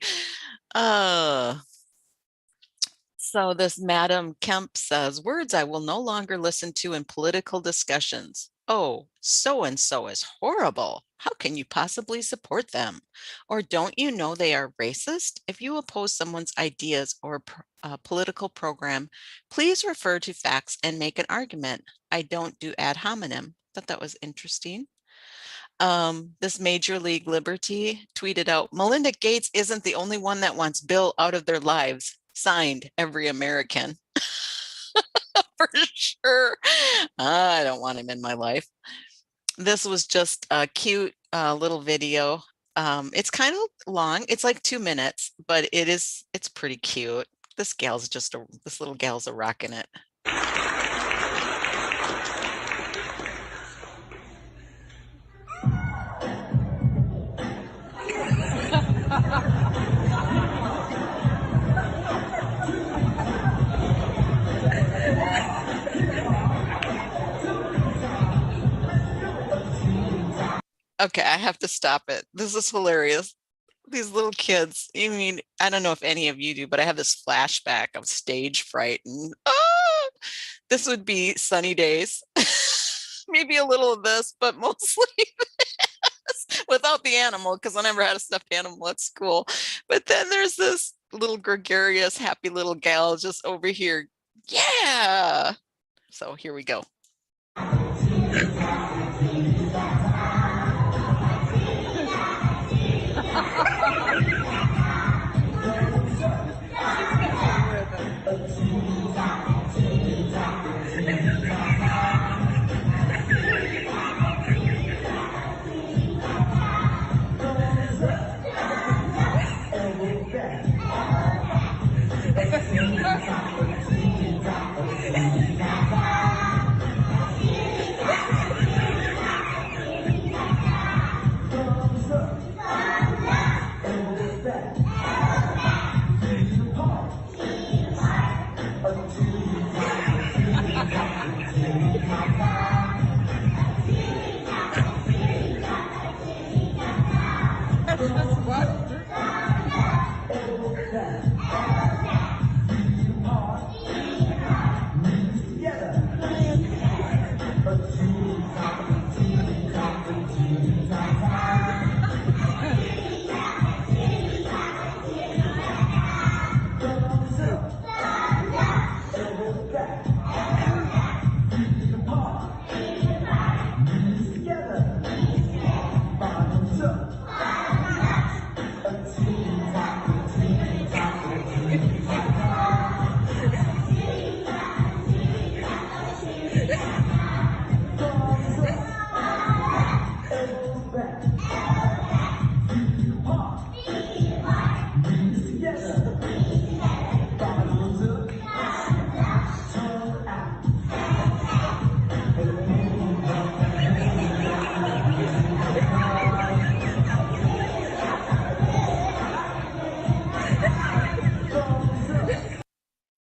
So this Madam Kemp says, words I will no longer listen to in political discussions. Oh, so-and-so is horrible. How can you possibly support them? Or don't you know they are racist? If you oppose someone's ideas or political program, please refer to facts and make an argument. I don't do ad hominem. Thought that was interesting. This Major League Liberty tweeted out, Melinda Gates isn't the only one that wants Bill out of their lives. Signed, every American. For sure. I don't want him in my life. This was just a cute little video. It's kind of long. It's like 2 minutes, but it's pretty cute. This little gal's a rockin' it. Okay, I have to stop it. This is hilarious. These little kids, I don't know if any of you do, but I have this flashback of stage fright. And this would be sunny days. Maybe a little of this, but mostly this without the animal, because I never had a stuffed animal at school. But then there's this little gregarious, happy little gal just over here. Yeah. So here we go.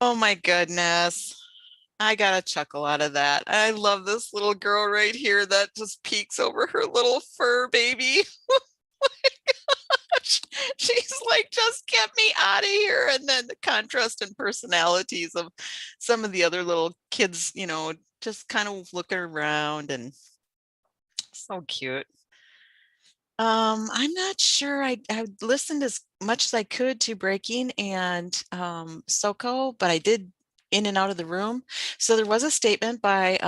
Oh my goodness. I got a chuckle out of that. I love this little girl right here that just peeks over her little fur baby. Oh my gosh. She's like, just get me out of here. And then the contrast and personalities of some of the other little kids, you know, just kind of looking around, and so cute. I'm not sure. I listened as much as I could to Breaking and SoCo, but I did in and out of the room. So there was a statement by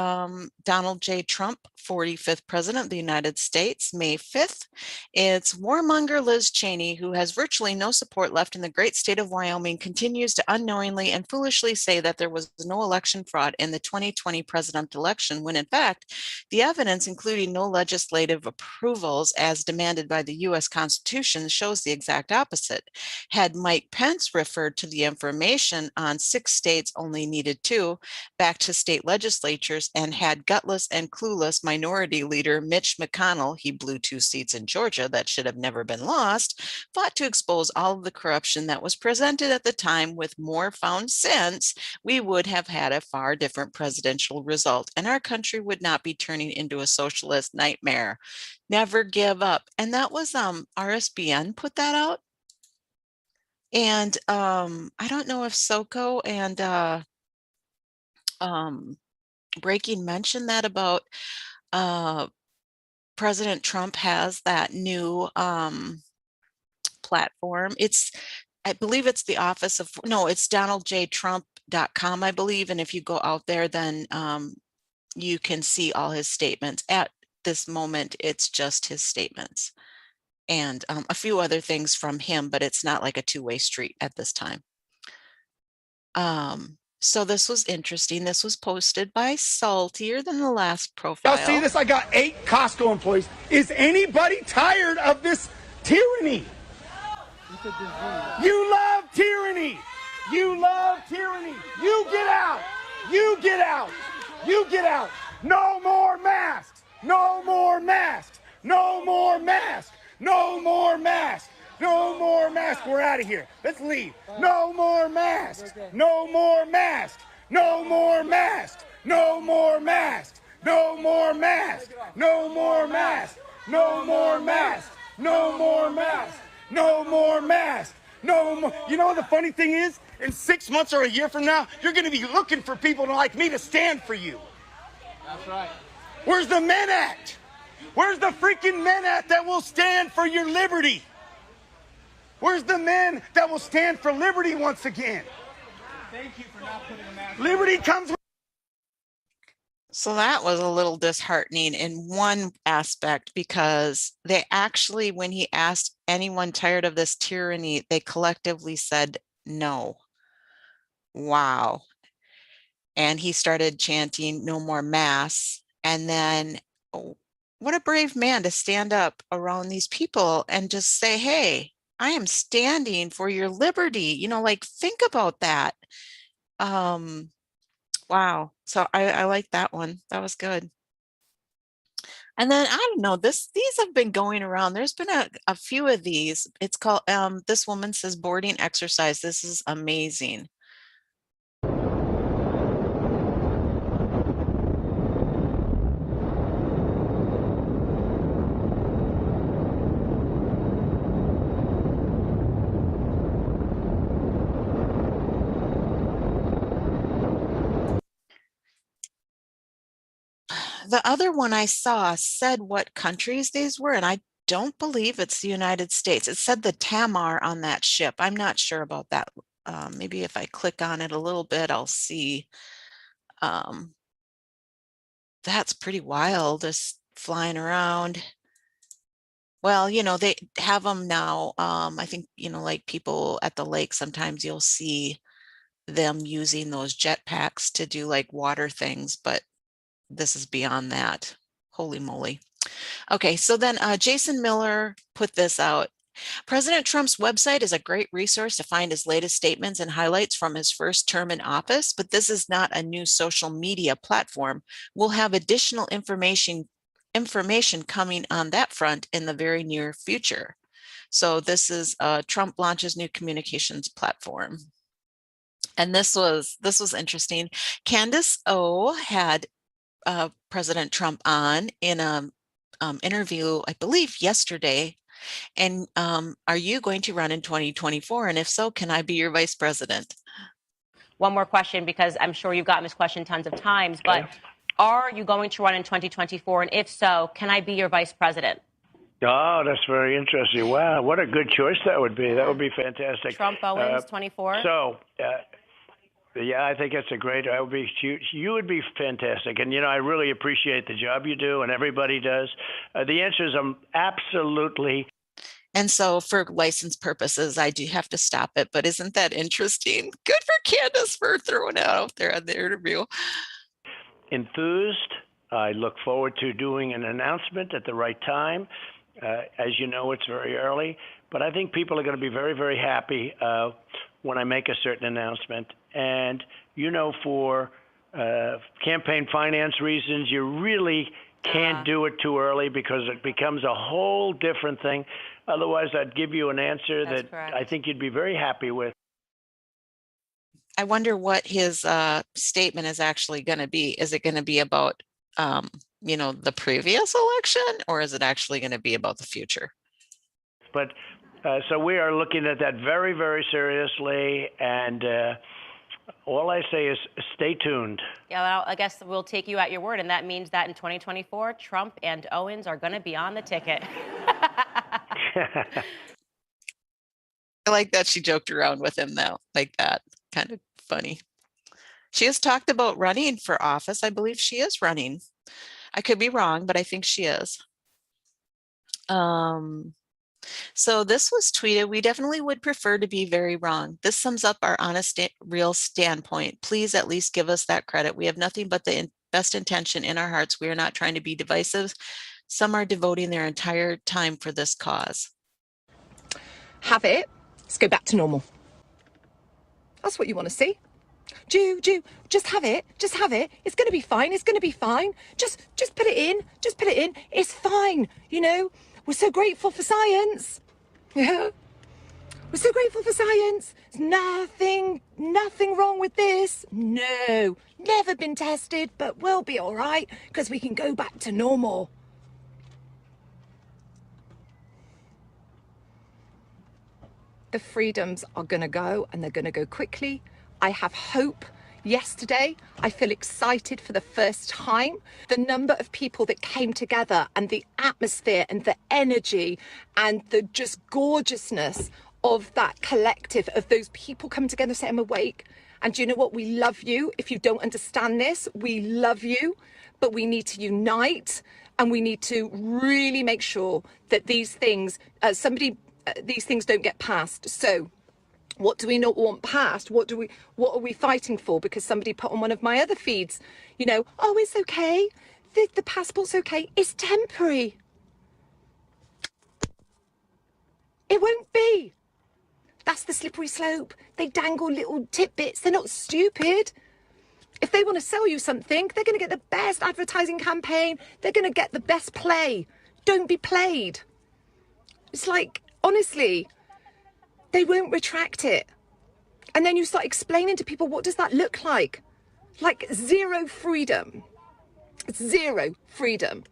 Donald J. Trump, 45th President of the United States, May 5th. It's warmonger Liz Cheney, who has virtually no support left in the great state of Wyoming, continues to unknowingly and foolishly say that there was no election fraud in the 2020 presidential election, when in fact, the evidence, including no legislative approvals as demanded by the U.S. Constitution, shows the exact opposite. Had Mike Pence referred to the information on 6 states only needed 2 back to state legislatures, and had gutless and clueless minority leader Mitch McConnell, he blew 2 seats in Georgia that should have never been lost, fought to expose all of the corruption that was presented at the time with more found since, we would have had a far different presidential result, and our country would not be turning into a socialist nightmare. Never give up. And that was RSBN put that out. And I don't know if SoCo and Breaking mentioned that about President Trump has that new platform. I believe it's the office of, no, it's donaldjtrump.com, I believe. And if you go out there, then you can see all his statements. At this moment, it's just his statements and a few other things from him, but it's not like a two-way street at this time. So this was interesting. This was posted by Saltier than the last profile. Y'all see this? I got 8 Costco employees. Is anybody tired of this tyranny? You love tyranny. You love tyranny. You get out. You get out. You get out. No more masks. No more masks. No more masks. No more masks. No more masks. We're out of here. Let's leave. No more masks. No more masks. No more masks. No more masks. No more masks. No more masks. No more masks. No more masks. No more masks. No more. You know what the funny thing is? In 6 months or a year from now, you're going to be looking for people like me to stand for you. That's right. Where's the men at? Where's the freaking men at that will stand for your liberty? Where's the men that will stand for liberty once again? Thank you for not putting a mask. Liberty comes with. So that was a little disheartening in one aspect, because they actually, when he asked anyone tired of this tyranny, they collectively said no. Wow. And he started chanting no more masks. And then, oh, what a brave man to stand up around these people and just say, hey, I am standing for your liberty. You know, like, think about that. Wow. So I like that one. That was good. And then, I don't know, these have been going around. There's been a few of these. It's called, this woman says boarding exercise. This is amazing. The other one I saw said what countries these were, and I don't believe it's the United States. It said the Tamar on that ship. I'm not sure about that. Maybe if I click on it a little bit, I'll see. That's pretty wild, just flying around. Well, you know, they have them now. I think, you know, like people at the lake, sometimes you'll see them using those jetpacks to do like water things, but this is beyond that. Holy moly. Okay, so then Jason Miller put this out. President Trump's website is a great resource to find his latest statements and highlights from his first term in office, but this is not a new social media platform. We'll have additional information coming on that front in the very near future. So this is Trump launches new communications platform. And this was interesting. Candace O had President Trump on in a interview, I believe yesterday. And are you going to run in 2024? And if so, can I be your vice president? One more question, because I'm sure you've gotten this question tons of times, but are you going to run in 2024? And if so, can I be your vice president? Oh, that's very interesting. Wow, what a good choice that would be. That would be fantastic. Trump Owens, 24. So, yeah, I think that's a great. I would be. You would be fantastic, and I really appreciate the job you do, and everybody does. The answer is absolutely. And so, for license purposes, I do have to stop it. But isn't that interesting? Good for Candace for throwing it out there on the interview. Enthused. I look forward to doing an announcement at the right time. As you know, it's very early, but I think people are going to be very, very happy when I make a certain announcement. And, for campaign finance reasons, you really can't do it too early because it becomes a whole different thing. Otherwise, I'd give you an answer that I think you'd be very happy with. I wonder what his statement is actually going to be. Is it going to be about the previous election, or is it actually going to be about the future? But so we are looking at that very, very seriously, and all I say is stay tuned. Yeah, well, I guess we'll take you at your word, and that means that in 2024, Trump and Owens are going to be on the ticket. I like that she joked around with him though, like that. Kind of funny. She has talked about running for office. I believe she is running. I could be wrong, but I think she is. So this was tweeted. We definitely would prefer to be very wrong. This sums up our honest, real standpoint. Please at least give us that credit. We have nothing but the best intention in our hearts. We are not trying to be divisive. Some are devoting their entire time for this cause. Have it. Let's go back to normal. That's what you want to see. Jew, just have it. Just have it. It's going to be fine. It's going to be fine. Just put it in. Just put it in. It's fine. We're so grateful for science. Yeah. We're so grateful for science. There's nothing wrong with this. No, never been tested, but we'll be all right because we can go back to normal. The freedoms are going to go, and they're going to go quickly. I have hope. Yesterday, I feel excited for the first time. The number of people that came together and the atmosphere and the energy and the just gorgeousness of that collective of those people come together and say, I'm awake. And do you know what? We love you. If you don't understand this, we love you, but we need to unite, and we need to really make sure that these things, these things don't get passed. So what do we not want passed? What are we fighting for? Because somebody put on one of my other feeds, oh, it's okay. The passport's okay. It's temporary. It won't be. That's the slippery slope. They dangle little tidbits. They're not stupid. If they want to sell you something, they're going to get the best advertising campaign. They're going to get the best play. Don't be played. It's like, honestly, they won't retract it. And then you start explaining to people, what does that look like? Like zero freedom. It's zero freedom.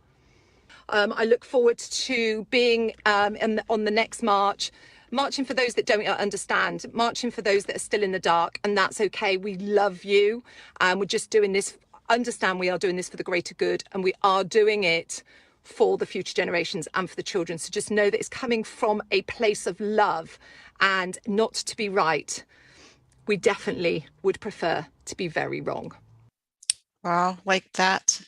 I look forward to being on the next march, marching for those that don't understand, marching for those that are still in the dark, and that's okay. We love you. We're just doing this. Understand we are doing this for the greater good, and we are doing it for the future generations and for the children. So just know that it's coming from a place of love and not to be right. We definitely would prefer to be very wrong. Wow, like that.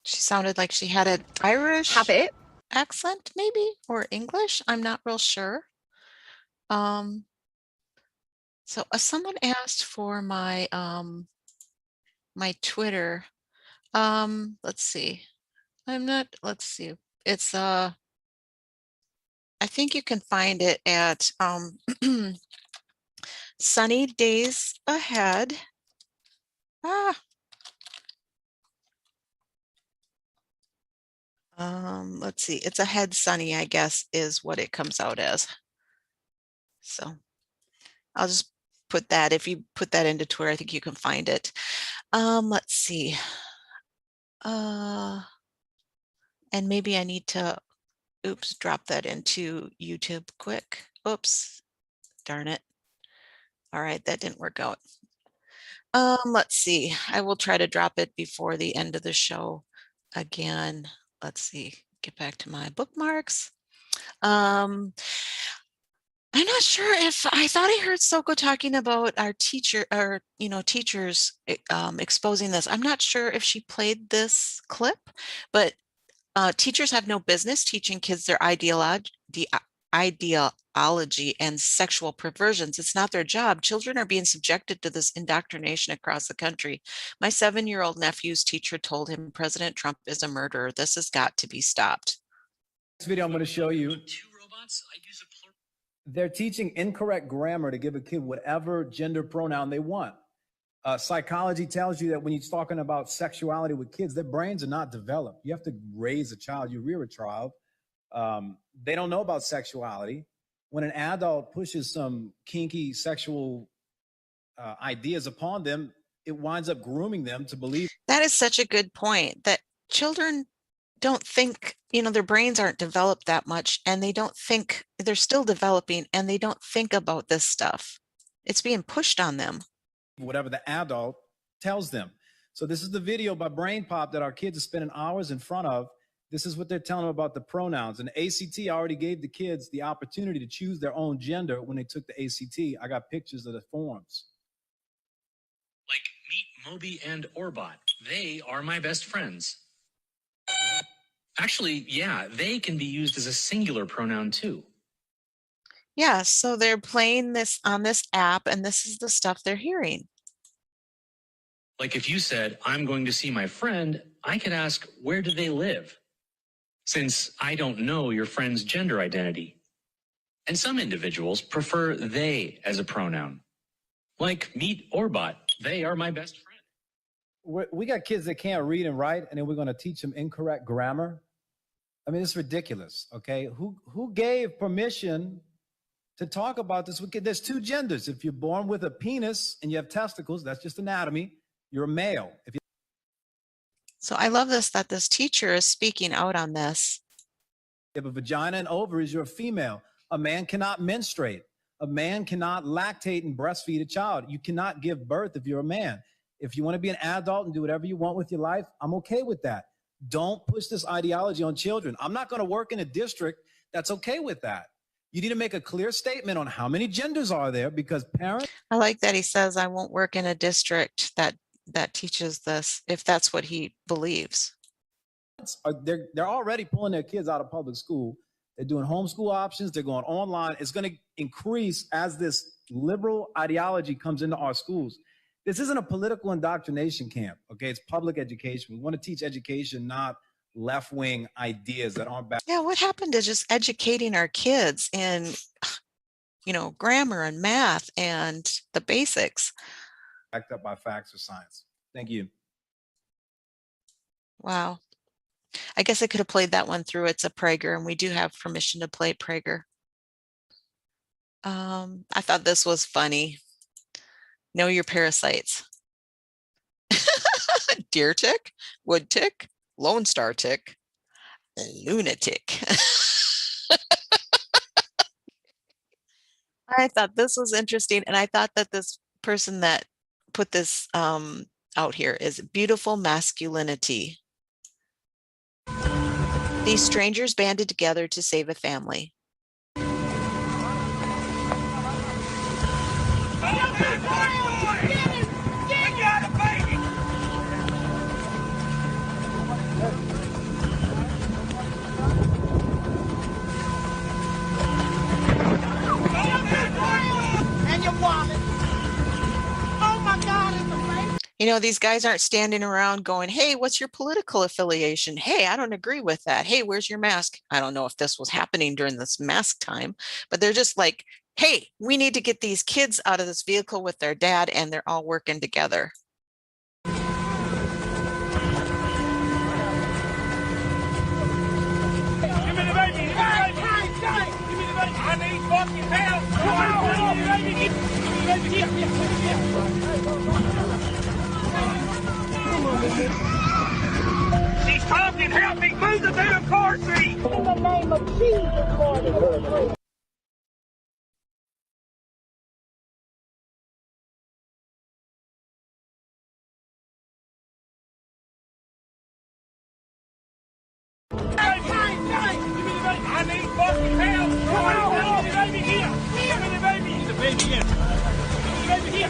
She sounded like she had an Irish accent, maybe, or English. I'm not real sure. So someone asked for my my Twitter. Let's see. Let's see. It's I think you can find it at Sunny Days Ahead. Let's see. It's Ahead Sunny, I guess, is what it comes out as. So I'll just put that. If you put that into Twitter, I think you can find it. Let's see. And maybe I need to, oops, drop that into YouTube quick. Oops, darn it. All right, that didn't work out. Let's see. I will try to drop it before the end of the show again. Let's see. Get back to my bookmarks. I'm not sure if I thought I heard Soko talking about our teacher, or teachers exposing this. I'm not sure if she played this clip, but teachers have no business teaching kids their ideology and sexual perversions. It's not their job. Children are being subjected to this indoctrination across the country. My 7-year-old nephew's teacher told him President Trump is a murderer. This has got to be stopped. This video I'm going to show you. They're teaching incorrect grammar to give a kid whatever gender pronoun they want. Psychology tells you that when you're talking about sexuality with kids, their brains are not developed. You have to raise a child, you rear a child. They don't know about sexuality. When an adult pushes some kinky sexual ideas upon them, it winds up grooming them to believe. That is such a good point, that children don't think, their brains aren't developed that much, and they don't think, they're still developing, and they don't think about this stuff. It's being pushed on them. Whatever the adult tells them. So this is the video by Brain Pop that our kids are spending hours in front of. This is what they're telling them about the pronouns. And the ACT already gave the kids the opportunity to choose their own gender when they took the ACT. I got pictures of the forms. Like meet Moby and Orbot. They are my best friends. Actually, yeah, they can be used as a singular pronoun too. Yeah, so they're playing this on this app, and this is the stuff they're hearing. Like if you said, I'm going to see my friend, I could ask, where do they live? Since I don't know your friend's gender identity. And some individuals prefer they as a pronoun. Like meet Orbot, they are my best friend. We got kids that can't read and write, and then we're going to teach them incorrect grammar. I mean, it's ridiculous, okay? Who gave permission to talk about this? There's two genders. If you're born with a penis and you have testicles, that's just anatomy. You're a male. So I love this, that this teacher is speaking out on this. If a vagina and ovaries, you're a female. A man cannot menstruate. A man cannot lactate and breastfeed a child. You cannot give birth if you're a man. If you want to be an adult and do whatever you want with your life, I'm okay with that. Don't push this ideology on children. I'm not going to work in a district that's okay with that. You need to make a clear statement on how many genders are there, because parents. I like that he says, I won't work in a district that teaches this, if that's what he believes. They're already pulling their kids out of public school. They're doing homeschool options. They're going online. It's going to increase as this liberal ideology comes into our schools. This isn't a political indoctrination camp, okay? It's public education. We want to teach education, not left-wing ideas that aren't bad. Yeah, what happened to just educating our kids in, grammar and math and the basics? Backed up by facts or science. Thank you. Wow. I guess I could have played that one through. It's a Prager, and we do have permission to play Prager. I thought this was funny. Know your parasites. Deer tick, wood tick, Lone Star tick, lunatic. I thought this was interesting, and I thought that this person that put this out here is beautiful masculinity. These strangers banded together to save a family. These guys aren't standing around going, hey, what's your political affiliation? Hey, I don't agree with that. Hey, where's your mask? I don't know if this was happening during this mask time, but they're just like, hey, we need to get these kids out of this vehicle with their dad, and they're all working together. Give me the baby. Give me the baby. Give me the baby. I need fucking help. Come on, baby. She's talking. Help me. Move the damn car seat. In the name of Jesus, Lord. I need fucking help. Come on, give me the baby here. Give me the baby. Give me the baby here. Give me the baby here.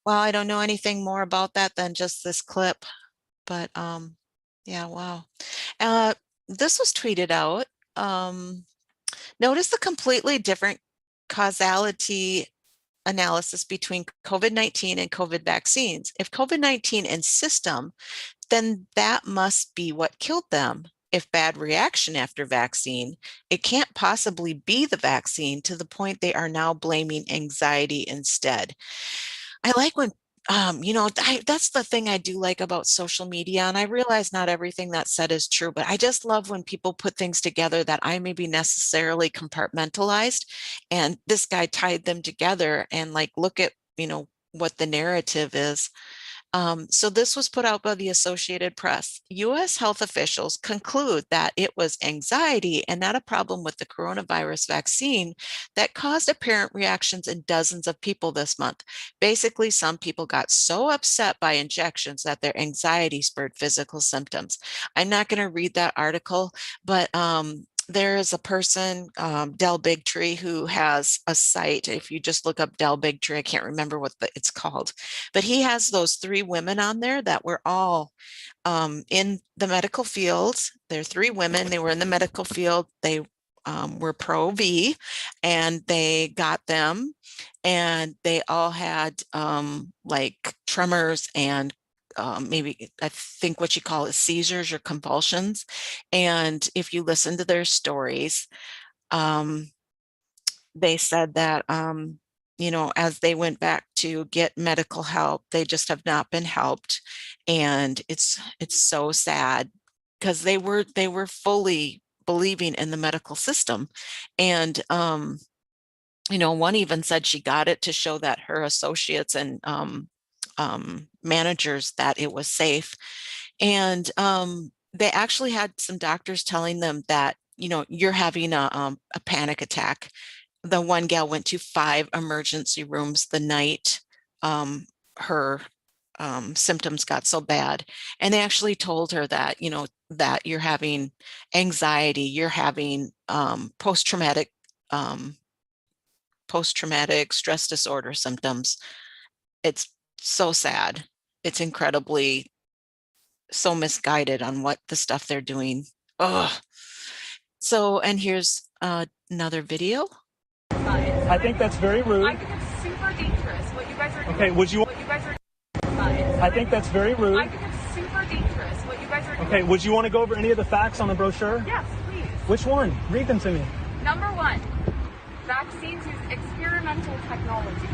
Well, I don't know anything more about that than just this clip, but yeah, wow. This was tweeted out. Notice the completely different causality analysis between COVID-19 and COVID vaccines. If COVID-19 in system, then that must be what killed them. If bad reaction after vaccine, it can't possibly be the vaccine, to the point they are now blaming anxiety instead. I like when, that's the thing I do like about social media. And I realize not everything that's said is true, but I just love when people put things together that I maybe necessarily compartmentalized. And this guy tied them together and like, look at, what the narrative is. So this was put out by the Associated Press. U.S. health officials conclude that it was anxiety and not a problem with the coronavirus vaccine that caused apparent reactions in dozens of people this month. Basically, some people got so upset by injections that their anxiety spurred physical symptoms. I'm not going to read that article, but there is a person, Del Bigtree, who has a site. If you just look up Del Bigtree, I can't remember what it's called, but he has those 3 women on there that were all in the medical field. They're 3 women. They were in the medical field. They were pro-V, and they got them, and they all had like tremors and maybe I think what you call it seizures or convulsions. And if you listen to their stories, they said that, as they went back to get medical help, they just have not been helped. And it's so sad, because they were fully believing in the medical system. And, one even said she got it to show that her associates and managers that it was safe. And they actually had some doctors telling them that, you're having a panic attack. The one gal went to 5 emergency rooms the night her symptoms got so bad. And they actually told her that, that you're having anxiety, you're having post-traumatic stress disorder symptoms. It's so sad. It's incredibly so misguided on what the stuff they're doing. Ugh. So, and here's another video. I think that's very rude. I think it's super dangerous what you guys are doing. Okay, would you? What you guys are I think that's very rude. I think it's super dangerous what you guys are doing. Okay, would you want to go over any of the facts on the brochure? Yes, please. Which one? Read them to me. Number 1, vaccines use experimental technology.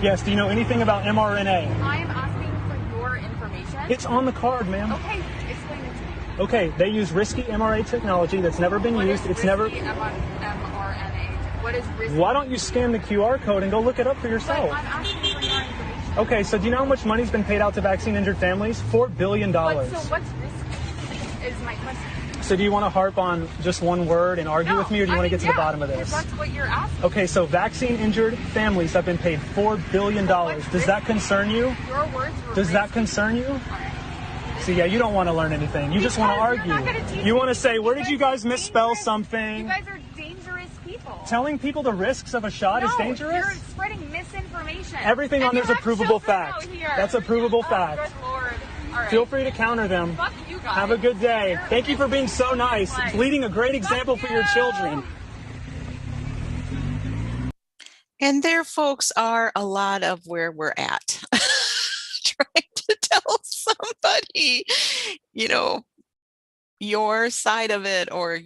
Yes, do you know anything about mRNA? I am asking for your information. It's on the card, ma'am. Okay, explain it to me. Okay, they use risky mRNA technology that's never been used. It's never. mRNA. What is risky? Why don't you scan the QR code and go look it up for yourself? But I'm asking for your information. Okay, so do you know how much money's been paid out to vaccine-injured families? $4 billion. So what's risky is my question. So do you want to harp on just one word and argue with me, or do you want to get to the bottom of this? That's what you're asking. Okay, so vaccine-injured families have been paid $4 billion. Does that concern you? Your words were Does that concern you? See, yeah, you don't want to learn anything. You just want to argue. You want to say, where did you guys misspell something? You guys are dangerous people. Telling people the risks of a shot is dangerous? You're spreading misinformation. Everything on there's a provable fact. That's a provable fact. Good Lord. All right. Feel free to counter them. Fuck you guys. Have a good day. Thank you for being so nice. Leading a great example for your children. And there, folks, are a lot of where we're at. Trying to tell somebody, your side of it, or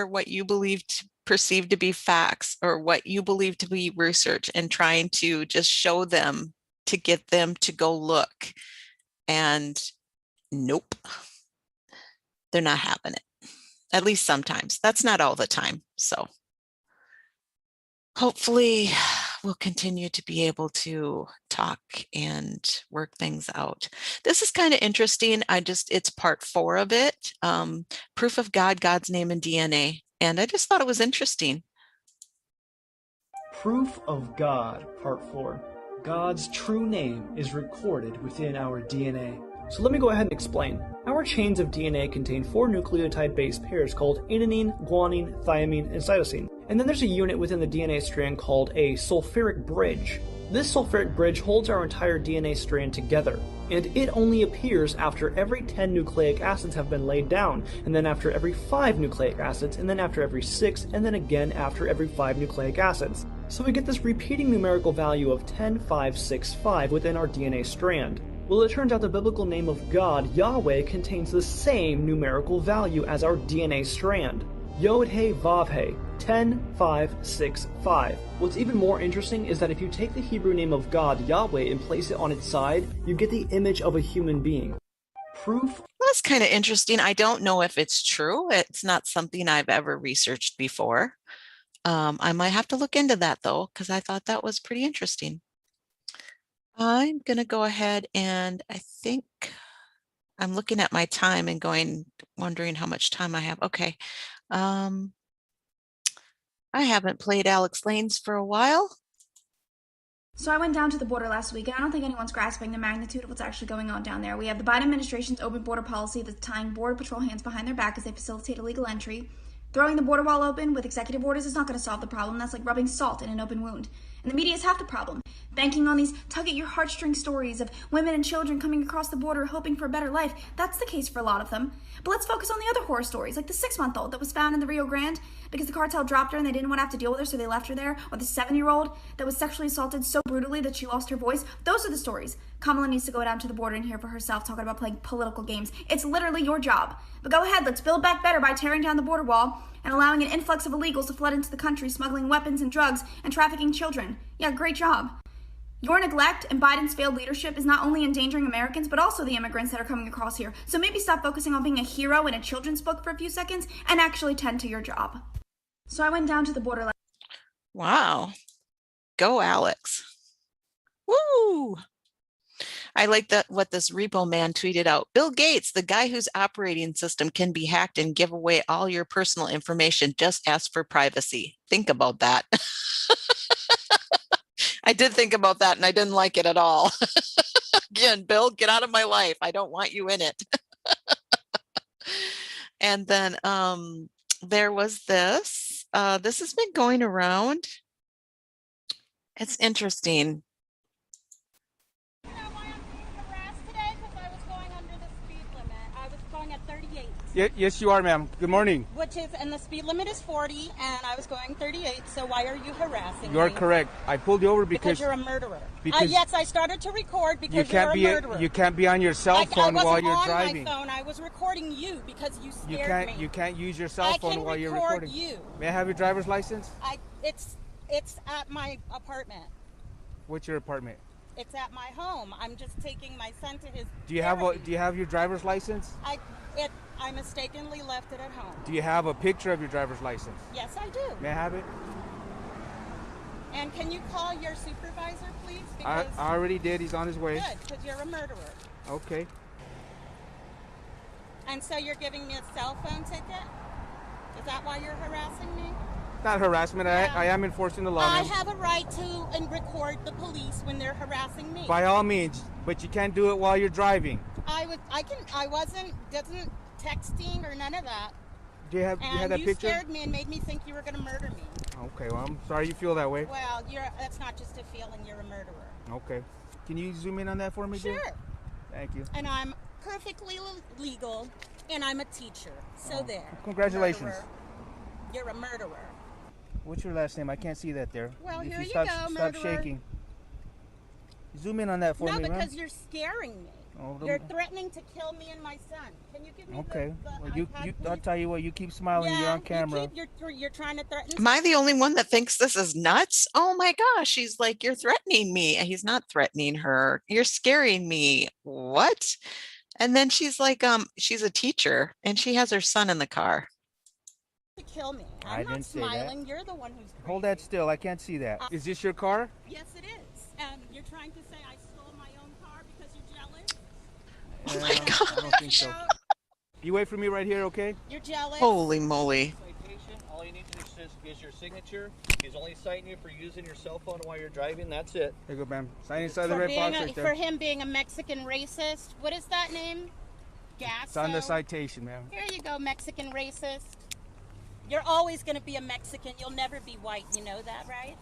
what you believe to perceive to be facts, or what you believe to be research, and trying to just show them to get them to go look. And nope, they're not having it. at least sometimes. That's not all the time. So hopefully we'll continue to be able to talk and work things out. This is kind of interesting. It's part 4 of it. Proof of God, God's name and DNA. And I just thought it was interesting. Proof of God, part 4. God's true name is recorded within our DNA. So let me go ahead and explain. Our chains of DNA contain 4 nucleotide base pairs called adenine, guanine, thymine, and cytosine. And then there's a unit within the DNA strand called a sulfuric bridge. This sulfuric bridge holds our entire DNA strand together, and it only appears after every 10 nucleic acids have been laid down, and then after every 5 nucleic acids, and then after every 6, and then again after every 5 nucleic acids. So we get this repeating numerical value of 10565 within our DNA strand. Well, it turns out the biblical name of God, Yahweh, contains the same numerical value as our DNA strand. Yod-He Vav-He, 10565. What's even more interesting is that if you take the Hebrew name of God, Yahweh, and place it on its side, you get the image of a human being. Proof. That's kind of interesting. I don't know if it's true. It's not something I've ever researched before. I might have to look into that though, because I thought that was pretty interesting. I'm going to go ahead and I think I'm looking at my time and wondering how much time I have. Okay. I haven't played Alex Lanes for a while. So I went down to the border last week, and I don't think anyone's grasping the magnitude of what's actually going on down there. We have the Biden administration's open border policy that's tying Border Patrol hands behind their back as they facilitate illegal entry. Throwing the border wall open with executive orders is not going to solve the problem. That's like rubbing salt in an open wound. And the media is half the problem, banking on these tug-at-your-heartstring stories of women and children coming across the border hoping for a better life. That's the case for a lot of them. But let's focus on the other horror stories, like the 6-month-old that was found in the Rio Grande because the cartel dropped her and they didn't want to have to deal with her, so they left her there, or the 7-year-old that was sexually assaulted so brutally that she lost her voice. Those are the stories. Kamala needs to go down to the border and hear for herself talking about playing political games. It's literally your job. But go ahead, let's build back better by tearing down the border wall and allowing an influx of illegals to flood into the country, smuggling weapons and drugs and trafficking children. Yeah, great job. Your neglect and Biden's failed leadership is not only endangering Americans, but also the immigrants that are coming across here. So maybe stop focusing on being a hero in a children's book for a few seconds and actually tend to your job. So I went down to the border. Wow. Go, Alex. Woo! I like what this repo man tweeted out. Bill Gates, the guy whose operating system can be hacked and give away all your personal information, just ask for privacy. Think about that. I did think about that and I didn't like it at all. Again, Bill, get out of my life. I don't want you in it. And then there was this. This has been going around. It's interesting. Yes, you are, ma'am. Good morning. And the speed limit is 40, and I was going 38, so why are you harassing me? You're correct. I pulled you over because you're a murderer. Because yes, I started to record because you're a murderer. You can't be on your cell phone while you're driving. I wasn't on my phone. I was recording you because you scared me. You can't use your cell phone while you're recording. You. May I have your driver's license? It's at my apartment. What's your apartment? It's at my home. I'm just taking my son to his. Do you have your driver's license? I mistakenly left it at home. Do you have a picture of your driver's license? Yes, I do. May I have it? And can you call your supervisor, please? I already did. He's on his way. Good, because you're a murderer. Okay. And so you're giving me a cell phone ticket? Is that why you're harassing me? Not harassment. Yeah. I am enforcing the law. I have a right to record the police when they're harassing me. By all means, but you can't do it while you're driving. I wasn't texting or none of that. You have that picture? You scared me and made me think you were going to murder me. Okay, well, I'm sorry you feel that way. Well, that's not just a feeling, you're a murderer. Okay. Can you zoom in on that for me, dear? Sure. Thank you. And I'm perfectly legal, and I'm a teacher. So there. Congratulations. Murderer. You're a murderer. What's your last name? I can't see that there. Well, here you go, murderer. Stop shaking. Zoom in on that for me, No, because you're scaring me. You're threatening to kill me and my son. Can you give me the iPad, I'll tell you what, you keep smiling, you're on camera. You're trying to threaten. Am I the only one that thinks this is nuts? Oh my gosh, she's like, you're threatening me. And he's not threatening her. You're scaring me. What? And then she's like, she's a teacher and she has her son in the car. kill me. I I'm not didn't say that. smiling. You're the one who's crazy. Hold that still. I can't see that. Is this your car? Yes, it is. And you're trying to say I stole my own car because you're jealous? Oh my God. I don't think so. You wait for me right here, okay? You're jealous? Holy moly. Citation, all you need to do is your signature. He's only citing you for using your cell phone while you're driving. That's it. There you go, ma'am. Sign inside the red box right there. For him being a Mexican racist. What is that name? Gasso? It's on the citation, ma'am. Here you go, Mexican racist. You're always going to be a Mexican. You'll never be white. You know that, right?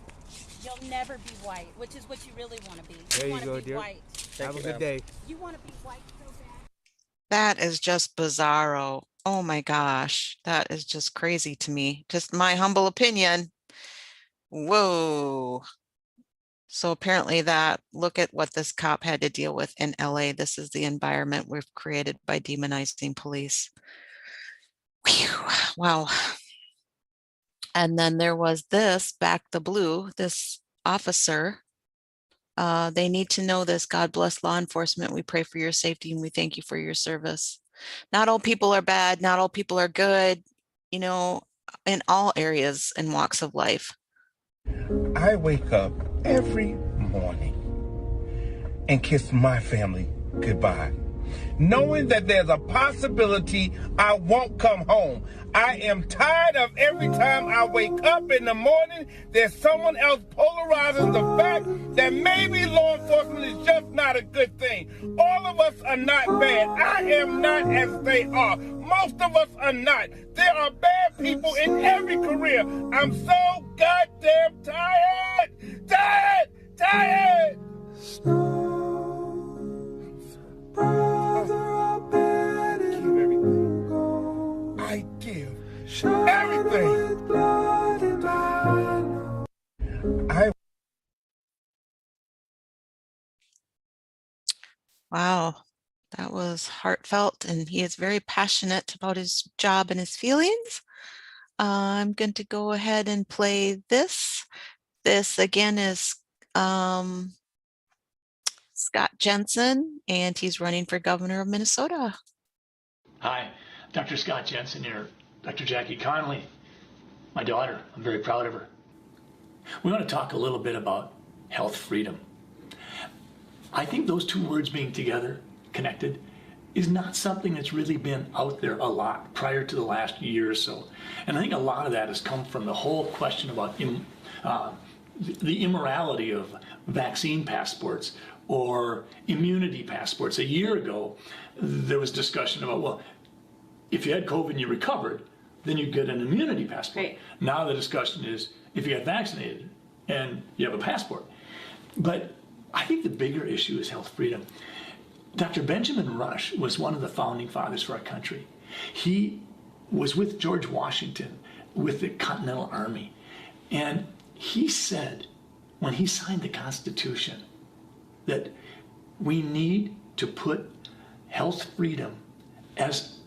You'll never be white, which is what you really want to be. There you want go, to be dear. White. Have a good day. You want to be white so bad. That is just bizarro. Oh my gosh. That is just crazy to me. Just my humble opinion. Whoa. So apparently look at what this cop had to deal with in LA. This is the environment we've created by demonizing police. Whew, wow. And then there was this, back the blue, this officer. They need to know this. God bless law enforcement. We pray for your safety and we thank you for your service. Not all people are bad. Not all people are good, you know, in all areas and walks of life. I wake up every morning and kiss my family goodbye, knowing that there's a possibility I won't come home. I am tired of every time I wake up in the morning, there's someone else polarizing the fact that maybe law enforcement is just not a good thing. All of us are not bad. I am not as they are. Most of us are not. There are bad people in every career. I'm so goddamn tired. Tired. I give everything. Wow, that was heartfelt, and he is very passionate about his job and his feelings. I'm going to go ahead and play this. This again is Scott Jensen, and he's running for governor of Minnesota. Hi, Dr. Scott Jensen here. Dr. Jackie Connolly, my daughter. I'm very proud of her. We want to talk a little bit about health freedom. I think those two words being together, connected, is not something that's really been out there a lot prior to the last year or so. And I think a lot of that has come from the whole question about the immorality of vaccine passports or immunity passports. A year ago, there was discussion about, well, if you had COVID and you recovered, then you get an immunity passport. Right. Now the discussion is if you got vaccinated and you have a passport. But I think the bigger issue is health freedom. Dr. Benjamin Rush was one of the founding fathers for our country. He was with George Washington with the Continental Army. And he said, when he signed the Constitution, that we need to put health freedom as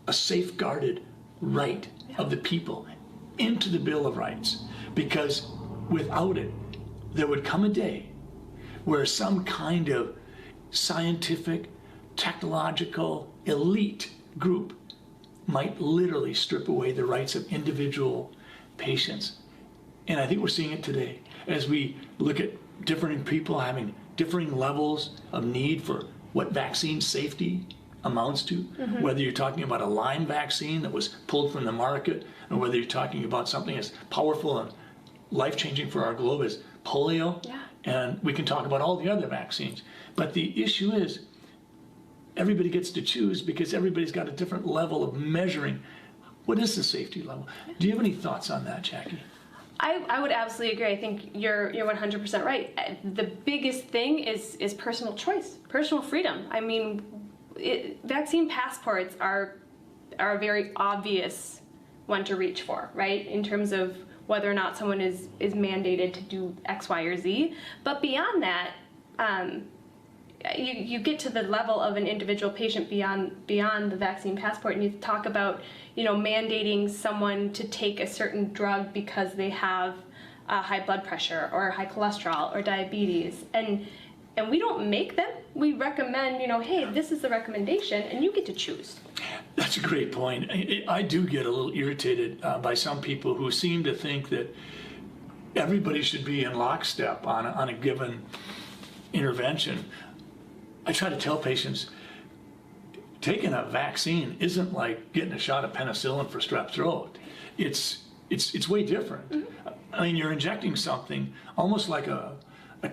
a safeguarded right of the people into the Bill of Rights, because without it, there would come a day where some kind of scientific, technological elite group might literally strip away the rights of individual patients. And I think we're seeing it today as we look at different people having differing levels of need for what vaccine safety amounts to, whether you're talking about a Lyme vaccine that was pulled from the market, or whether you're talking about something as powerful and life-changing for our globe as polio. Yeah. And we can talk about all the other vaccines. But the issue is everybody gets to choose because everybody's got a different level of measuring what is the safety level. Do you have any thoughts on that, Jackie? I would absolutely agree. I think you're 100% right. The biggest thing is personal choice, personal freedom. I mean, vaccine passports are a very obvious one to reach for, right? In terms of whether or not someone is mandated to do X, Y, or Z. But beyond that, you get to the level of an individual patient beyond the vaccine passport, and you talk about, mandating someone to take a certain drug because they have high blood pressure or high cholesterol or diabetes. And And we don't make them. We recommend, hey, this is the recommendation, and you get to choose. That's a great point. I do get a little irritated by some people who seem to think that everybody should be in lockstep on a given intervention. I try to tell patients, taking a vaccine isn't like getting a shot of penicillin for strep throat. It's way different. Mm-hmm. I mean, you're injecting something almost like a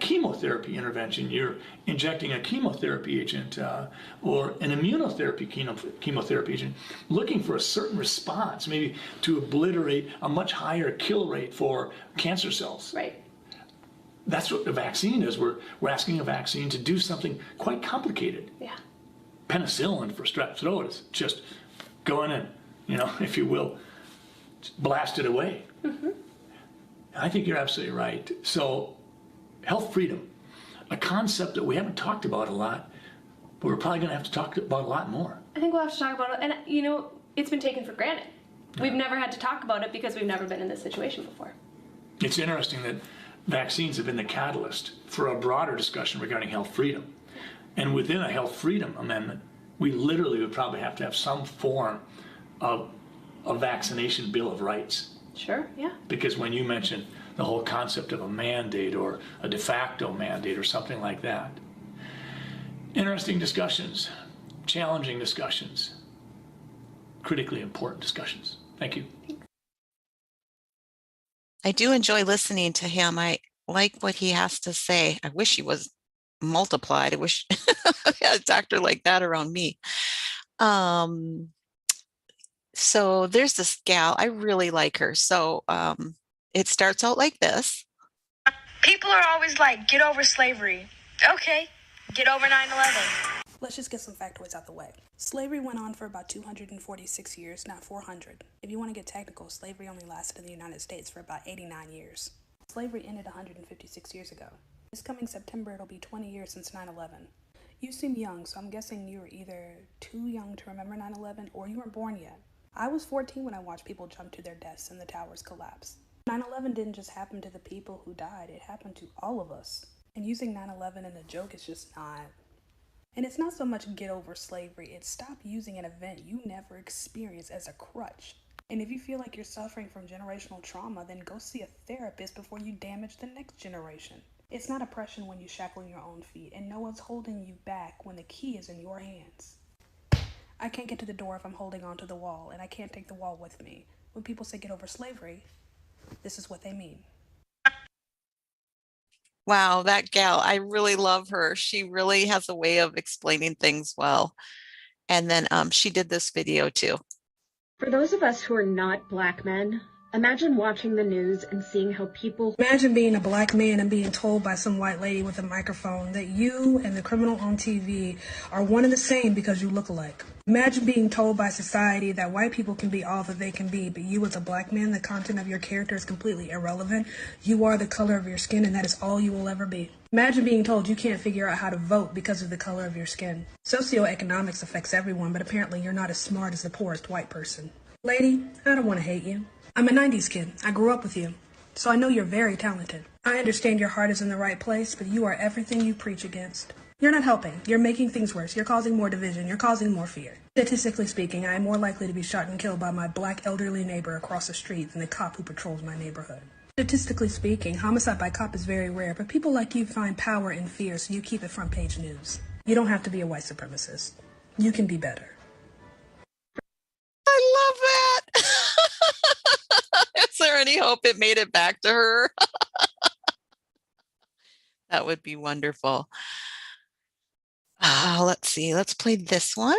chemotherapy intervention. You're injecting a chemotherapy agent or an immunotherapy chemotherapy agent, looking for a certain response, maybe to obliterate a much higher kill rate for cancer cells. Right. That's what the vaccine is. We're asking a vaccine to do something quite complicated. Yeah. Penicillin for strep throat is just go in and, if you will, blast it away. Mm-hmm. I think you're absolutely right. So health freedom, a concept that we haven't talked about a lot, but we're probably going to have to talk about a lot more. I think we'll have to talk about it. And, it's been taken for granted. Yeah. We've never had to talk about it because we've never been in this situation before. It's interesting that vaccines have been the catalyst for a broader discussion regarding health freedom. And within a health freedom amendment, we literally would probably have to have some form of a vaccination bill of rights. Sure, yeah. Because when you mention the whole concept of a mandate or a de facto mandate or something like that. Interesting discussions, challenging discussions, critically important discussions. Thank you. I do enjoy listening to him. I like what he has to say. I wish he was multiplied. I wish I had a doctor like that around me. So there's this gal, I really like her. So it starts out like this. People are always like, get over slavery. Okay, get over 9/11. Let's just get some factoids out the way. Slavery went on for about 246 years, not 400. If you want to get technical, slavery only lasted in the United States for about 89 years. Slavery ended 156 years ago. This coming September, it'll be 20 years since 9/11. You seem young, so I'm guessing you were either too young to remember 9/11 or you weren't born yet. I was 14 when I watched people jump to their deaths and the towers collapse. 9/11 didn't just happen to the people who died, it happened to all of us. And using 9/11 in a joke is just not. And it's not so much get over slavery, it's stop using an event you never experienced as a crutch. And if you feel like you're suffering from generational trauma, then go see a therapist before you damage the next generation. It's not oppression when you shackle your own feet, and no one's holding you back when the key is in your hands. I can't get to the door if I'm holding onto the wall, and I can't take the wall with me. When people say get over slavery, this is what they mean. Wow, that gal, I really love her. She really has a way of explaining things well. And then she did this video too. For those of us who are not Black men, imagine watching the news and seeing how people... Imagine being a Black man and being told by some white lady with a microphone that you and the criminal on TV are one and the same because you look alike. Imagine being told by society that white people can be all that they can be, but you as a Black man, the content of your character is completely irrelevant. You are the color of your skin and that is all you will ever be. Imagine being told you can't figure out how to vote because of the color of your skin. Socioeconomics affects everyone, but apparently you're not as smart as the poorest white person. Lady, I don't want to hate you. I'm a 90s kid. I grew up with you. So I know you're very talented. I understand your heart is in the right place, but you are everything you preach against. You're not helping. You're making things worse. You're causing more division. You're causing more fear. Statistically speaking, I am more likely to be shot and killed by my Black elderly neighbor across the street than the cop who patrols my neighborhood. Statistically speaking, homicide by cop is very rare, but people like you find power in fear, so you keep it front page news. You don't have to be a white supremacist. You can be better. I love that. Is there any hope it made it back to her? That would be wonderful. Let's see. Let's play this one.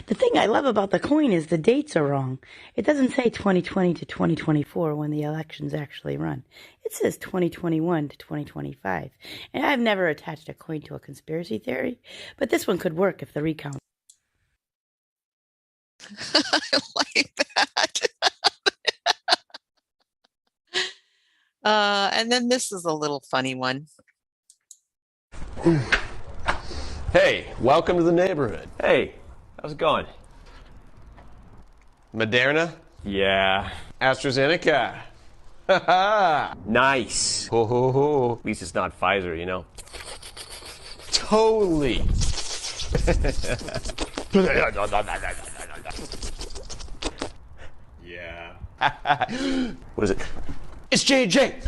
The thing I love about the coin is the dates are wrong. It doesn't say 2020 to 2024 when the elections actually run. It says 2021 to 2025. And I've never attached a coin to a conspiracy theory, but this one could work if the recount. I like that. And then this is a little funny one. Hey, welcome to the neighborhood. Hey, how's it going? Moderna? Yeah. AstraZeneca? Nice. Ho, ho, ho. At least it's not Pfizer, you know. Totally. Yeah. What is it? It's J&J.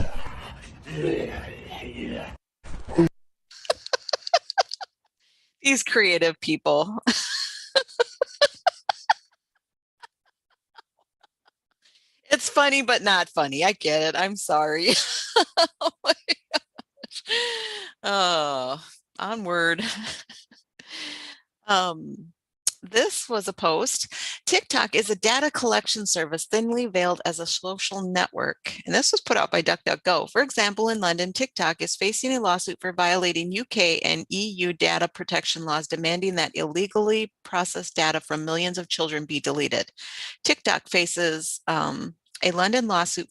These creative people. It's funny, but not funny. I get it. I'm sorry. Oh my gosh. Oh, onward. This was a post. TikTok is a data collection service thinly veiled as a social network. And this was put out by DuckDuckGo. For example, in London, TikTok is facing a lawsuit for violating UK and EU data protection laws, demanding that illegally processed data from millions of children be deleted. TikTok faces a London lawsuit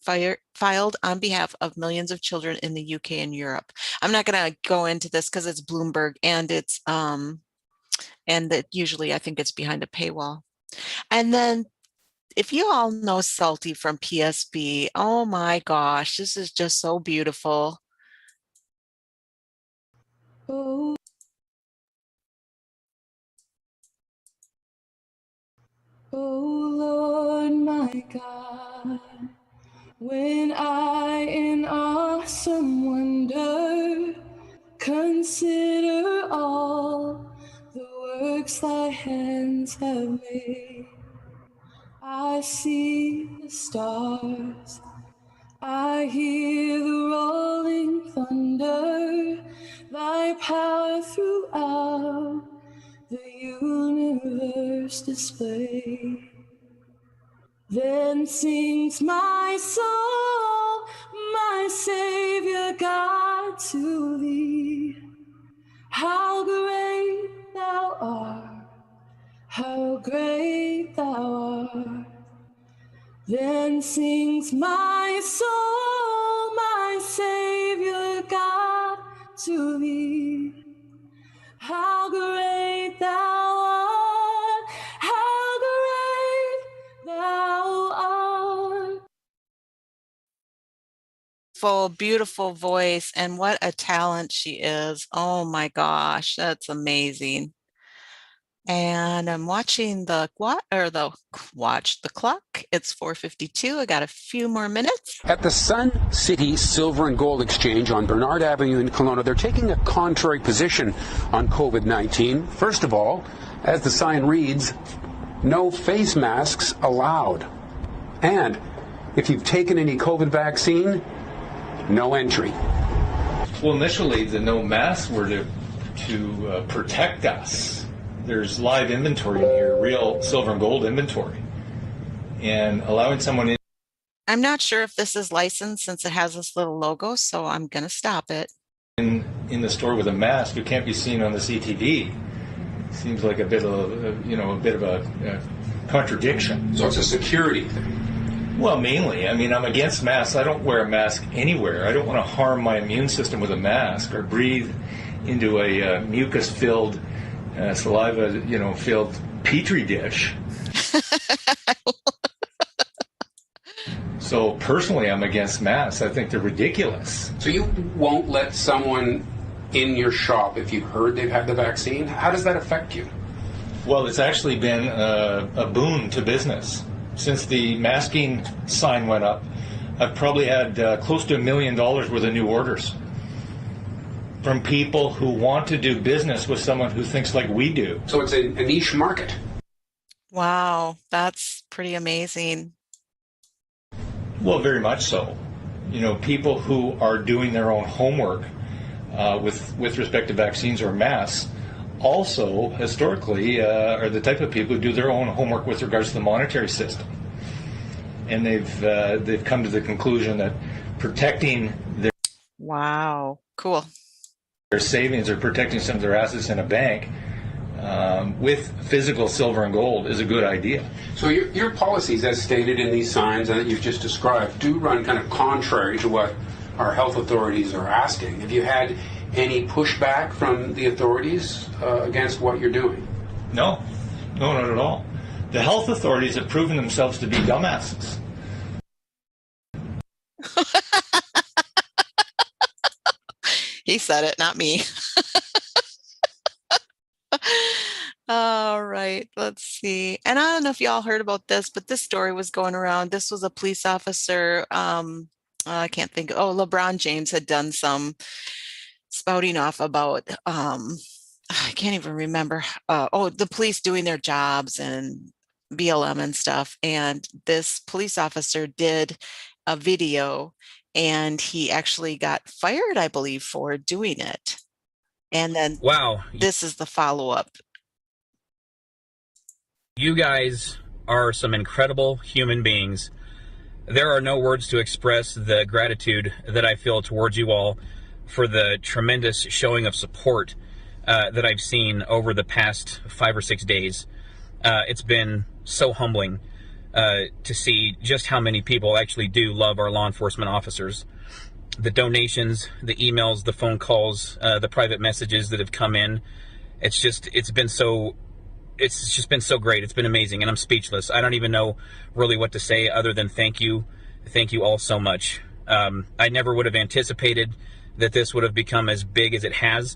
filed on behalf of millions of children in the UK and Europe. I'm not going to go into this because it's Bloomberg and it's and that usually I think it's behind a paywall. And then if you all know Salty from PSB, oh my gosh, this is just so beautiful. Oh. Oh Lord, my God, when I in awesome wonder consider all the works thy hands have made, I see the stars, I hear the rolling thunder, thy power throughout the universe display. Then sings my soul, my Savior God, to thee. How great thou art, how great thou art. Then sings my soul, my Savior God, to thee. How great thou art, how great thou art. Full, beautiful voice, and what a talent she is. Oh my gosh, that's amazing. And I'm watching the clock. It's 4:52. I got a few more minutes. At the Sun City Silver and Gold Exchange on Bernard Avenue in Kelowna, they're taking a contrary position on COVID-19. First of all, as the sign reads, no face masks allowed. And if you've taken any COVID vaccine, no entry. Well, initially, the no masks were to protect us. There's live inventory in here, real silver and gold inventory. And allowing someone in. I'm not sure if this is licensed since it has this little logo, so I'm going to stop it. In the store with a mask who can't be seen on the CTV seems like a bit of a contradiction. So it's a security thing. Well, mainly. I mean, I'm against masks. I don't wear a mask anywhere. I don't want to harm my immune system with a mask or breathe into a mucus-filled, saliva-filled petri dish. So personally, I'm against masks. I think they're ridiculous. So you won't let someone in your shop if you've heard they've had the vaccine? How does that affect you? Well, it's actually been a boon to business. Since the masking sign went up, I've probably had close to $1 million worth of new orders from people who want to do business with someone who thinks like we do. So it's a niche market. Wow, that's pretty amazing. Well, very much so. You know, people who are doing their own homework with respect to vaccines or masks also historically are the type of people who do their own homework with regards to the monetary system. And they've come to the conclusion that protecting their savings or protecting some of their assets in a bank with physical silver and gold is a good idea. So your policies, as stated in these signs that you've just described, do run kind of contrary to what our health authorities are asking. Have you had any pushback from the authorities against what you're doing? No, not at all. The health authorities have proven themselves to be dumbasses. He said it, not me. All right, let's see. And I don't know if y'all heard about this, but this story was going around. This was a police officer. I can't think. Oh, LeBron James had done some spouting off about I can't even remember. The police doing their jobs and BLM and stuff. And this police officer did a video, and he actually got fired, I believe, for doing it. And then wow, this is the follow-up. You guys are some incredible human beings. There are no words to express the gratitude that I feel towards you all for the tremendous showing of support that I've seen over the past 5 or 6 days. It's been so humbling to see just how many people actually do love our law enforcement officers. The donations, the emails, the phone calls, the private messages that have come in. It's just been so great. It's been amazing, and I'm speechless. I don't even know really what to say other than thank you. Thank you all so much. I never would have anticipated that this would have become as big as it has,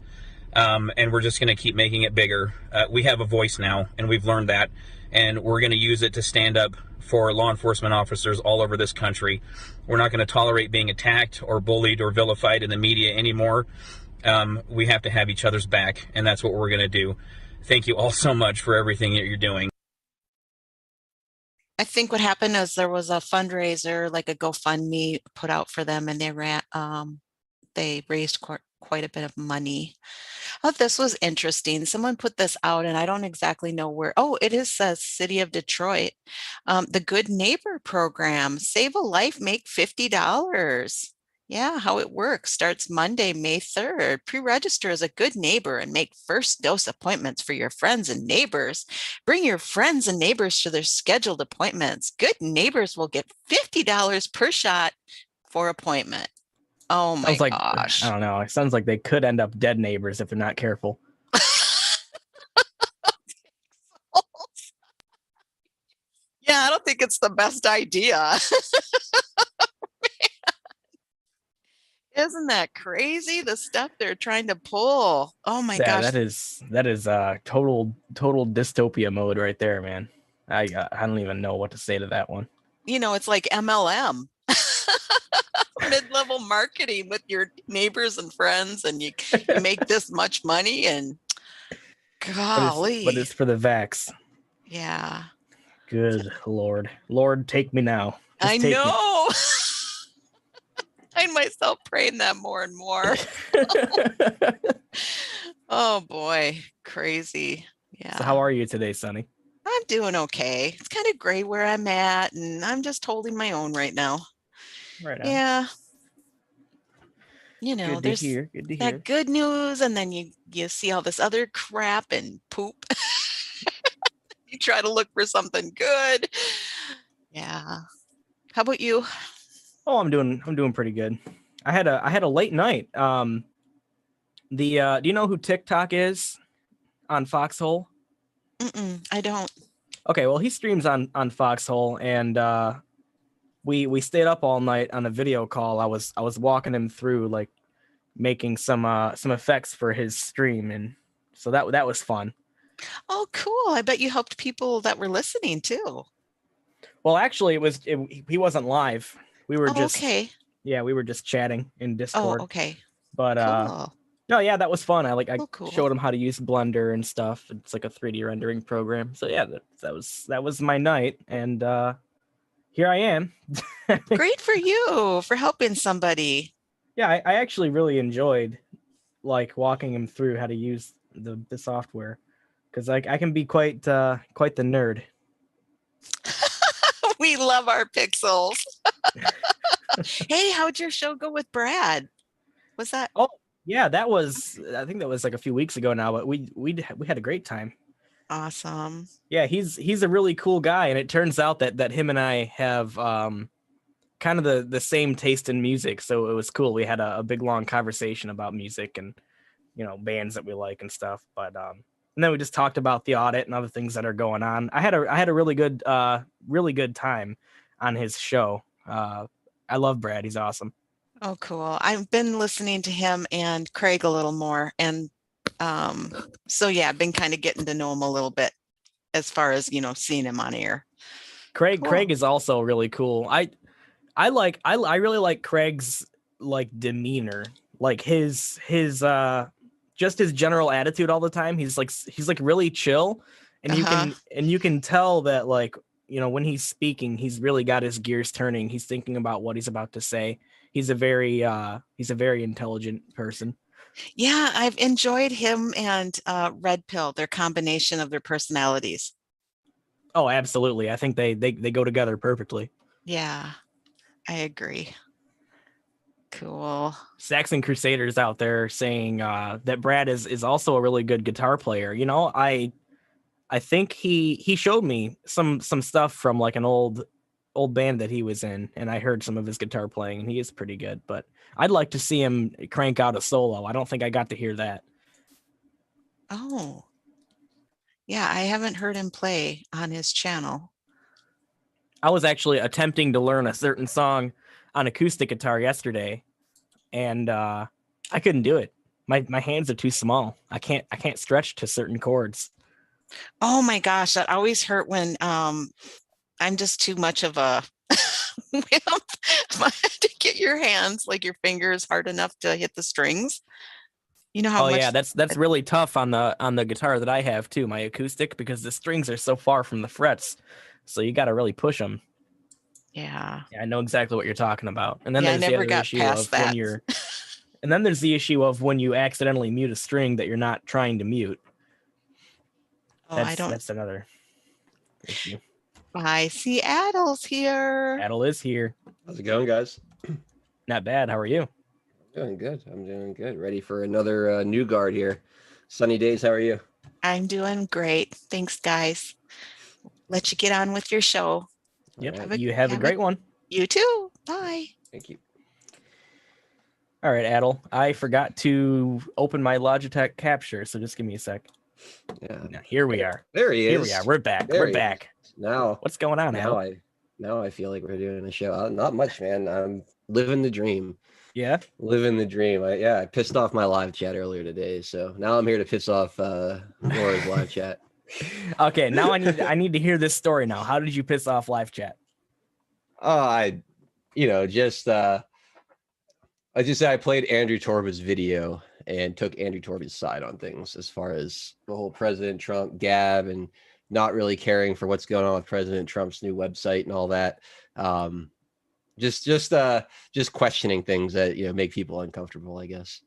and we're just going to keep making it bigger. We have a voice now, and we've learned that, and we're going to use it to stand up for law enforcement officers all over this country. We're not going to tolerate being attacked or bullied or vilified in the media anymore. We have to have each other's back, and that's what we're going to do. Thank you all so much for everything that you're doing. I think what happened is there was a fundraiser, like a GoFundMe put out for them, and they raised quite a bit of money. Oh, this was interesting. Someone put this out, and I don't exactly know where. Oh, it is says City of Detroit. The Good Neighbor program, save a life, make $50. Yeah, how it works starts Monday, May 3rd. Pre-register as a good neighbor and make first dose appointments for your friends and neighbors. Bring your friends and neighbors to their scheduled appointments. Good neighbors will get $50 per shot for appointment. Oh my gosh. I don't know. It sounds like they could end up dead neighbors if they're not careful. Yeah, I don't think it's the best idea. Isn't that crazy? The stuff they're trying to pull. Oh my gosh. That is total dystopia mode right there, man. I don't even know what to say to that one. You know, it's like MLM. Mid-level marketing with your neighbors and friends, and you make this much money, and golly. But it's for the vax. Yeah. Good Lord. Lord, take me now. I know. I find myself praying that more and more. Oh boy, crazy. Yeah. So how are you today, Sunny? I'm doing okay. It's kind of gray where I'm at, and I'm just holding my own right now. Right on. Yeah. You know, there's that good news, and then you see all this other crap and poop. You try to look for something good. Yeah. How about you? Oh, I'm doing pretty good. I had a late night. Do you know who TikTok is on Foxhole? I don't. Okay, well, he streams on Foxhole, and we stayed up all night on a video call. I was walking him through, like, making some effects for his stream, and so that was fun. Oh, cool. I bet you helped people that were listening too. Well, actually, he wasn't live. We were just okay. Yeah, we were just chatting in Discord. Oh, okay. But cool. No, yeah, that was fun. I cool. showed him how to use Blender and stuff. It's like a 3D rendering program. So yeah, that was my night, and here I am. Great for you for helping somebody. Yeah, I actually really enjoyed like walking him through how to use the software, because I can be quite the nerd. We love our pixels. Hey, how'd your show go with Brad? Was that? Oh, yeah, I think that was like a few weeks ago now, but we had a great time. Awesome. Yeah, he's a really cool guy, and it turns out that him and I have kind of the same taste in music, so it was cool. We had a big long conversation about music and, you know, bands that we like and stuff. But and then we just talked about the audit and other things that are going on. I had a really good time on his show. I love Brad. He's awesome. Oh, cool. I've been listening to him and Craig a little more. And so, yeah, I've been kind of getting to know him a little bit as far as, seeing him on air. Craig is also really cool. I really like Craig's like demeanor, like his just his general attitude all the time. He's like really chill, and you can tell that, like, when he's speaking, he's really got his gears turning. He's thinking about what he's about to say. He's a very intelligent person. Yeah, I've enjoyed him and Red Pill, their combination of their personalities. Oh, absolutely. I think they go together perfectly. Yeah, I agree. Cool. Saxon Crusaders out there saying that Brad is also a really good guitar player. I think he showed me some stuff from like an old band that he was in, and I heard some of his guitar playing, and he is pretty good, but I'd like to see him crank out a solo. I don't think I got to hear that. Oh. Yeah, I haven't heard him play on his channel. I was actually attempting to learn a certain song on acoustic guitar yesterday, and I couldn't do it. My hands are too small. I can't stretch to certain chords. Oh my gosh, that always hurt when I'm just too much of a to get your hands, like your fingers, hard enough to hit the strings. You know how much? Yeah, that's really tough on the guitar that I have too, my acoustic, because the strings are so far from the frets, so you got to really push them. Yeah, I know exactly what you're talking about. And then yeah, there's I never the other got issue past of that. when you're, and then there's the issue of when you accidentally mute a string that you're not trying to mute. Oh, That's another issue. I see Adel's here. Adel is here. How's it going, guys? Not bad. How are you? I'm doing good. Ready for another new guard here. Sunny days. How are you? I'm doing great. Thanks, guys. Let you get on with your show. Yep. You have a great one. You too. Bye. Thank you. All right, Adel. I forgot to open my Logitech capture, so just give me a sec. Yeah. Now, here we are. There he is. Here we are. We're back. We're back. Now, what's going on, Adel? Now I feel like we're doing a show. Not much, man. I'm living the dream. Yeah. Living the dream. I pissed off my live chat earlier today, so now I'm here to piss off Laura's live chat. Okay, now I need to hear this story now. How did you piss off live chat? I played Andrew Torba's video and took Andrew Torba's side on things as far as the whole President Trump gab and not really caring for what's going on with President Trump's new website and all that. Just questioning things that make people uncomfortable, I guess.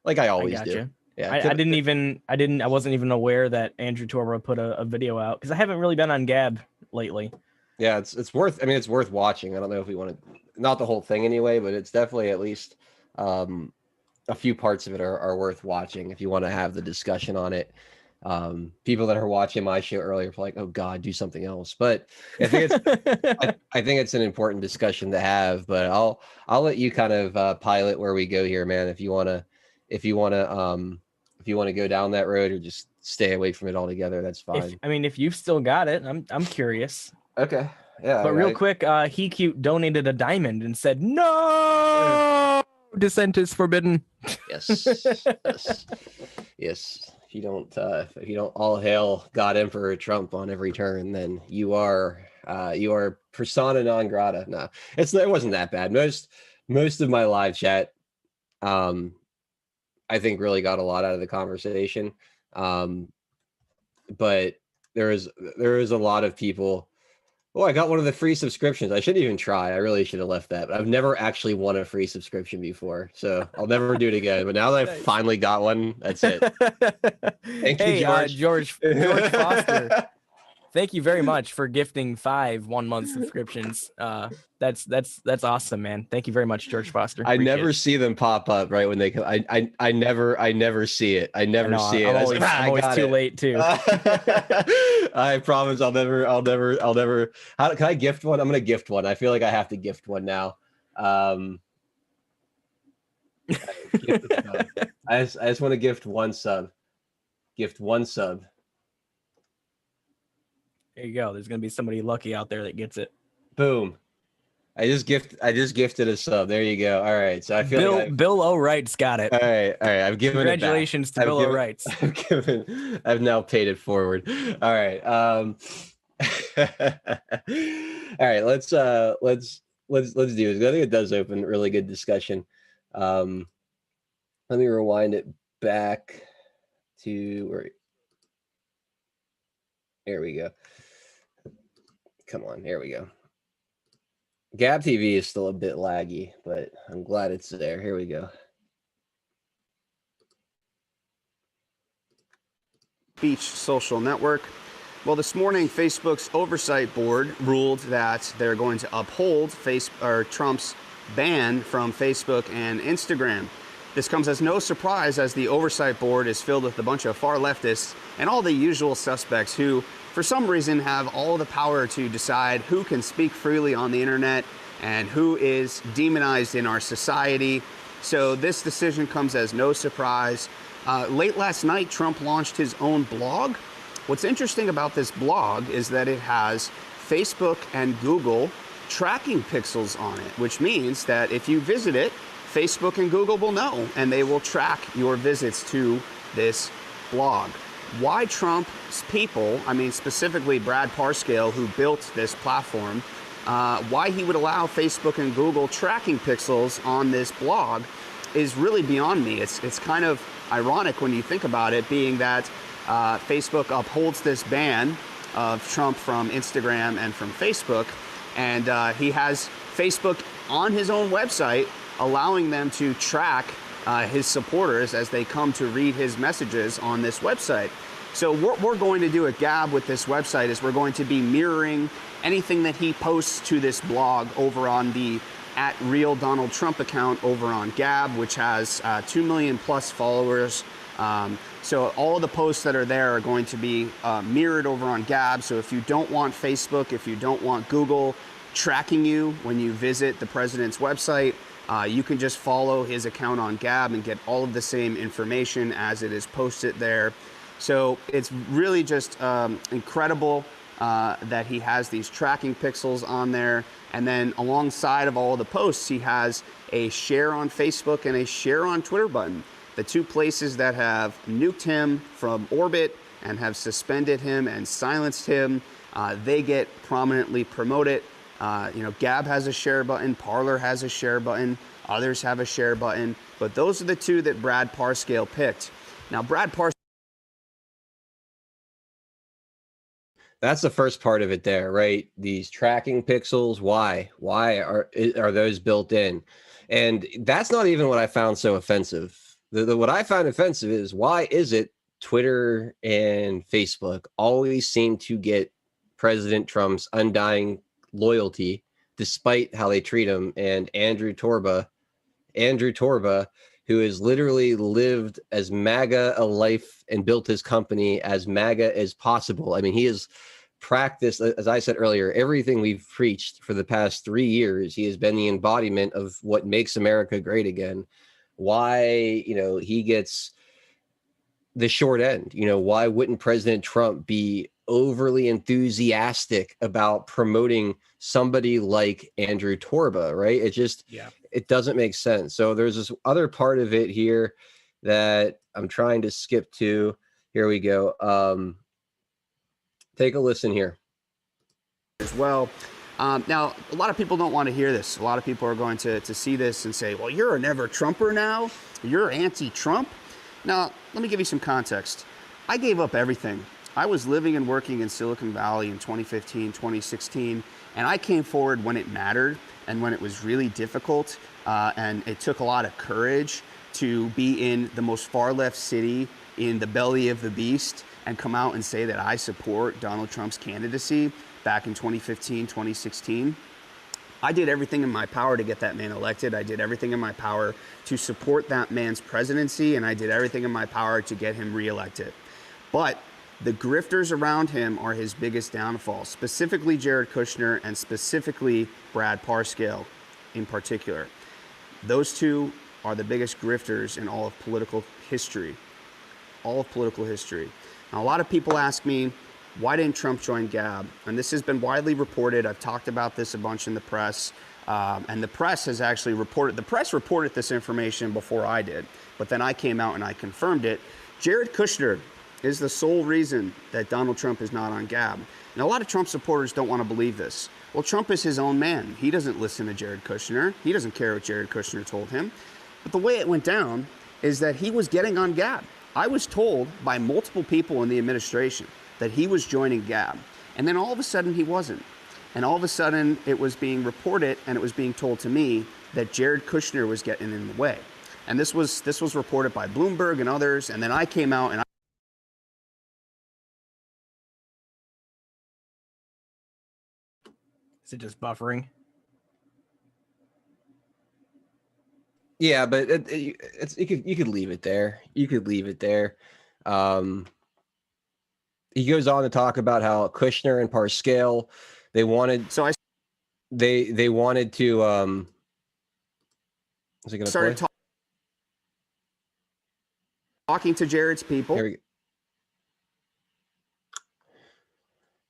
Like I always do. Yeah, I wasn't even aware that Andrew Torba put a video out, because I haven't really been on Gab lately. Yeah, it's worth watching. I don't know if we want to, not the whole thing anyway, but it's definitely at least a few parts of it are worth watching if you want to have the discussion on it. People that are watching my show earlier are like, oh God, do something else. But I think it's an important discussion to have. But I'll let you kind of pilot where we go here, man. If you wanna go down that road or just stay away from it altogether, that's fine. If you've still got it, I'm curious. Okay. Yeah. But real quick, He Cute donated a diamond and said, no, dissent is forbidden. Yes. Yes. If you don't all hail God Emperor Trump on every turn, then you are persona non grata. No, it wasn't that bad. Most of my live chat, I think really got a lot out of the conversation. But there is a lot of people. Oh, I got one of the free subscriptions. I shouldn't even try. I really should have left that. But I've never actually won a free subscription before, so I'll never do it again. But now that I've finally got one, that's it. Thank you, George Foster. Thank you very much for gifting 5 1-month subscriptions. That's awesome, man. Thank you very much, George Foster. I never see them pop up right when they come. I never see it. I never see it. I'm always too late too. I promise I'll never. How can I gift one? I'm gonna gift one. I feel like I have to gift one now. I just want to gift one sub. Gift one sub. There you go. There's going to be somebody lucky out there that gets it. Boom. I just gifted a sub. There you go. All right. So I feel like Bill O'Wright's got it. all right. I've given Congratulations it back. to Bill O'Wright's. I've now paid it forward. All right. All right. Let's do this. I think it does open really good discussion. Let me rewind it back to where. There we go. Come on. Here we go. Gab TV is still a bit laggy, but I'm glad it's there. Here we go. Speech social network. Well, this morning, Facebook's oversight board ruled that they're going to uphold Trump's ban from Facebook and Instagram. This comes as no surprise, as the oversight board is filled with a bunch of far leftists and all the usual suspects who, for some reason, have all the power to decide who can speak freely on the internet and who is demonized in our society. So this decision comes as no surprise. Late last night, Trump launched his own blog. What's interesting about this blog is that it has Facebook and Google tracking pixels on it, which means that if you visit it, Facebook and Google will know, and they will track your visits to this blog. Why Trump's people, I mean specifically Brad Parscale, who built this platform, why he would allow Facebook and Google tracking pixels on this blog is really beyond me. It's kind of ironic when you think about it, being that Facebook upholds this ban of Trump from Instagram and from Facebook, and he has Facebook on his own website, allowing them to track his supporters as they come to read his messages on this website. So what we're going to do at Gab with this website is we're going to be mirroring anything that he posts to this blog over on the @RealDonaldTrump account over on Gab, which has 2 million plus followers. So all the posts that are there are going to be mirrored over on Gab. So if you don't want Facebook, if you don't want Google tracking you when you visit the president's website, you can just follow his account on Gab and get all of the same information as it is posted there. So it's really just incredible that he has these tracking pixels on there. And then alongside of all the posts, he has a share on Facebook and a share on Twitter button. The two places that have nuked him from orbit and have suspended him and silenced him, they get prominently promoted. Gab has a share button, Parler has a share button, others have a share button, but those are the two that Brad Parscale picked. Now, Brad Parscale. That's the first part of it there, right? These tracking pixels, why are those built in? And that's not even what I found so offensive. What I found offensive is, why is it Twitter and Facebook always seem to get President Trump's undying loyalty despite how they treat him? And Andrew Torba, who has literally lived as MAGA a life and built his company as MAGA as possible. I mean, he has practiced, as I said earlier, everything we've preached for the past 3 years. He has been the embodiment of what makes America great again. Why, he gets the short end? Why wouldn't President Trump be overly enthusiastic about promoting somebody like Andrew Torba, right? It doesn't make sense. So there's this other part of it here that I'm trying to skip to. Here we go. Take a listen here. As well. Now, a lot of people don't want to hear this. A lot of people are going to see this and say, well, you're a never Trumper now. You're anti-Trump. Now, let me give you some context. I gave up everything. I was living and working in Silicon Valley in 2015, 2016, and I came forward when it mattered and when it was really difficult, and it took a lot of courage to be in the most far left city in the belly of the beast and come out and say that I support Donald Trump's candidacy back in 2015, 2016. I did everything in my power to get that man elected. I did everything in my power to support that man's presidency, and I did everything in my power to get him reelected. But the grifters around him are his biggest downfall, specifically Jared Kushner and specifically Brad Parscale in particular. Those two are the biggest grifters in all of political history. All of political history. Now, a lot of people ask me, why didn't Trump join Gab? And this has been widely reported. I've talked about this a bunch in the press. And the press has actually reported, the press reported this information before I did, but then I came out and I confirmed it. Jared Kushner is the sole reason that Donald Trump is not on Gab. And a lot of Trump supporters don't want to believe this. Well, Trump is his own man. He doesn't listen to Jared Kushner. He doesn't care what Jared Kushner told him. But the way it went down is that he was getting on Gab. I was told by multiple people in the administration that he was joining Gab. And then all of a sudden he wasn't. And all of a sudden it was being reported and it was being told to me that Jared Kushner was getting in the way. And this was reported by Bloomberg and others. And then I came out and Is it just buffering? Yeah, but you could leave it there. You could leave it there. He goes on to talk about how Kushner and Parscale, they wanted they wanted to is it gonna started play? talking to Jared's people. Here we go.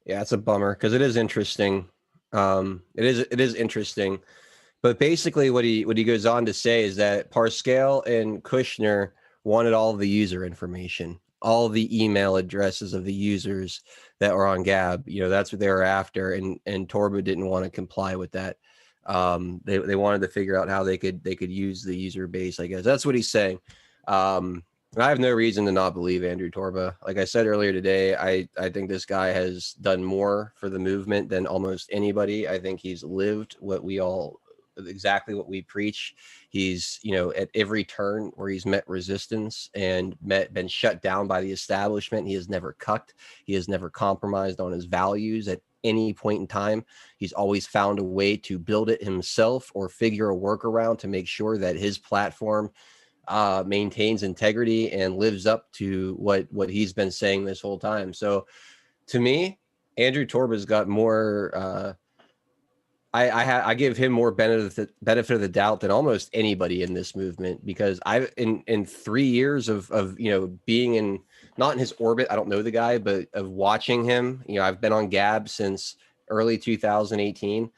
Yeah, it's a bummer because it is interesting. It is interesting. But basically what he goes on to say is that Parscale and Kushner wanted all the user information, all the email addresses of the users that were on Gab. You know, that's what they were after, and Torba didn't want to comply with that. They wanted to figure out how they could use the user base, I guess. That's what he's saying. I have no reason to not believe Andrew Torba. Like I said earlier today, I think this guy has done more for the movement than almost anybody. I think he's lived exactly what we preach. He's, at every turn where he's met resistance and been shut down by the establishment, he has never cucked. He has never compromised on his values at any point in time. He's always found a way to build it himself or figure a workaround to make sure that his platform maintains integrity and lives up to what he's been saying this whole time. So to me, Andrew Torba's got more I give him more benefit of the doubt than almost anybody in this movement, because I've in 3 years of being not in his orbit, I don't know the guy, but of watching him, I've been on Gab since early 2018.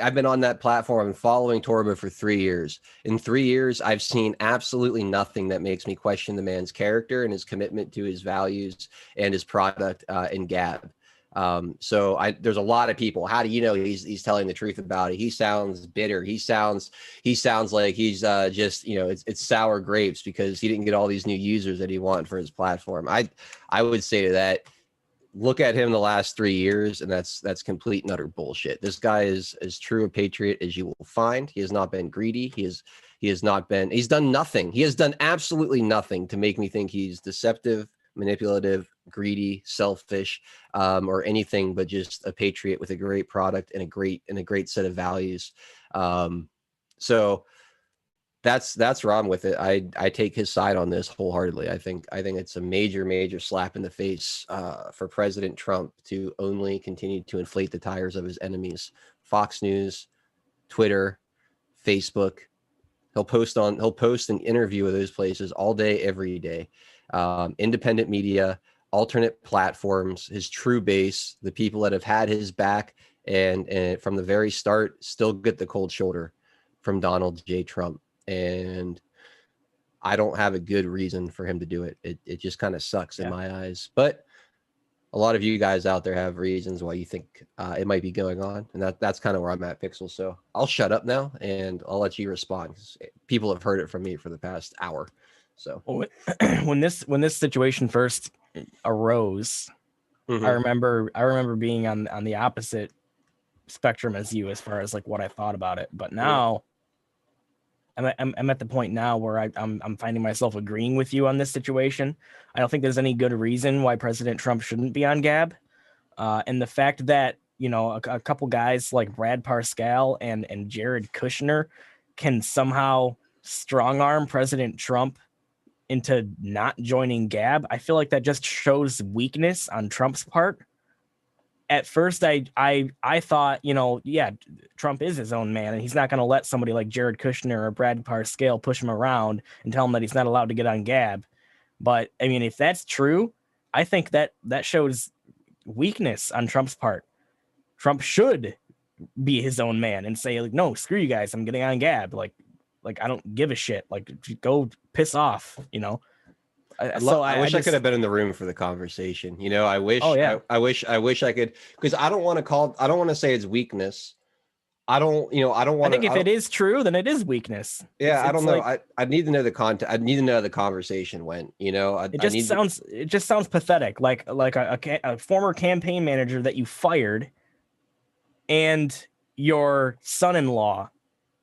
I've been on that platform and following Torba for 3 years. In 3 years, I've seen absolutely nothing that makes me question the man's character and his commitment to his values and his product in Gab. So there's a lot of people. How do you know he's telling the truth about it? He sounds bitter. He sounds like he's just, it's sour grapes because he didn't get all these new users that he wanted for his platform. I would say to that, look at him the last 3 years, and that's complete and utter bullshit. This guy is as true a patriot as you will find. He has not been greedy. He's done nothing. He has done absolutely nothing to make me think he's deceptive, manipulative, greedy, selfish, or anything but just a patriot with a great product and a great set of values. So that's where I'm with it. I take his side on this wholeheartedly. I think it's a major slap in the face for President Trump to only continue to inflate the tires of his enemies. Fox News, Twitter, Facebook. He'll post an interview with those places all day, every day. Independent media, alternate platforms, his true base, the people that have had his back and from the very start still get the cold shoulder from Donald J. Trump. And I don't have a good reason for him to do it. It just kind of sucks in my eyes. But a lot of you guys out there have reasons why you think it might be going on. And that's kind of where I'm at, Pixel. So I'll shut up now and I'll let you respond. People have heard it from me for the past hour. So when this situation first arose, I remember being on the opposite spectrum as you as far as like what I thought about it. But now I'm at the point now where I'm finding myself agreeing with you on this situation. I don't think there's any good reason why President Trump shouldn't be on Gab. And the fact that, a couple guys like Brad Parscale and Jared Kushner can somehow strong arm President Trump into not joining Gab, I feel like that just shows weakness on Trump's part. At first, I thought, Trump is his own man, and he's not going to let somebody like Jared Kushner or Brad Parscale push him around and tell him that he's not allowed to get on Gab. But, I mean, if that's true, I think that shows weakness on Trump's part. Trump should be his own man and say, like, no, screw you guys, I'm getting on Gab. Like I don't give a shit. Like, go piss off, you know. I wish I could have been in the room for the conversation. You know, I wish. Oh, yeah. I wish I could, because I don't want to say it's weakness. I don't want. I think if it is true, then it is weakness. Yeah, I don't know. Like, I need to know the content. I need to know how the conversation went. You know, it just sounds pathetic. Like a former campaign manager that you fired, and your son-in-law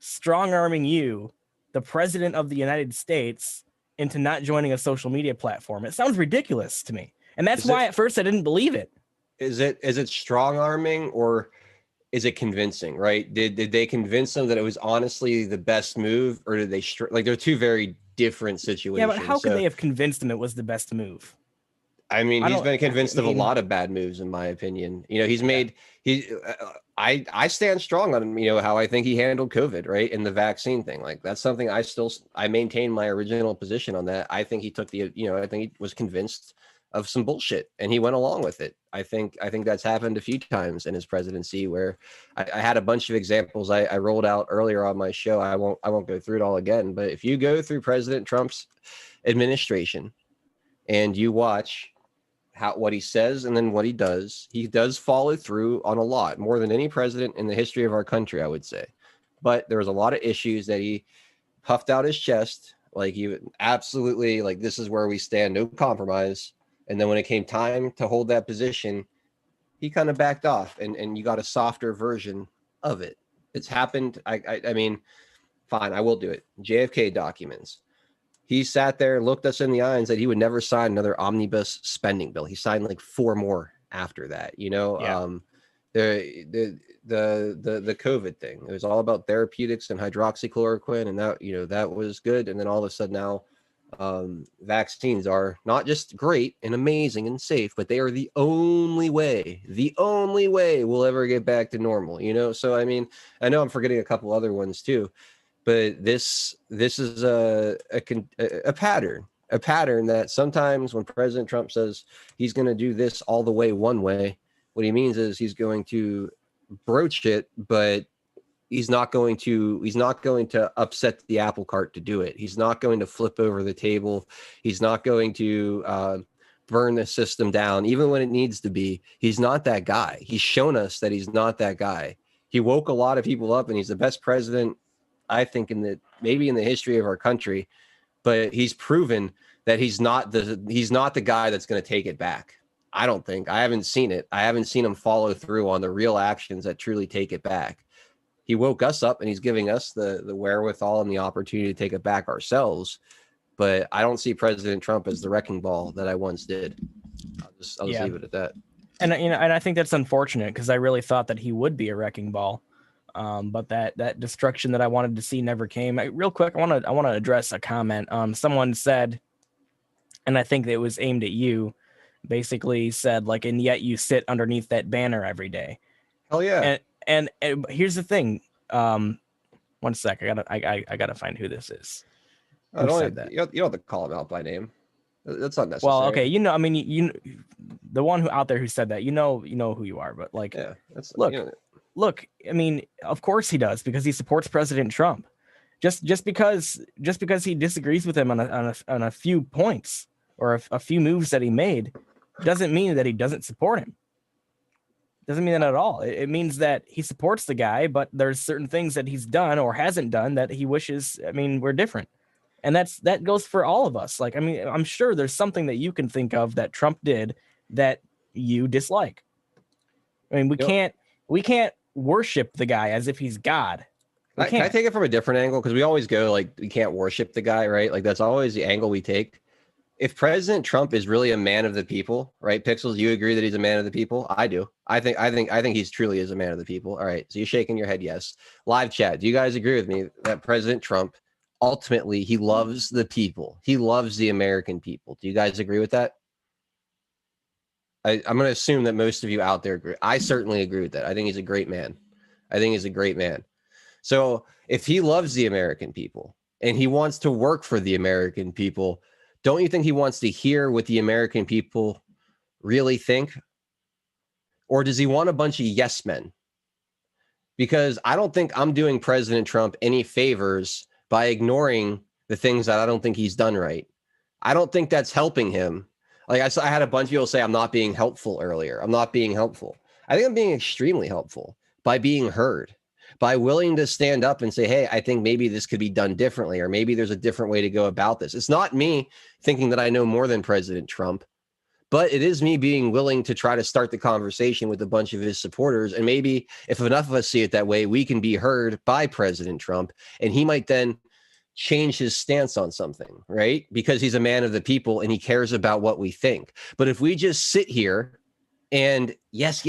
strong-arming you, the president of the United States, into not joining a social media platform. It sounds ridiculous to me. And that's why at first I didn't believe it. Is it strong-arming, or is it convincing, right? Did they convince them that it was honestly the best move, or did they like, they're two very different situations. Yeah, but how could they have convinced him it was the best move? I mean, he's been convinced of a lot of bad moves, in my opinion. You know, he's made I stand strong on, you know, how I think he handled COVID, right, and the vaccine thing. Like, that's something I maintain my original position on that. I think he took I think he was convinced of some bullshit and he went along with it. I think that's happened a few times in his presidency, where I had a bunch of examples I rolled out earlier on my show. I won't go through it all again, but if you go through President Trump's administration and you watch what he says and then what he does follow through on a lot more than any president in the history of our country, I would say. But there was a lot of issues that he puffed out his chest, like, he absolutely, like, this is where we stand, no compromise. And then when it came time to hold that position, he kind of backed off, and you got a softer version of it. It's happened. I mean, fine, I will do it. JFK documents. He sat there, looked us in the eye, and said he would never sign another omnibus spending bill. He signed like 4 more after that. You know, the COVID thing. It was all about therapeutics and hydroxychloroquine, and that was good. And then all of a sudden now, vaccines are not just great and amazing and safe, but they are the only way we'll ever get back to normal. You know, so I mean, I know I'm forgetting a couple other ones too. But this is a pattern that sometimes when President Trump says he's going to do this all the way one way, what he means is he's going to broach it, but he's not going to upset the apple cart to do it. He's not going to flip over the table. He's not going to burn the system down, even when it needs to be. He's not that guy. He's shown us that he's not that guy. He woke a lot of people up, and he's the best president, I think, maybe in the history of our country, but he's proven that he's not the guy that's going to take it back. I don't think. I haven't seen it. I haven't seen him follow through on the real actions that truly take it back. He woke us up, and he's giving us the wherewithal and the opportunity to take it back ourselves. But I don't see President Trump as the wrecking ball that I once did. I'll just leave it at that. And and I think that's unfortunate, because I really thought that he would be a wrecking ball. But that destruction that I wanted to see never came. Real quick, I want to address a comment. Someone said, and I think it was aimed at you, basically said, like, and yet you sit underneath that banner every day. Hell yeah. And here's the thing. 1 sec. I gotta find who this is. You don't have to call him out by name. That's not necessary. Well, okay, you know, I mean, you the one who out there who said that, you know who you are, but like, yeah, look, I mean, of course he does, because he supports President Trump. Just because he disagrees with him on a few points or a few moves that he made, doesn't mean that he doesn't support him. Doesn't mean that at all. It means that he supports the guy, but there's certain things that he's done or hasn't done that he wishes, I mean, were different. And that goes for all of us. Like, I mean, I'm sure there's something that you can think of that Trump did that you dislike. I mean, we can't worship the guy as if he's God. Can I take it from a different angle? Because we always go like, we can't worship the guy, right? Like, that's always the angle we take. If President Trump is really a man of the people, right? Pixels, you agree that he's a man of the people? I do. I think he's truly is a man of the people. All right. So you're shaking your head. Yes. Live chat. Do you guys agree with me that President Trump, ultimately, he loves the people? He loves the American people. Do you guys agree with that? I'm going to assume that most of you out there agree. I certainly agree with that. I think he's a great man. So if he loves the American people and he wants to work for the American people, don't you think he wants to hear what the American people really think? Or does he want a bunch of yes men? Because I don't think I'm doing President Trump any favors by ignoring the things that I don't think he's done right. I don't think that's helping him. Like I had a bunch of people say I'm not being helpful earlier. I'm not being helpful. I think I'm being extremely helpful by being heard, by willing to stand up and say, hey, I think maybe this could be done differently, or maybe there's a different way to go about this. It's not me thinking that I know more than President Trump, but it is me being willing to try to start the conversation with a bunch of his supporters. And maybe if enough of us see it that way, we can be heard by President Trump, and he might then change his stance on something, right? Because he's a man of the people and he cares about what we think. But if we just sit here and yes,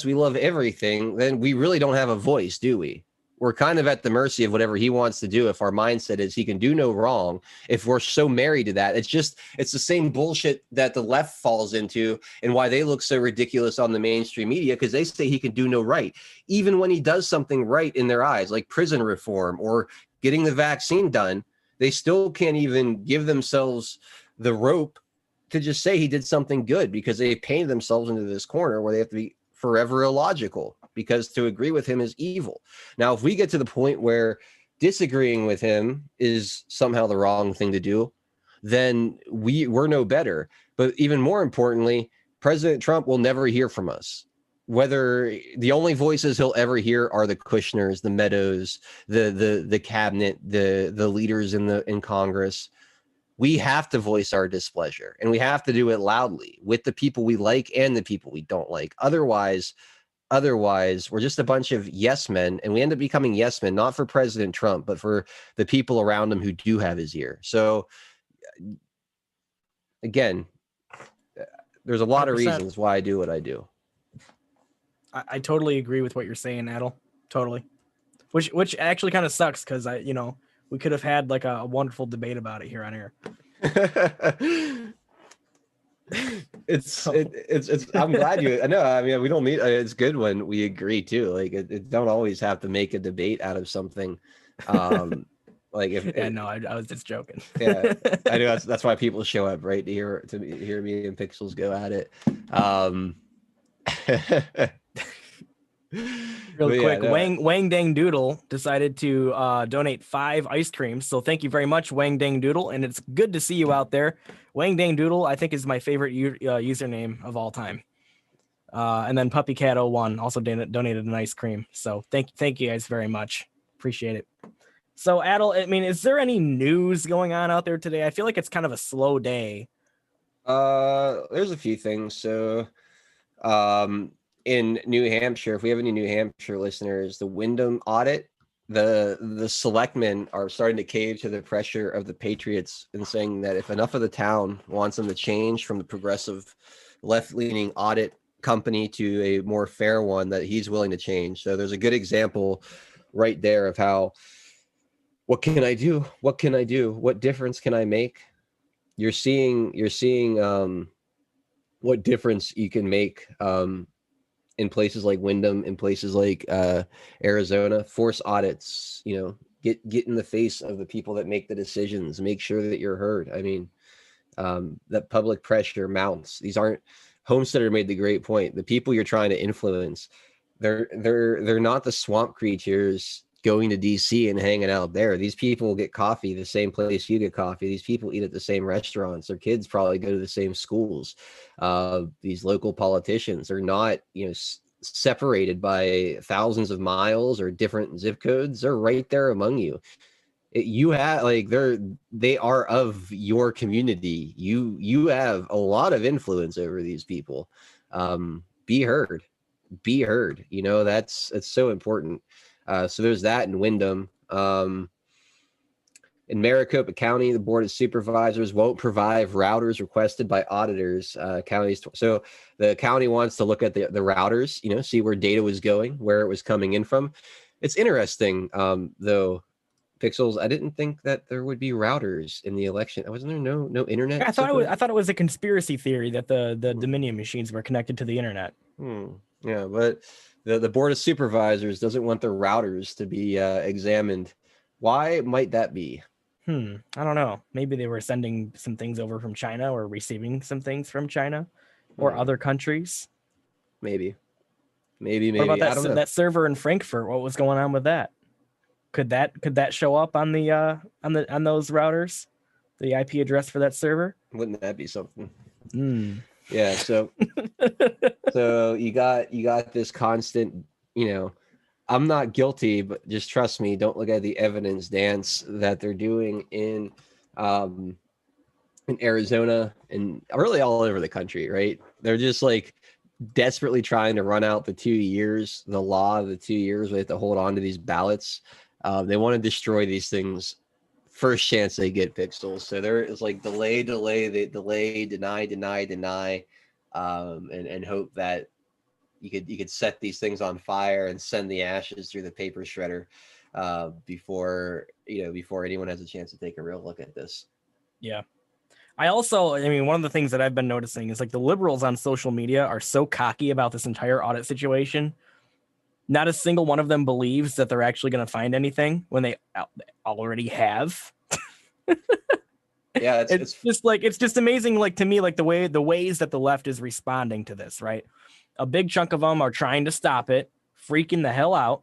we love everything, then we really don't have a voice, do we? We're kind of at the mercy of whatever he wants to do. If our mindset is he can do no wrong, if we're so married to that, it's the same bullshit that the left falls into, and why they look so ridiculous on the mainstream media, because they say he can do no right, even when he does something right in their eyes, like prison reform or getting the vaccine done. They still can't even give themselves the rope to just say he did something good, because they painted themselves into this corner where they have to be forever illogical, because to agree with him is evil. Now, if we get to the point where disagreeing with him is somehow the wrong thing to do, then we're no better. But even more importantly, President Trump will never hear from us. Whether the only voices he'll ever hear are the Kushners, the Meadows, the cabinet, the leaders in Congress. We have to voice our displeasure, and we have to do it loudly with the people we like and the people we don't like. Otherwise, we're just a bunch of yes men, and we end up becoming yes men, not for President Trump, but for the people around him who do have his ear. So again, there's a lot 100%. Of reasons why I do what I do. I totally agree with what you're saying, Adel. Totally. Which actually kind of sucks, because we could have had like a wonderful debate about it here on air. It's I'm glad I know. I mean, we don't need, it's good when we agree too. Like it don't always have to make a debate out of something. Like I was just joking. Yeah, I know that's why people show up, right? To hear me and Pixels go at it. Real quick, Wang Dang Doodle decided to donate 5 ice creams. So thank you very much, Wang Dang Doodle, and it's good to see you out there. Wang Dang Doodle, I think, is my favorite username of all time. And then PuppyCat01 also donated an ice cream. So thank you guys very much. Appreciate it. So Adel, I mean, is there any news going on out there today? I feel like it's kind of a slow day. There's a few things. So in New Hampshire, if we have any New Hampshire listeners, the Wyndham audit, the selectmen are starting to cave to the pressure of the Patriots and saying that if enough of the town wants them to change from the progressive left-leaning audit company to a more fair one, that he's willing to change. So there's a good example right there of how, what can I do? What can I do? What difference can I make? You're seeing what difference you can make in places like Wyndham, in places like Arizona. Force audits, get in the face of the people that make the decisions, make sure that you're heard. I mean, that public pressure mounts. These aren't, Homesteader made the great point. The people you're trying to influence, they're not the swamp creatures going to DC and hanging out there. These people get coffee the same place you get coffee. These people eat at the same restaurants. Their kids probably go to the same schools. These local politicians are not, separated by thousands of miles or different zip codes. They're right there among you. You have they are of your community. You have a lot of influence over these people. Be heard. That's so important. So there's that in Wyndham. In Maricopa County, the Board of Supervisors won't provide routers requested by auditors. So the county wants to look at the routers, see where data was going, where it was coming in from. It's interesting, though, Pixels. I didn't think that there would be routers in the election. Wasn't there no internet? I thought it was a conspiracy theory that the Dominion machines were connected to the internet. Yeah, but the Board of Supervisors doesn't want their routers to be examined. Why might that be? I don't know. Maybe they were sending some things over from China or receiving some things from China or other countries. Maybe. Maybe. What about I don't know. that server in Frankfurt? What was going on with that? Could that show up on the on those routers? The IP address for that server? Wouldn't that be something? Yeah. So so you got this constant, I'm not guilty, but just trust me, don't look at the evidence dance that they're doing in Arizona and really all over the country, right? They're just like desperately trying to run out the 2 years, the law of the 2 years. We have to hold on to these ballots. They want to destroy these things first chance they get, Pixels. So there is like delay, deny, and hope that you could set these things on fire and send the ashes through the paper shredder before anyone has a chance to take a real look at this. Yeah. I mean, one of the things that I've been noticing is like the liberals on social media are so cocky about this entire audit situation. Not a single one of them believes that they're actually going to find anything when they already have. Yeah, it's just amazing, like, to me, like the ways that the left is responding to this, right? A big chunk of them are trying to stop it, freaking the hell out,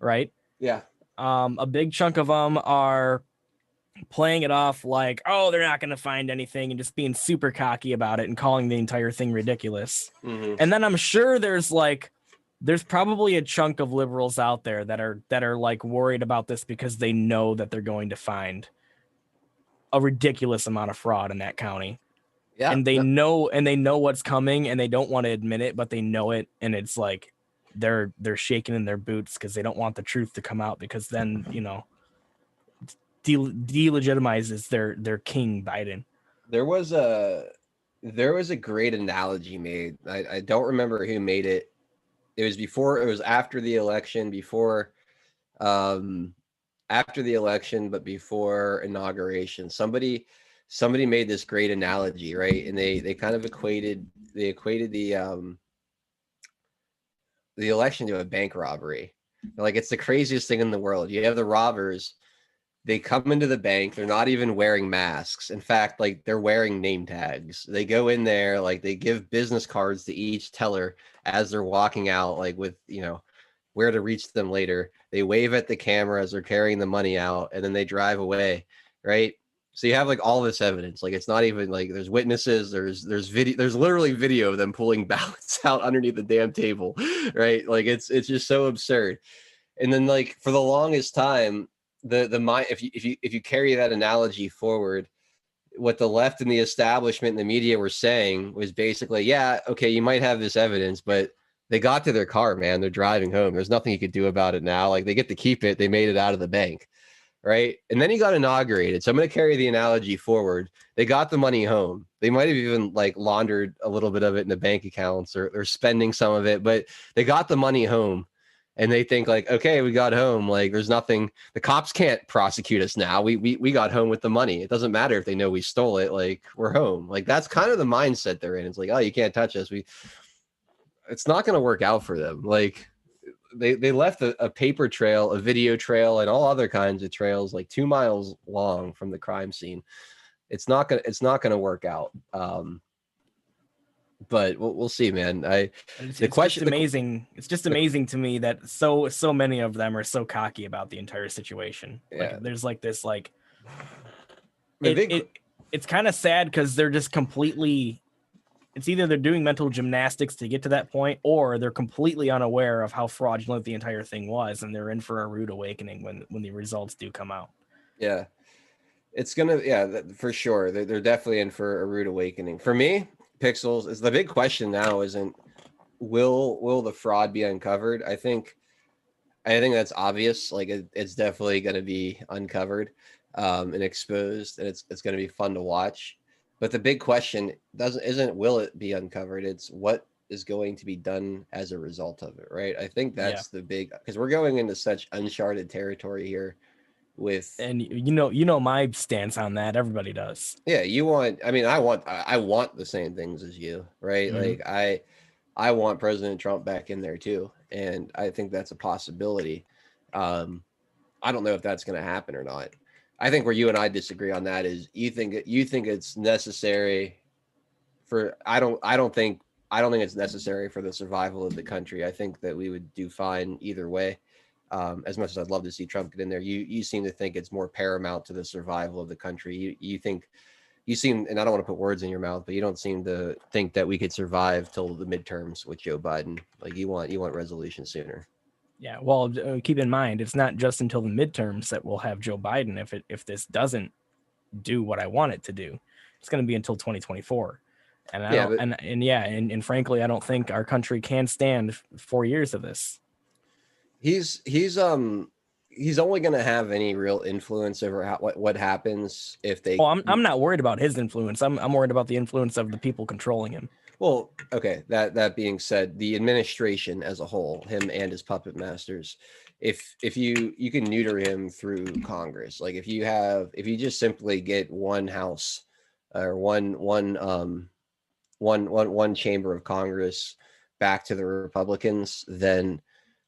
right? Yeah. A big chunk of them are playing it off like, oh, they're not going to find anything, and just being super cocky about it and calling the entire thing ridiculous. And then I'm sure there's probably a chunk of liberals out there that are like worried about this because they know that they're going to find a ridiculous amount of fraud in that county. Yeah. And they know what's coming, and they don't want to admit it, but they know it. And it's like they're shaking in their boots because they don't want the truth to come out, because then, delegitimizes their king Biden. There was a great analogy made. I don't remember who made it. It was after the election, after the election, but before inauguration. Somebody made this great analogy, right? And they kind of equated the election to a bank robbery. Like, it's the craziest thing in the world. You have the robbers, they come into the bank, they're not even wearing masks. In fact, like, they're wearing name tags. They go in there, like, they give business cards to each teller as they're walking out, like, with, where to reach them later. They wave at the camera as they're carrying the money out, and then they drive away, right? So you have like all this evidence. Like, it's not even like there's witnesses, there's video, there's literally video of them pulling ballots out underneath the damn table, right? Like, it's just so absurd. And then, like, for the longest time, the mind, if you carry that analogy forward, what the left and the establishment and the media were saying was basically, yeah, okay, you might have this evidence, but they got to their car, man. They're driving home. There's nothing you could do about it now. Like, they get to keep it. They made it out of the bank, right? And then he got inaugurated. So I'm going to carry the analogy forward. They got the money home. They might have even like laundered a little bit of it in the bank accounts, or they're spending some of it, but they got the money home. And they think like, okay, we got home. Like, there's nothing. The cops can't prosecute us now. We got home with the money. It doesn't matter if they know we stole it. Like, we're home. Like, that's kind of the mindset they're in. It's like, oh, you can't touch us. It's not going to work out for them. Like, they left a paper trail, a video trail, and all other kinds of trails, like 2 miles long from the crime scene. It's not gonna work out. But we'll see, man. It's just amazing. It's just amazing to me that so many of them are so cocky about the entire situation. Yeah. Like, there's like this, like, it's kind of sad because they're just completely. It's either they're doing mental gymnastics to get to that point, or they're completely unaware of how fraudulent the entire thing was, and they're in for a rude awakening when the results do come out. Yeah, it's gonna. Yeah, for sure. They're definitely in for a rude awakening. For me, Pixels, is the big question now isn't will the fraud be uncovered? I think that's obvious. Like, it's definitely going to be uncovered and exposed, and it's going to be fun to watch. But the big question isn't will it be uncovered? It's what is going to be done as a result of it, right? I think that's the big, because we're going into such uncharted territory here with, and my stance on that. Everybody does. Yeah, I want the same things as you, right? Mm-hmm. Like, I want President Trump back in there too, and I think that's a possibility. I don't know if that's going to happen or not. I think where you and I disagree on that is you think it's necessary for. I don't think I don't think it's necessary for the survival of the country. I think that we would do fine either way. As much as I'd love to see Trump get in there, you seem to think it's more paramount to the survival of the country. You seem, and I don't want to put words in your mouth, but you don't seem to think that we could survive till the midterms with Joe Biden. Like you want resolution sooner. Yeah, well, keep in mind, it's not just until the midterms that we'll have Joe Biden. If this doesn't do what I want it to do, it's going to be until 2024. And I don't, and frankly, I don't think our country can stand 4 years of this. He's only going to have any real influence over what happens if they. Well, I'm not worried about his influence. I'm worried about the influence of the people controlling him. Well, okay. That being said, the administration as a whole, him and his puppet masters, if you can neuter him through Congress, like if you just simply get one house or one chamber of Congress back to the Republicans, then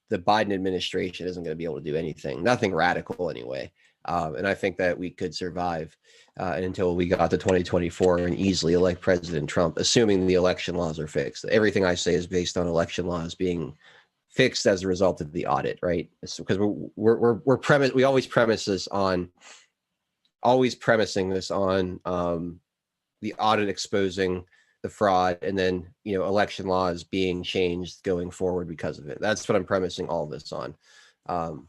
the Biden administration isn't going to be able to do anything, nothing radical anyway. And I think that we could survive until we got to 2024 and easily elect President Trump, assuming the election laws are fixed. Everything I say is based on election laws being fixed as a result of the audit, right? Because we always premising this on the audit exposing the fraud, and then election laws being changed going forward because of it. That's what I'm premising all this on.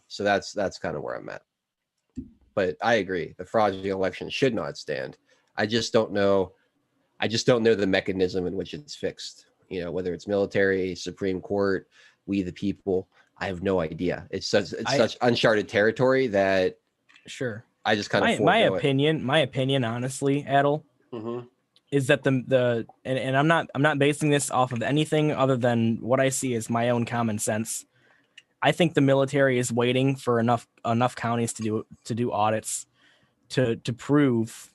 So that's kind of where I'm at. But I agree, the fraudulent election should not stand. I just don't know the mechanism in which it's fixed. Whether it's military, Supreme Court, we the people. I have no idea. It's such uncharted territory that sure. I just kind of my opinion, honestly, Adel, is that and I'm not basing this off of anything other than what I see as my own common sense. I think the military is waiting for enough counties to do audits to prove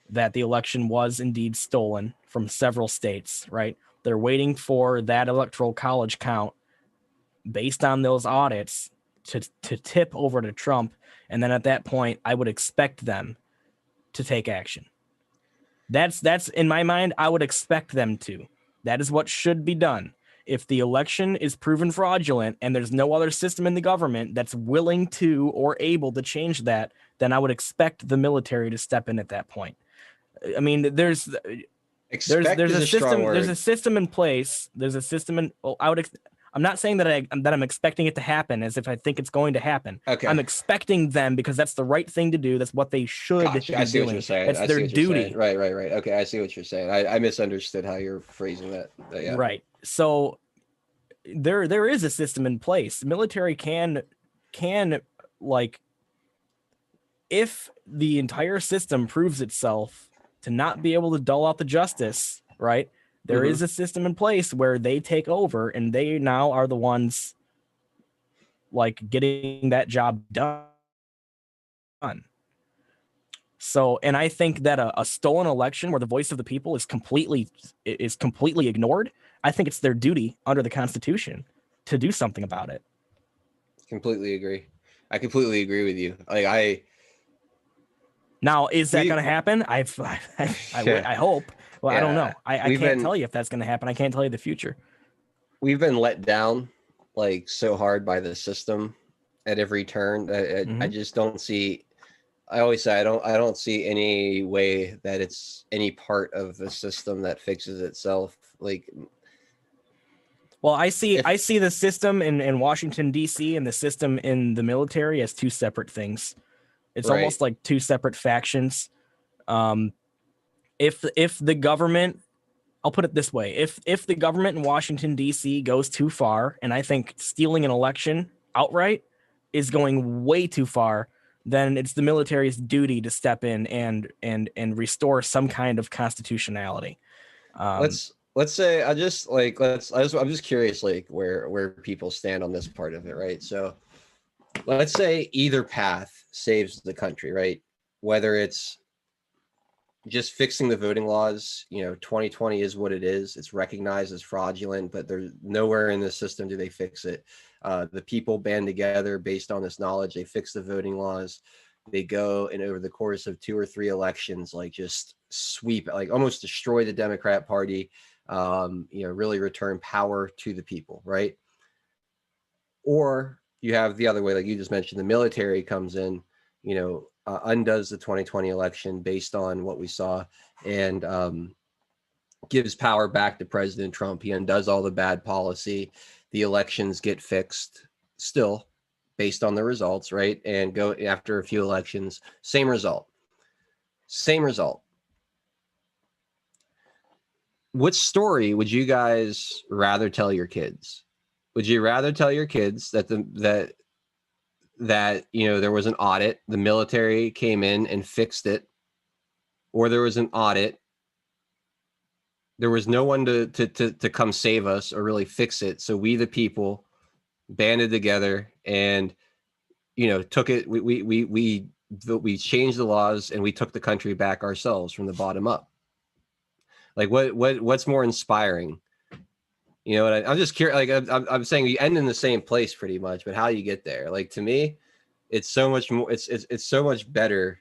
that the election was indeed stolen from several states, right? They're waiting for that electoral college count based on those audits to tip over to Trump. And then at that point, I would expect them to take action. That's in my mind, I would expect them to. That is what should be done. If the election is proven fraudulent and there's no other system in the government that's willing to or able to change that, then I would expect the military to step in at that point. I mean, there's a system in place. There's a system in. Well, I'm not saying that I'm expecting it to happen as if I think it's going to happen. Okay. I'm expecting them because that's the right thing to do. That's what they should be doing. I see what you're saying. It's their duty. Right. Okay, I see what you're saying. I misunderstood how you're phrasing that. Yeah. Right. So there is a system in place. The military can like, if the entire system proves itself to not be able to dole out the justice, right? There is a system in place where they take over and they now are the ones like getting that job done. So, and I think that a stolen election where the voice of the people is completely ignored, I think it's their duty under the Constitution to do something about it. Completely agree. I completely agree with you. Now, is that going to happen? I hope. Well, yeah, I don't know. I can't tell you if that's going to happen. I can't tell you the future. We've been let down so hard by the system at every turn. I just don't see. I always say I don't see any way that it's any part of the system that fixes itself. Well, I see the system in Washington, D.C. and the system in the military as two separate things. It's almost like two separate factions. If the government, I'll put it this way, if the government in Washington, D.C. goes too far, and I think stealing an election outright is going way too far, then it's the military's duty to step in and restore some kind of constitutionality. Let's say I'm just curious where people stand on this part of it, right? So let's say either path saves the country, right? Whether it's just fixing the voting laws, 2020 is what it is. It's recognized as fraudulent, but there's nowhere in the system do they fix it. The people band together based on this knowledge. They fix the voting laws. They go and over the course of 2 or 3 elections, just sweep, almost destroy the Democrat Party, really return power to the people, right? Or you have the other way, like you just mentioned, the military comes in, undoes the 2020 election based on what we saw, and gives power back to President Trump. He undoes all the bad policy. The elections get fixed still based on the results, right? And go after a few elections, same result. Same result. Which story would you guys rather tell your kids? Would you rather tell your kids that there was an audit, the military came in and fixed it, or there was an audit, there was no one to come save us or really fix it, so we the people banded together and took it, we changed the laws and we took the country back ourselves from the bottom up? Like what's more inspiring? I'm just curious. Like I'm saying, you end in the same place pretty much, but how you get there? Like, to me, it's so much more. It's so much better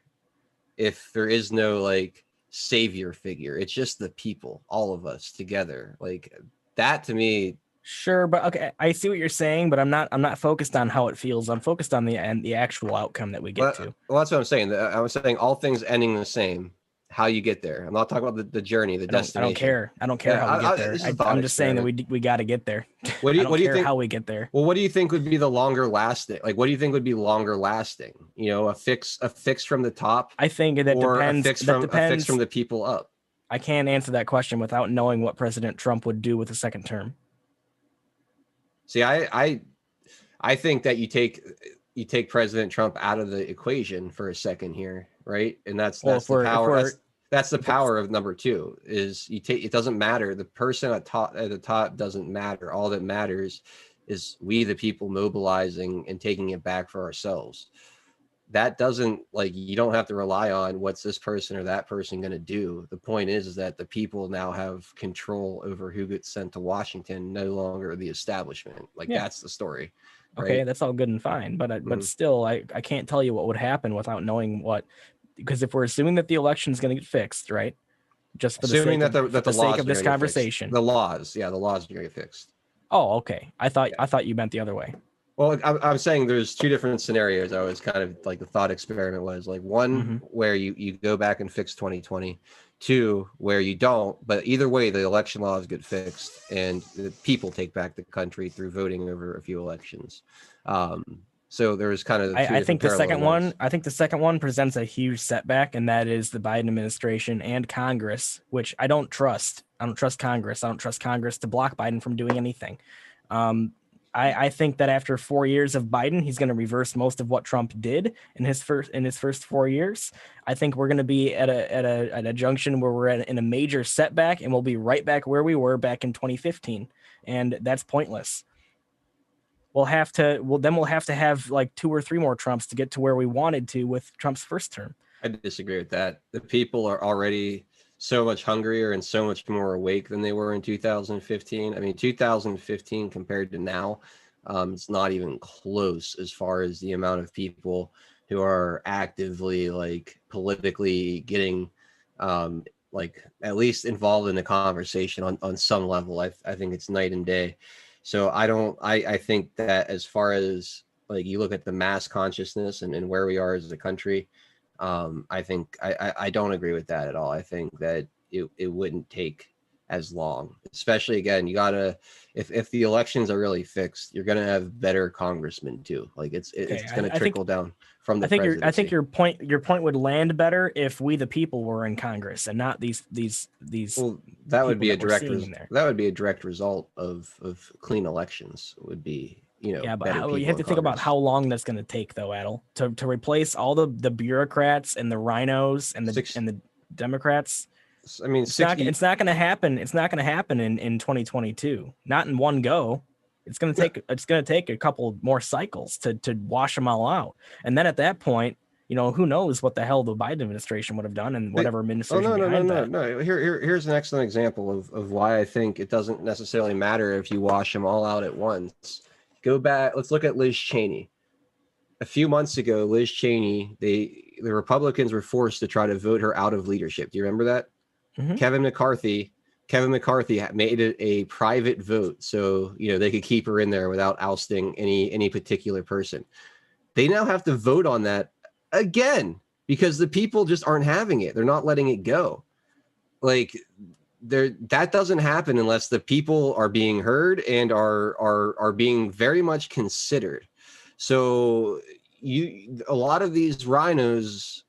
if there is no like savior figure. It's just the people, all of us together. Like that to me. Sure, but okay, I see what you're saying, but I'm not focused on how it feels. I'm focused on the actual outcome that we get to. Well, that's what I'm saying. I was saying all things ending the same. How you get there. I'm not talking about the journey, the destination. I don't care how we get there. I'm just saying that we got to get there. What do you think? How we get there? Well, what do you think would be the longer lasting? Like, what do you think would be longer lasting? A fix from the top. I think that depends. A fix from the people up. I can't answer that question without knowing what President Trump would do with a second term. See, I think that you take President Trump out of the equation for a second here, right? And that's the power. That's the power of number two. Is it doesn't matter. The person at the top doesn't matter. All that matters is we, the people, mobilizing and taking it back for ourselves. That doesn't, like, you don't have to rely on what's this person or that person going to do. The point is that the people now have control over who gets sent to Washington, no longer the establishment. Like, that's the story. Right? Okay, that's all good and fine, but still, I can't tell you what would happen without knowing what, because if we're assuming that the election is going to get fixed, right? Just for assuming the sake of this conversation, the laws are going to get fixed. Oh, okay. I thought you meant the other way. Well, I'm saying there's two different scenarios. I was kind of like, the thought experiment was like one where you go back and fix 2020, two where you don't, but either way, the election laws get fixed and the people take back the country through voting over a few elections. So there was kind of I think the second one presents a huge setback, and that is the Biden administration and Congress, which I don't trust. I don't trust Congress. I don't trust Congress to block Biden from doing anything. I think that after 4 years of Biden, he's going to reverse most of what Trump did in his first 4 years. I think we're going to be at a junction where we're in a major setback, and we'll be right back where we were back in 2015, and that's pointless. We'll have to have like 2 or 3 more Trumps to get to where we wanted to with Trump's first term. I disagree with that. The people are already so much hungrier and so much more awake than they were in 2015. I mean, 2015 compared to now, it's not even close as far as the amount of people who are actively, like, politically getting like at least involved in the conversation on some level. I think it's night and day. So I think that as far as, like, you look at the mass consciousness and where we are as a country, I think I don't agree with that at all. I think that it wouldn't take as long, especially, again, you gotta, if the elections are really fixed, you're gonna have better congressmen too. Like, it's gonna trickle down from the presidency. I think your point would land better if we the people were in Congress and not these. Well, that would be a direct result of clean elections. Would be, yeah, but you have to think about how long that's going to take, though, Adel, to replace all the bureaucrats and the rhinos and the Democrats. I mean, it's not going to happen. It's not going to happen in 2022. Not in one go. It's going to take a couple more cycles to wash them all out, and then at that point, who knows what the hell the Biden administration would have done and whatever administration. No. Here's an excellent example of why I think it doesn't necessarily matter if you wash them all out at once. Go back. Let's look at Liz Cheney. A few months ago, Liz Cheney, the Republicans were forced to try to vote her out of leadership. Do you remember that? Kevin McCarthy Kevin McCarthy made it a private vote, so they could keep her in there without ousting any particular person. They now have to vote on that again because the people just aren't having it. They're not letting it go. Like that doesn't happen unless the people are being heard and are being very much considered. So a lot of these rhinos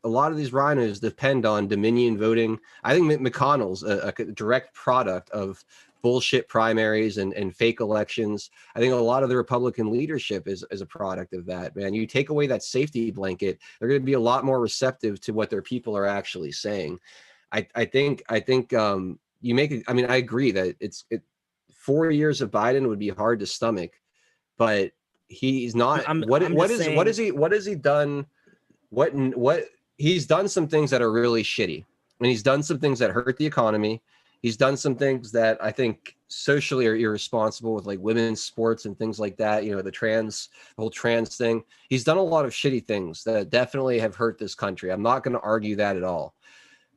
depend on Dominion voting. I think McConnell's a direct product of bullshit primaries and fake elections. I think a lot of the Republican leadership is a product of that, man. You take away that safety blanket, they're going to be a lot more receptive to what their people are actually saying. I think you make it. I mean, I agree that 4 years of Biden would be hard to stomach, but he's not. What has he done? What he's done some things that are really shitty, and he's done some things that hurt the economy. He's done some things that I think socially are irresponsible with like women's sports and things like that. The whole trans thing. He's done a lot of shitty things that definitely have hurt this country. I'm not going to argue that at all.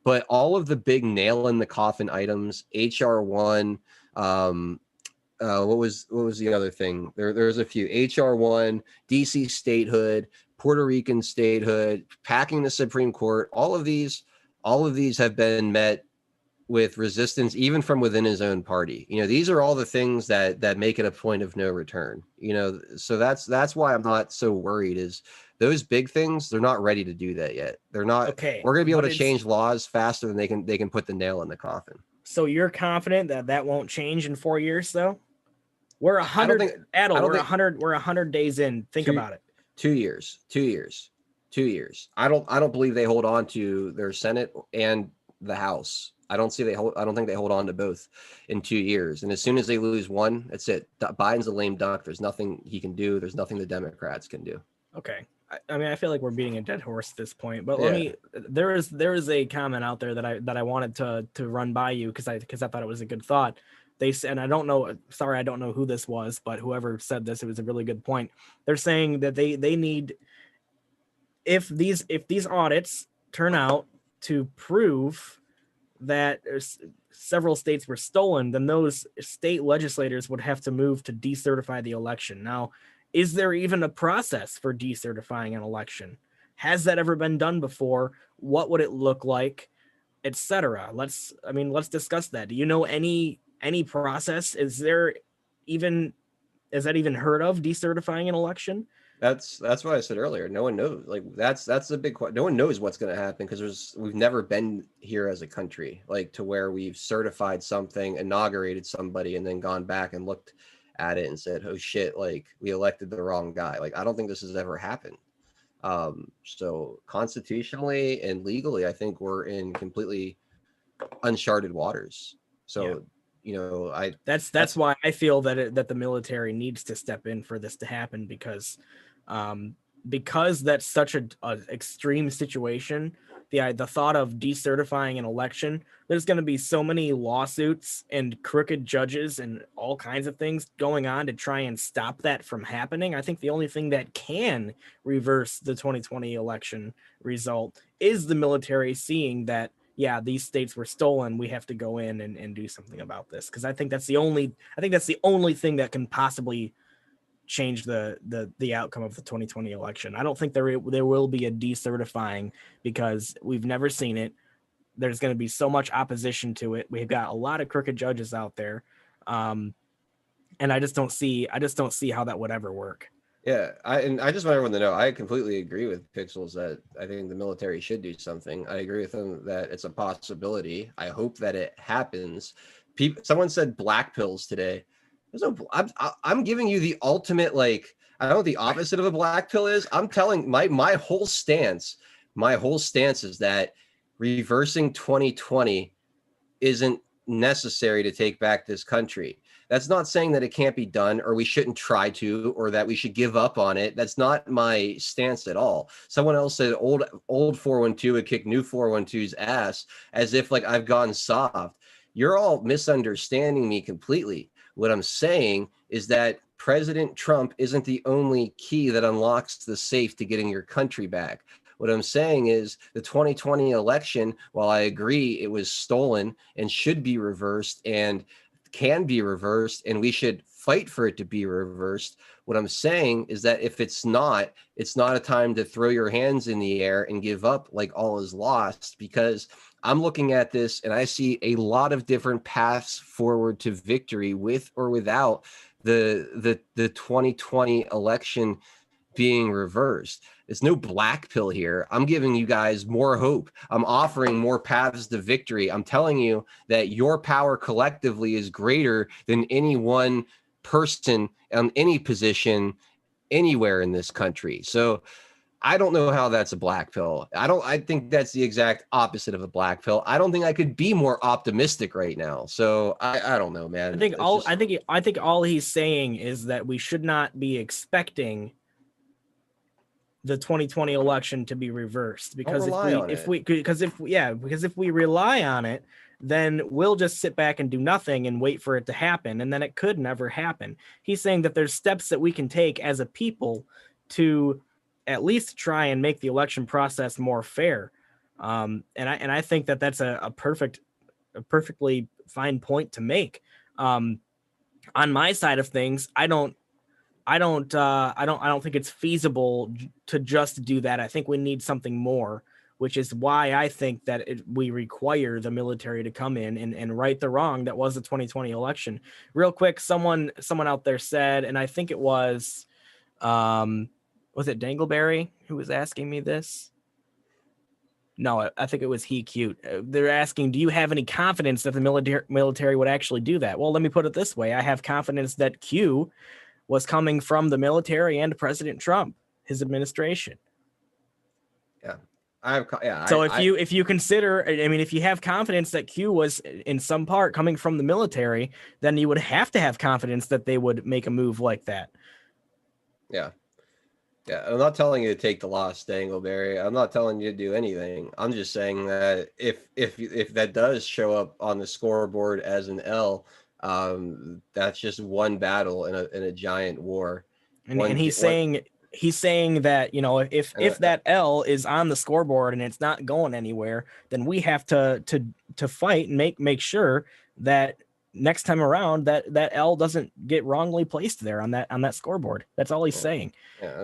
But all of the big nail in the coffin items, HR1, what was the other thing? There's a few. HR1, DC statehood, Puerto Rican statehood, packing the Supreme Court. All of these have been met with resistance, even from within his own party. These are all the things that make it a point of no return. So that's why I'm not so worried. Is those big things, they're not ready to do that yet. They're not. Okay. We're going to be able to change laws faster than they can put the nail in the coffin. So you're confident that won't change in 4 years, though? We're 100. We're 100 days in. Think about it. 2 years. 2 years. 2 years. I don't believe they hold on to their Senate and the House. I don't think they hold on to both in 2 years. And as soon as they lose one, that's it. Biden's a lame duck. There's nothing he can do. There's nothing the Democrats can do. Okay. I mean, I feel like we're beating a dead horse at this point, but there is a comment out there that I wanted to run by you because I thought it was a good thought. They said, and I don't know who this was, but whoever said this, it was a really good point. They're saying that they need, if these audits turn out to prove that several states were stolen, then those state legislators would have to move to decertify the election. Now, is there even a process for decertifying an election? Has that ever been done before? What would it look like, etc.? Let's discuss that. Do you know any process? Is that even heard of, decertifying an election? That's what I said earlier. No one knows. Like that's the big question. No one knows what's going to happen because we've never been here as a country, like to where we've certified something, inaugurated somebody, and then gone back and looked at it and said, oh shit, like we elected the wrong guy. Like I don't think this has ever happened. So constitutionally and legally, I think we're in completely uncharted waters. So that's why I feel that the military needs to step in for this to happen, because that's such an extreme situation. The thought of decertifying an election, there's going to be so many lawsuits and crooked judges and all kinds of things going on to try and stop that from happening. I think the only thing that can reverse the 2020 election result is the military seeing that, yeah, these states were stolen. We have to go in and do something about this. Because I think that's the only thing that can possibly change the outcome of the 2020 election. I don't think there will be a decertifying because we've never seen it. There's going to be so much opposition to it. We've got a lot of crooked judges out there, and I just don't see how that would ever work. Yeah, I just want everyone to know I completely agree with Pixels that I think the military should do something. I agree with him that it's a possibility. I hope that it happens. Someone said black pills today. I'm giving you the ultimate, like, I don't know what the opposite of a black pill is. I'm telling my whole stance is that reversing 2020 isn't necessary to take back this country. That's not saying that it can't be done or we shouldn't try to or that we should give up on it. That's not my stance at all. Someone else said old 412 would kick new 412's ass, as if like I've gone soft. You're all misunderstanding me completely. What I'm saying is that President Trump isn't the only key that unlocks the safe to getting your country back. What I'm saying is the 2020 election, while I agree it was stolen and should be reversed and can be reversed, and we should fight for it to be reversed. What I'm saying is that if it's not a time to throw your hands in the air and give up like all is lost, because I'm looking at this and I see a lot of different paths forward to victory with or without the 2020 election being reversed. It's no black pill here. I'm giving you guys more hope. I'm offering more paths to victory. I'm telling you that your power collectively is greater than any one person on any position anywhere in this country. So I don't know how that's a black pill. I think that's the exact opposite of a black pill. I don't think I could be more optimistic right now. So I don't know, man. I think all he's saying is that we should not be expecting the 2020 election to be reversed, because if we rely on it, then we'll just sit back and do nothing and wait for it to happen, and then it could never happen. He's saying that there's steps that we can take as a people to at least try and make the election process more fair. And I think that that's a perfectly fine point to make. On my side of things, I don't think it's feasible to just do that. I think we need something more, which is why I think that we require the military to come in and right the wrong that was the 2020 election. Real quick, someone out there said, and I think it was it Dangleberry who was asking me this? No, I think it was He Cute. They're asking, do you have any confidence that the military would actually do that? Well, let me put it this way. I have confidence that Q was coming from the military and President Trump, his administration. So if you consider, I mean, if you have confidence that Q was in some part coming from the military, then you would have to have confidence that they would make a move like that. Yeah. I'm not telling you to take the loss, Dangleberry. I'm not telling you to do anything. I'm just saying that if that does show up on the scoreboard as an L, that's just one battle in a giant war. And he's saying that, you know, if that L is on the scoreboard and it's not going anywhere, then we have to fight and make sure that next time around that L doesn't get wrongly placed there on that scoreboard. That's all he's saying.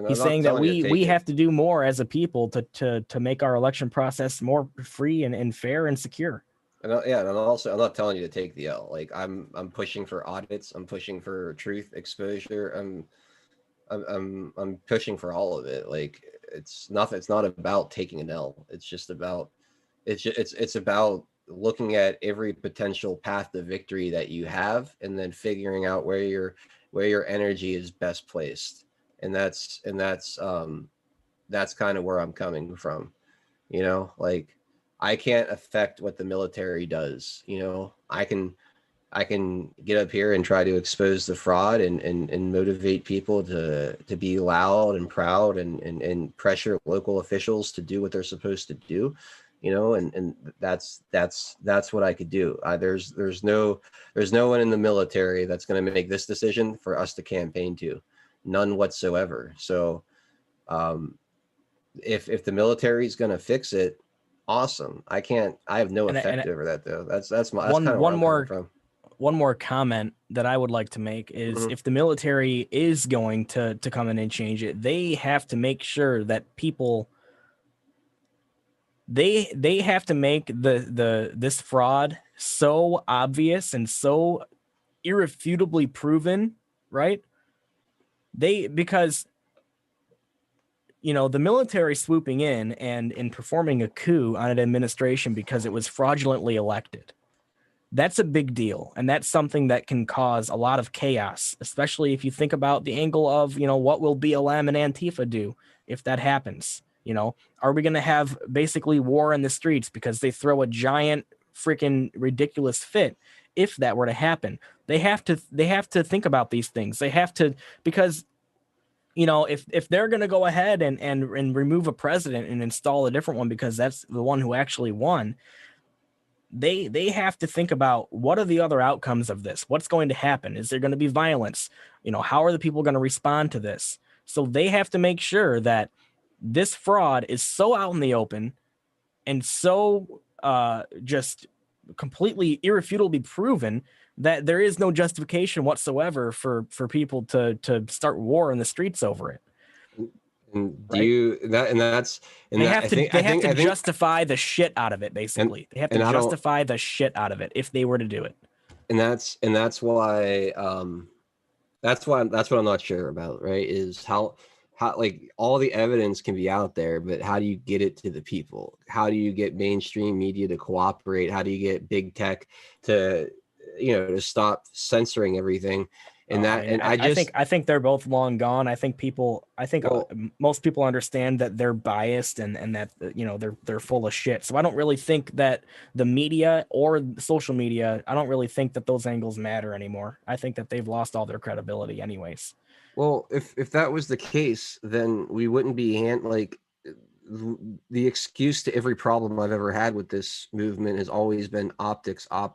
He's saying that we have to do more as a people to make our election process more free and fair and secure. And I'm not telling you to take the L. Like I'm pushing for audits. I'm pushing for truth exposure. I'm pushing for all of it. Like it's not about taking an L. It's just about it's about looking at every potential path to victory that you have, and then figuring out where your energy is best placed. And that's kind of where I'm coming from. You know, like I can't affect what the military does. You know, I can get up here and try to expose the fraud and motivate people to be loud and proud and pressure local officials to do what they're supposed to do, you know, and that's what I could do. There's no one in the military that's going to make this decision for us to campaign to, none whatsoever. So if the military is going to fix it, awesome. I have no effect over that though. That's one more comment that I would like to make is if the military is going to come in and change it, they have to make sure that people they have to make this fraud so obvious and so irrefutably proven, right? Because you know, the military swooping in and performing a coup on an administration because it was fraudulently elected. That's a big deal. And that's something that can cause a lot of chaos, especially if you think about the angle of, you know, what will BLM and Antifa do if that happens? You know, are we going to have basically war in the streets because they throw a giant freaking ridiculous fit if that were to happen? They have to think about these things. They have to, because you know, if they're going to go ahead and remove a president and install a different one because that's the one who actually won, they have to think about what are the other outcomes of this? What's going to happen? Is there going to be violence? You know, how are the people going to respond to this? So they have to make sure that this fraud is so out in the open and so just completely irrefutably proven that there is no justification whatsoever for people to start war in the streets over it. And do you that and that's and they that, have to they have to justify the shit out of it, basically. They have to justify the shit out of it if they were to do it. And that's why that's what I'm not sure about, right? Is how like all the evidence can be out there, but how do you get it to the people? How do you get mainstream media to cooperate? How do you get big tech to to stop censoring everything? And I think they're both long gone. I think most people understand that they're biased and that they're full of shit. So I don't really think that the media or social media, I don't really think that those angles matter anymore. I think that they've lost all their credibility anyways. Well, if that was the case, then we wouldn't be the excuse to every problem I've ever had with this movement has always been optics. I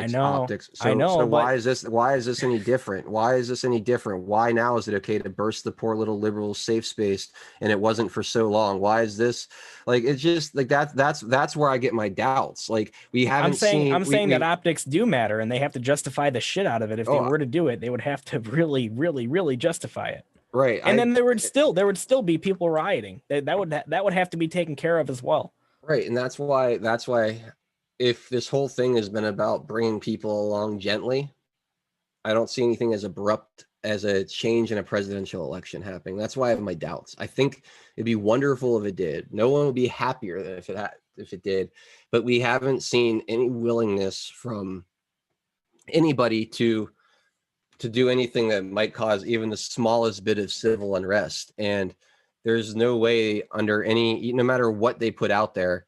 know. Optics. So why is this any different? Why is this any different? Why now is it okay to burst the poor little liberal safe space and it wasn't for so long? Why is this like, it's just like that's where I get my doubts. Like I'm saying that optics do matter and they have to justify the shit out of it. If they were to do it, they would have to really, really, really justify it. Right. And then there would still be people rioting. That would have to be taken care of as well. Right. And that's why if this whole thing has been about bringing people along gently, I don't see anything as abrupt as a change in a presidential election happening. That's why I have my doubts. I think it'd be wonderful if it did. No one would be happier than if it did, but we haven't seen any willingness from anybody to do anything that might cause even the smallest bit of civil unrest. And there's no way under no matter what they put out there,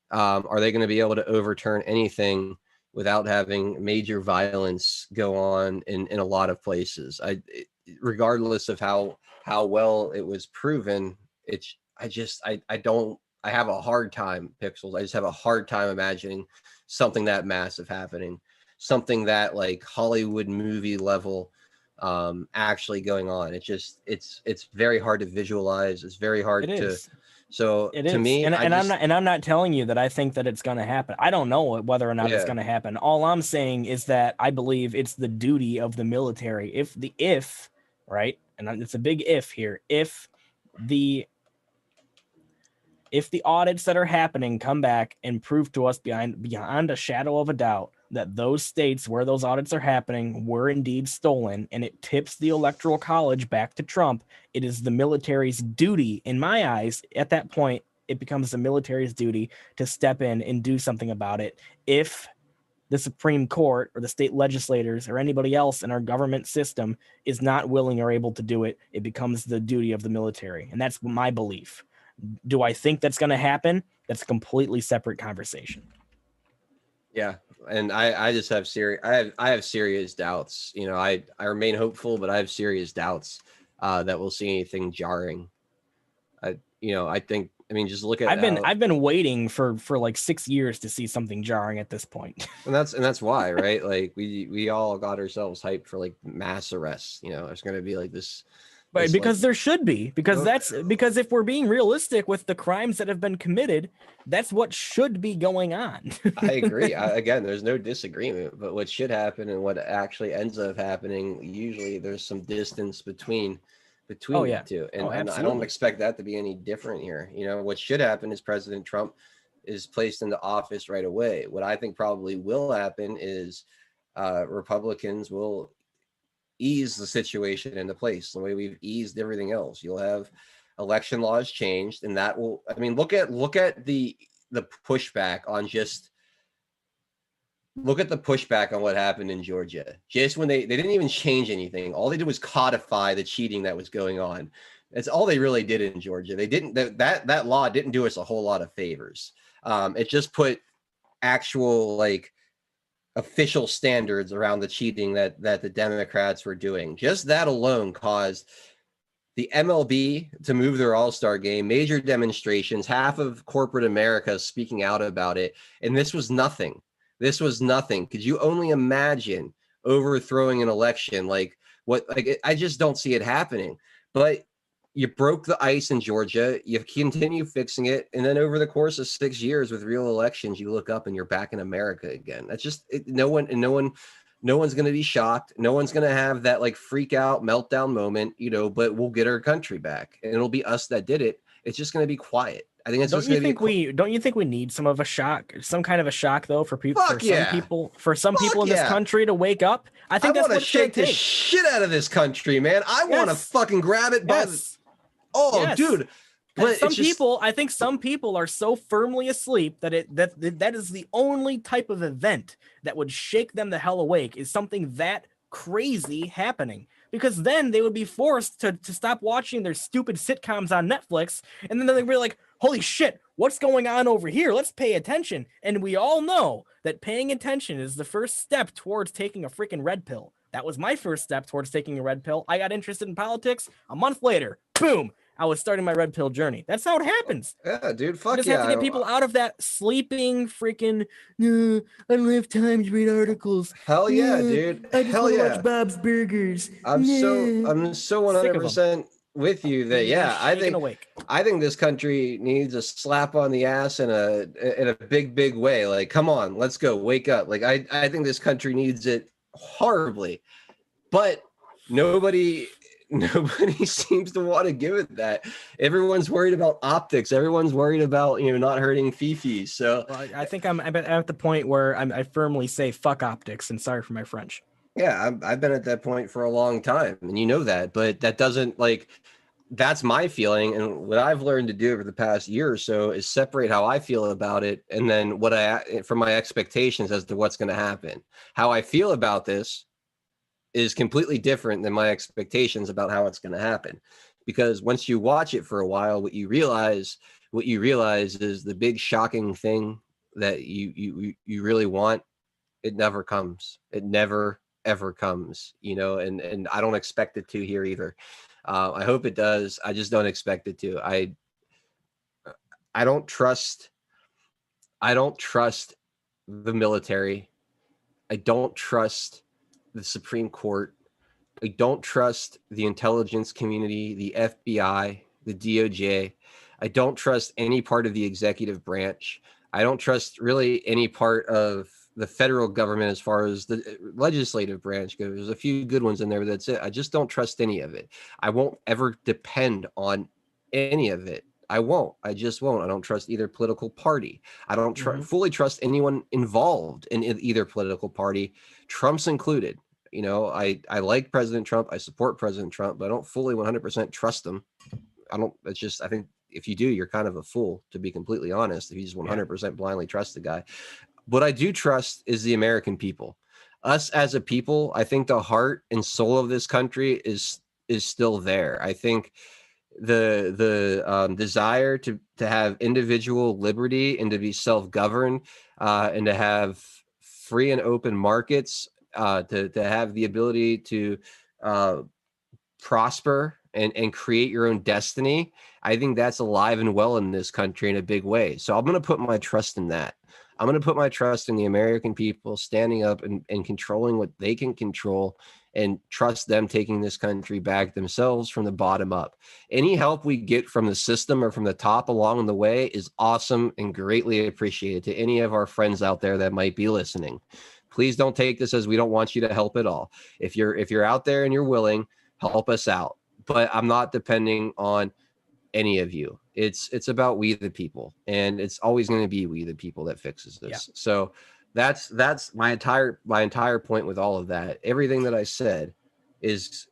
are they going to be able to overturn anything without having major violence go on in a lot of places. Regardless of how well it was proven, I have a hard time, Pixels. I just have a hard time imagining something that massive happening. Something that like Hollywood movie level actually going on. It's very hard to visualize. It's very hard to me. And I'm not telling you that I think that it's going to happen. I don't know whether or not it's going to happen. All I'm saying is that I believe it's the duty of the military. If right, and it's a big if here. If the audits that are happening come back and prove to us beyond a shadow of a doubt that those states where those audits are happening were indeed stolen, and it tips the Electoral College back to Trump, it is the military's duty, in my eyes, at that point, it becomes the military's duty to step in and do something about it. If the Supreme Court or the state legislators or anybody else in our government system is not willing or able to do it, it becomes the duty of the military. And that's my belief. Do I think that's going to happen? That's a completely separate conversation. Yeah. And I just have serious doubts. I remain hopeful, but I have serious doubts that we'll see anything jarring. Just look at I've been waiting for like 6 years to see something jarring at this point. And that's why, right? Like we all got ourselves hyped for like mass arrests. There's going to be like this. But because there should be, because if we're being realistic with the crimes that have been committed, that's what should be going on. I agree. Again, there's no disagreement, but what should happen and what actually ends up happening, usually there's some distance between the two. And I don't expect that to be any different here. What should happen is President Trump is placed into office right away. What I think probably will happen is Republicans will ease the situation into place the way we've eased everything else. You'll have election laws changed, and that will, look at the pushback on what happened in Georgia. Just when they didn't even change anything. All they did was codify the cheating that was going on. That's all they really did in Georgia. They didn't, that law didn't do us a whole lot of favors. It just put actual official standards around the cheating that the Democrats were doing. Just that alone caused the MLB to move their All-Star game, major demonstrations, half of corporate America speaking out about it. And this was nothing. Could you only imagine overthrowing an election? I just don't see it happening. But you broke the ice in Georgia, you continue fixing it, and then over the course of 6 years with real elections, you look up and you're back in America again. That's just no one's going to be shocked. No one's going to have that like freak out meltdown moment, but we'll get our country back, and it'll be us that did it. It's just going to be quiet. I think it's Don't just you going to be. Don't you think we need some kind of a shock though for people? Fuck yeah. For some people in this country to wake up. I think that's want what to shake the shit out of this country, man. I want to fucking grab it by the. Oh, dude. But I think some people are so firmly asleep that that is the only type of event that would shake them the hell awake, is something that crazy happening. Because then they would be forced to stop watching their stupid sitcoms on Netflix, and then they'd be like, holy shit, what's going on over here? Let's pay attention. And we all know that paying attention is the first step towards taking a freaking red pill. That was my first step towards taking a red pill. I got interested in politics. A month later, boom, I was starting my red pill journey. That's how it happens. Yeah, dude, fuck you just yeah. have to get people out of that sleeping freaking, I don't have time to read articles. Hell yeah, dude. I just want to watch Bob's Burgers. I'm so 100% with you that I think this country needs a slap on the ass in a big way. Like, come on, let's go, wake up. Like I think this country needs it horribly, but nobody seems to want to give it that. Everyone's worried about optics. Everyone's worried about not hurting Fifi. So I think I'm at the point where I firmly say fuck optics, and sorry for my French. Yeah, I've been at that point for a long time, and that, but that doesn't that's my feeling. And what I've learned to do over the past year or so is separate how I feel about it, and then from my expectations as to what's going to happen. How I feel about this is completely different than my expectations about how it's going to happen. Because once you watch it for a while, what you realize is the big shocking thing that you really want, it never comes. It never ever comes, and I don't expect it to here either. I hope it does. I just don't expect it to. I don't trust the military. I don't trust the Supreme Court. I don't trust the intelligence community, the FBI, the DOJ. I don't trust any part of the executive branch. I don't trust really any part of the federal government as far as the legislative branch goes. There's a few good ones in there, but that's it. I just don't trust any of it. I won't ever depend on any of it. I won't. I just won't. I don't trust either political party. I don't fully trust anyone involved in either political party, Trump's included. I like President Trump. I support President Trump, but I don't fully 100% trust him. I think if you do, you're kind of a fool, to be completely honest, if you just 100% blindly trust the guy. What I do trust is the American people. Us as a people, I think the heart and soul of this country is still there. I think the desire to have individual liberty and to be self-governed and to have free and open markets, to have the ability to prosper and create your own destiny. I think that's alive and well in this country in a big way. So I'm going to put my trust in that. I'm going to put my trust in the American people standing up and controlling what they can control, and trust them taking this country back themselves from the bottom up. Any help we get from the system or from the top along the way is awesome and greatly appreciated. To any of our friends out there that might be listening, please don't take this as we don't want you to help at all. If you're out there and you're willing, help us out. But I'm not depending on any of you. It's about we the people, and it's always going to be we the people that fixes this. Yeah. So that's my entire point with all of that. Everything that I said is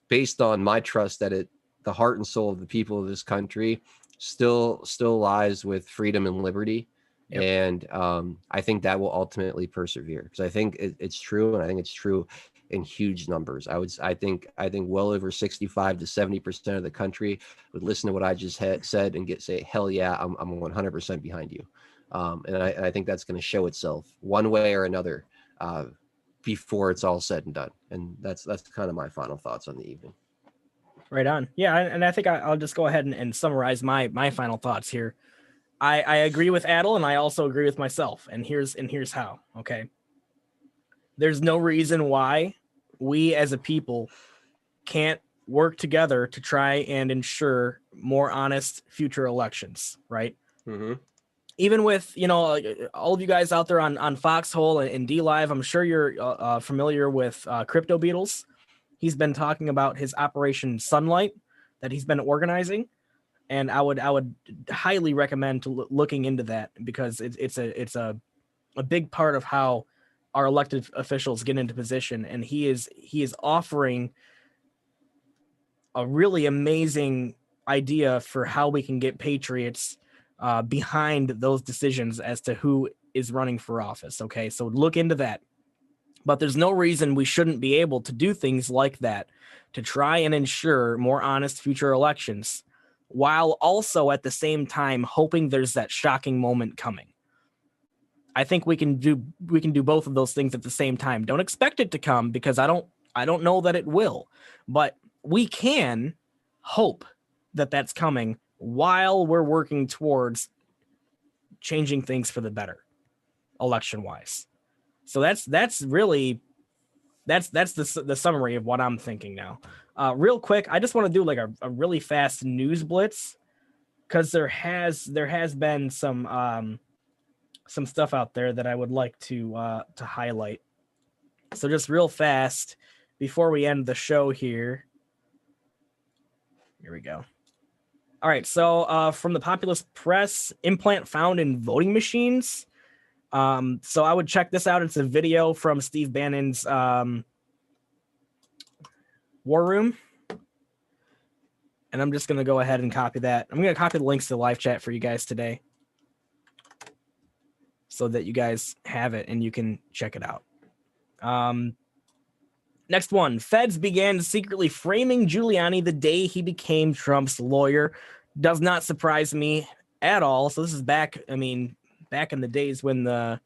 based on my trust that the heart and soul of the people of this country still lies with freedom and liberty. Yep. And I think that will ultimately persevere, because I think it's true, and I think it's true in huge numbers. I think well over 65 to 70% of the country would listen to what I just said and say, hell yeah, I'm 100% behind you. And I think that's going to show itself one way or another before it's all said and done. And that's kind of my final thoughts on the evening. Right on. Yeah, and I think I'll just go ahead and summarize my final thoughts here. I agree with Adel, and I also agree with myself. And here's how. Okay. There's no reason why we as a people can't work together to try and ensure more honest future elections, right? Mm-hmm. Even with, you know, all of you guys out there on Foxhole and D Live, I'm sure you're familiar with Crypto Beetles. He's been talking about his Operation Sunlight that he's been organizing, and I would highly recommend looking into that, because it's a big part of how our elected officials get into position, and he is offering a really amazing idea for how we can get patriots behind those decisions as to who is running for office. Okay, so look into that. But there's no reason we shouldn't be able to do things like that to try and ensure more honest future elections, while also at the same time hoping there's that shocking moment coming. I think we can do both of those things at the same time. Don't expect it to come, because I don't know that it will, but we can hope that that's coming while we're working towards changing things for the better, election wise. So that's really the summary of what I'm thinking now. Real quick, I just want to do like a really fast news blitz, because there has been some stuff out there that I would like to highlight. So just real fast before we end the show here. Here we go. All right, so from the Populist Press, implant found in voting machines. So I would check this out. It's a video from Steve Bannon's War Room. And I'm just going to go ahead and copy that. I'm going to copy the links to the live chat for you guys today, so that you guys have it and you can check it out. Next one. Feds began secretly framing Giuliani the day he became Trump's lawyer. Does not surprise me at all. So this is back in the days when the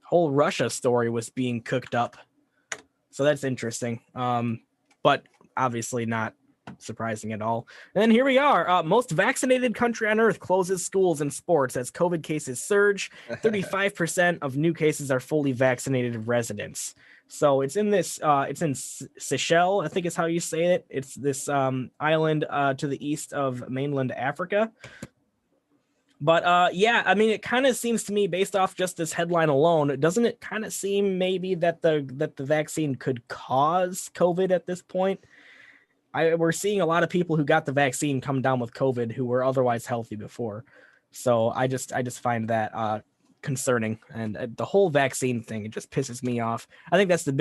whole Russia story was being cooked up. So that's interesting. But obviously not surprising at all. And then here we are. Most vaccinated country on earth closes schools and sports as COVID cases surge. 35% of new cases are fully vaccinated residents. So it's in this, it's in Seychelles, I think is how you say it. It's this island to the east of mainland Africa. But yeah, I mean, it kind of seems to me, based off just this headline alone, doesn't it kind of seem maybe that the vaccine could cause COVID at this point? We're seeing a lot of people who got the vaccine come down with COVID who were otherwise healthy before. So I just find that concerning, and the whole vaccine thing, it just pisses me off. I think that's the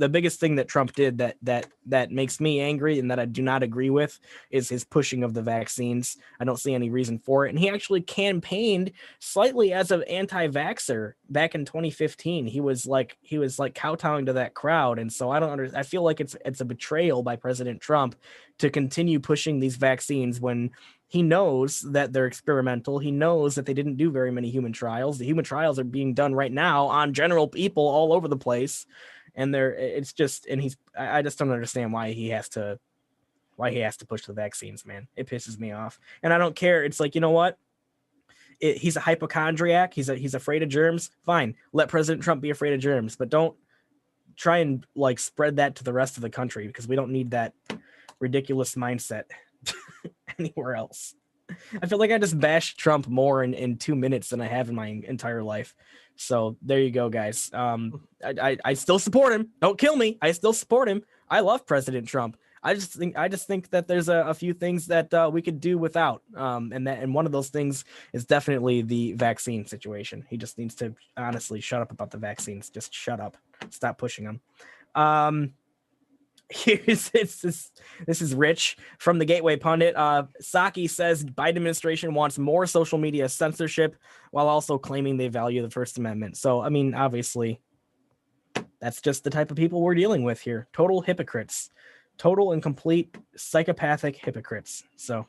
biggest thing that Trump did that makes me angry and that I do not agree with is his pushing of the vaccines. I don't see any reason for it. And he actually campaigned slightly as an anti-vaxxer back in 2015. He was like kowtowing to that crowd. And so I feel like it's a betrayal by President Trump to continue pushing these vaccines when he knows that they're experimental. He knows that they didn't do very many human trials. The human trials are being done right now on general people all over the place. And I just don't understand why he has to push the vaccines, man. It pisses me off. And I don't care. It's like, you know what? He's a hypochondriac. He's afraid of germs. Fine. Let President Trump be afraid of germs, but don't try and like spread that to the rest of the country, because we don't need that ridiculous mindset anywhere else. I feel like I just bashed Trump more in 2 minutes than I have in my entire life. So there you go, guys. I still support him. Don't kill me. I still support him. I love President Trump. I just think that there's a few things that we could do without. And one of those things is definitely the vaccine situation. He just needs to honestly shut up about the vaccines. Just shut up. Stop pushing them. This is Rich from the Gateway Pundit. Psaki says Biden administration wants more social media censorship while also claiming they value the First Amendment. So, I mean, obviously, that's just the type of people we're dealing with here. Total hypocrites. Total and complete psychopathic hypocrites. So,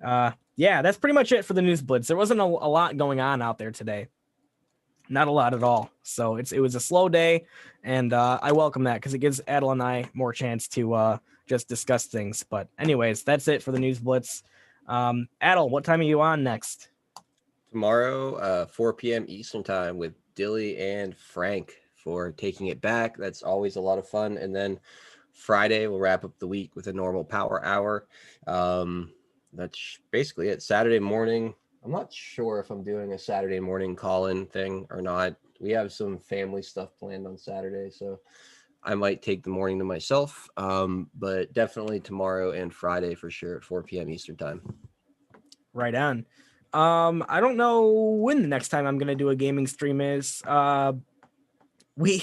yeah, that's pretty much it for the news blitz. There wasn't a lot going on out there today. Not a lot at all. So it was a slow day, and I welcome that because it gives Adel and I more chance to just discuss things. But anyways, that's it for the news blitz. Adel, what time are you on next? Tomorrow, 4 p.m. Eastern time with Dilly and Frank for Taking It Back. That's always a lot of fun. And then Friday, we'll wrap up the week with a normal power hour. That's basically it. Saturday morning, I'm not sure if I'm doing a Saturday morning call-in thing or not. We have some family stuff planned on Saturday, so I might take the morning to myself, but definitely tomorrow and Friday for sure at 4 p.m. Eastern time. Right on. I don't know when the next time I'm going to do a gaming stream is. We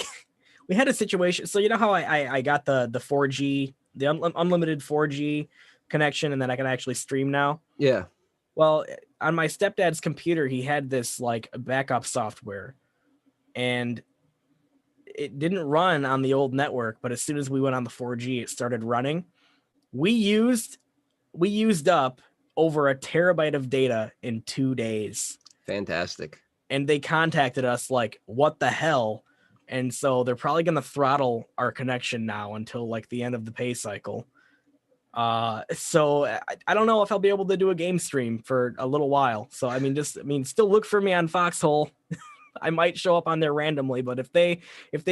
had a situation. So you know how I got the 4G, the unlimited 4G connection, and then I can actually stream now? Yeah. Well, on my stepdad's computer, he had this like backup software, and it didn't run on the old network, but as soon as we went on the 4G, it started running. We used up over 1 terabyte of data in 2 days. Fantastic. And they contacted us like, what the hell? And so they're probably going to throttle our connection now until like the end of the pay cycle. So I don't know if I'll be able to do a game stream for a little while. So, still look for me on Foxhole. I might show up on there randomly, but if they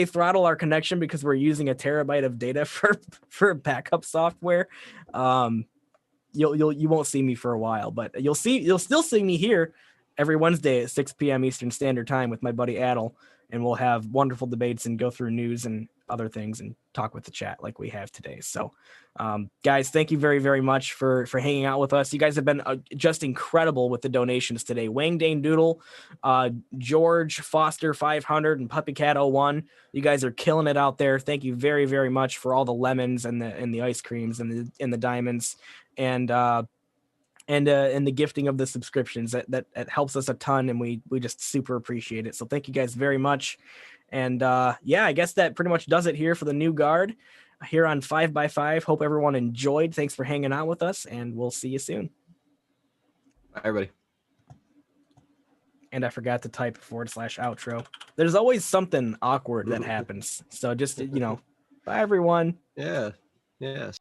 throttle our connection because we're using 1 terabyte of data for backup software, you won't see me for a while, but you'll still see me here every Wednesday at 6 p.m. Eastern Standard Time with my buddy Adel, and we'll have wonderful debates and go through news and other things and talk with the chat like we have today. So, guys, thank you very, very much for hanging out with us. You guys have been just incredible with the donations today. Wang Dane Doodle, George Foster 500, and Puppy Cat 01. You guys are killing it out there. Thank you very, very much for all the lemons and the ice creams and the diamonds and the gifting of the subscriptions. That helps us a ton, and we just super appreciate it. So thank you guys very much. And yeah, I guess that pretty much does it here for the new guard here on 5x5. Hope everyone enjoyed. Thanks for hanging out with us, and we'll see you soon. Bye, everybody. And I forgot to type /outro. There's always something awkward that happens. So just, bye everyone. Yeah. Yes.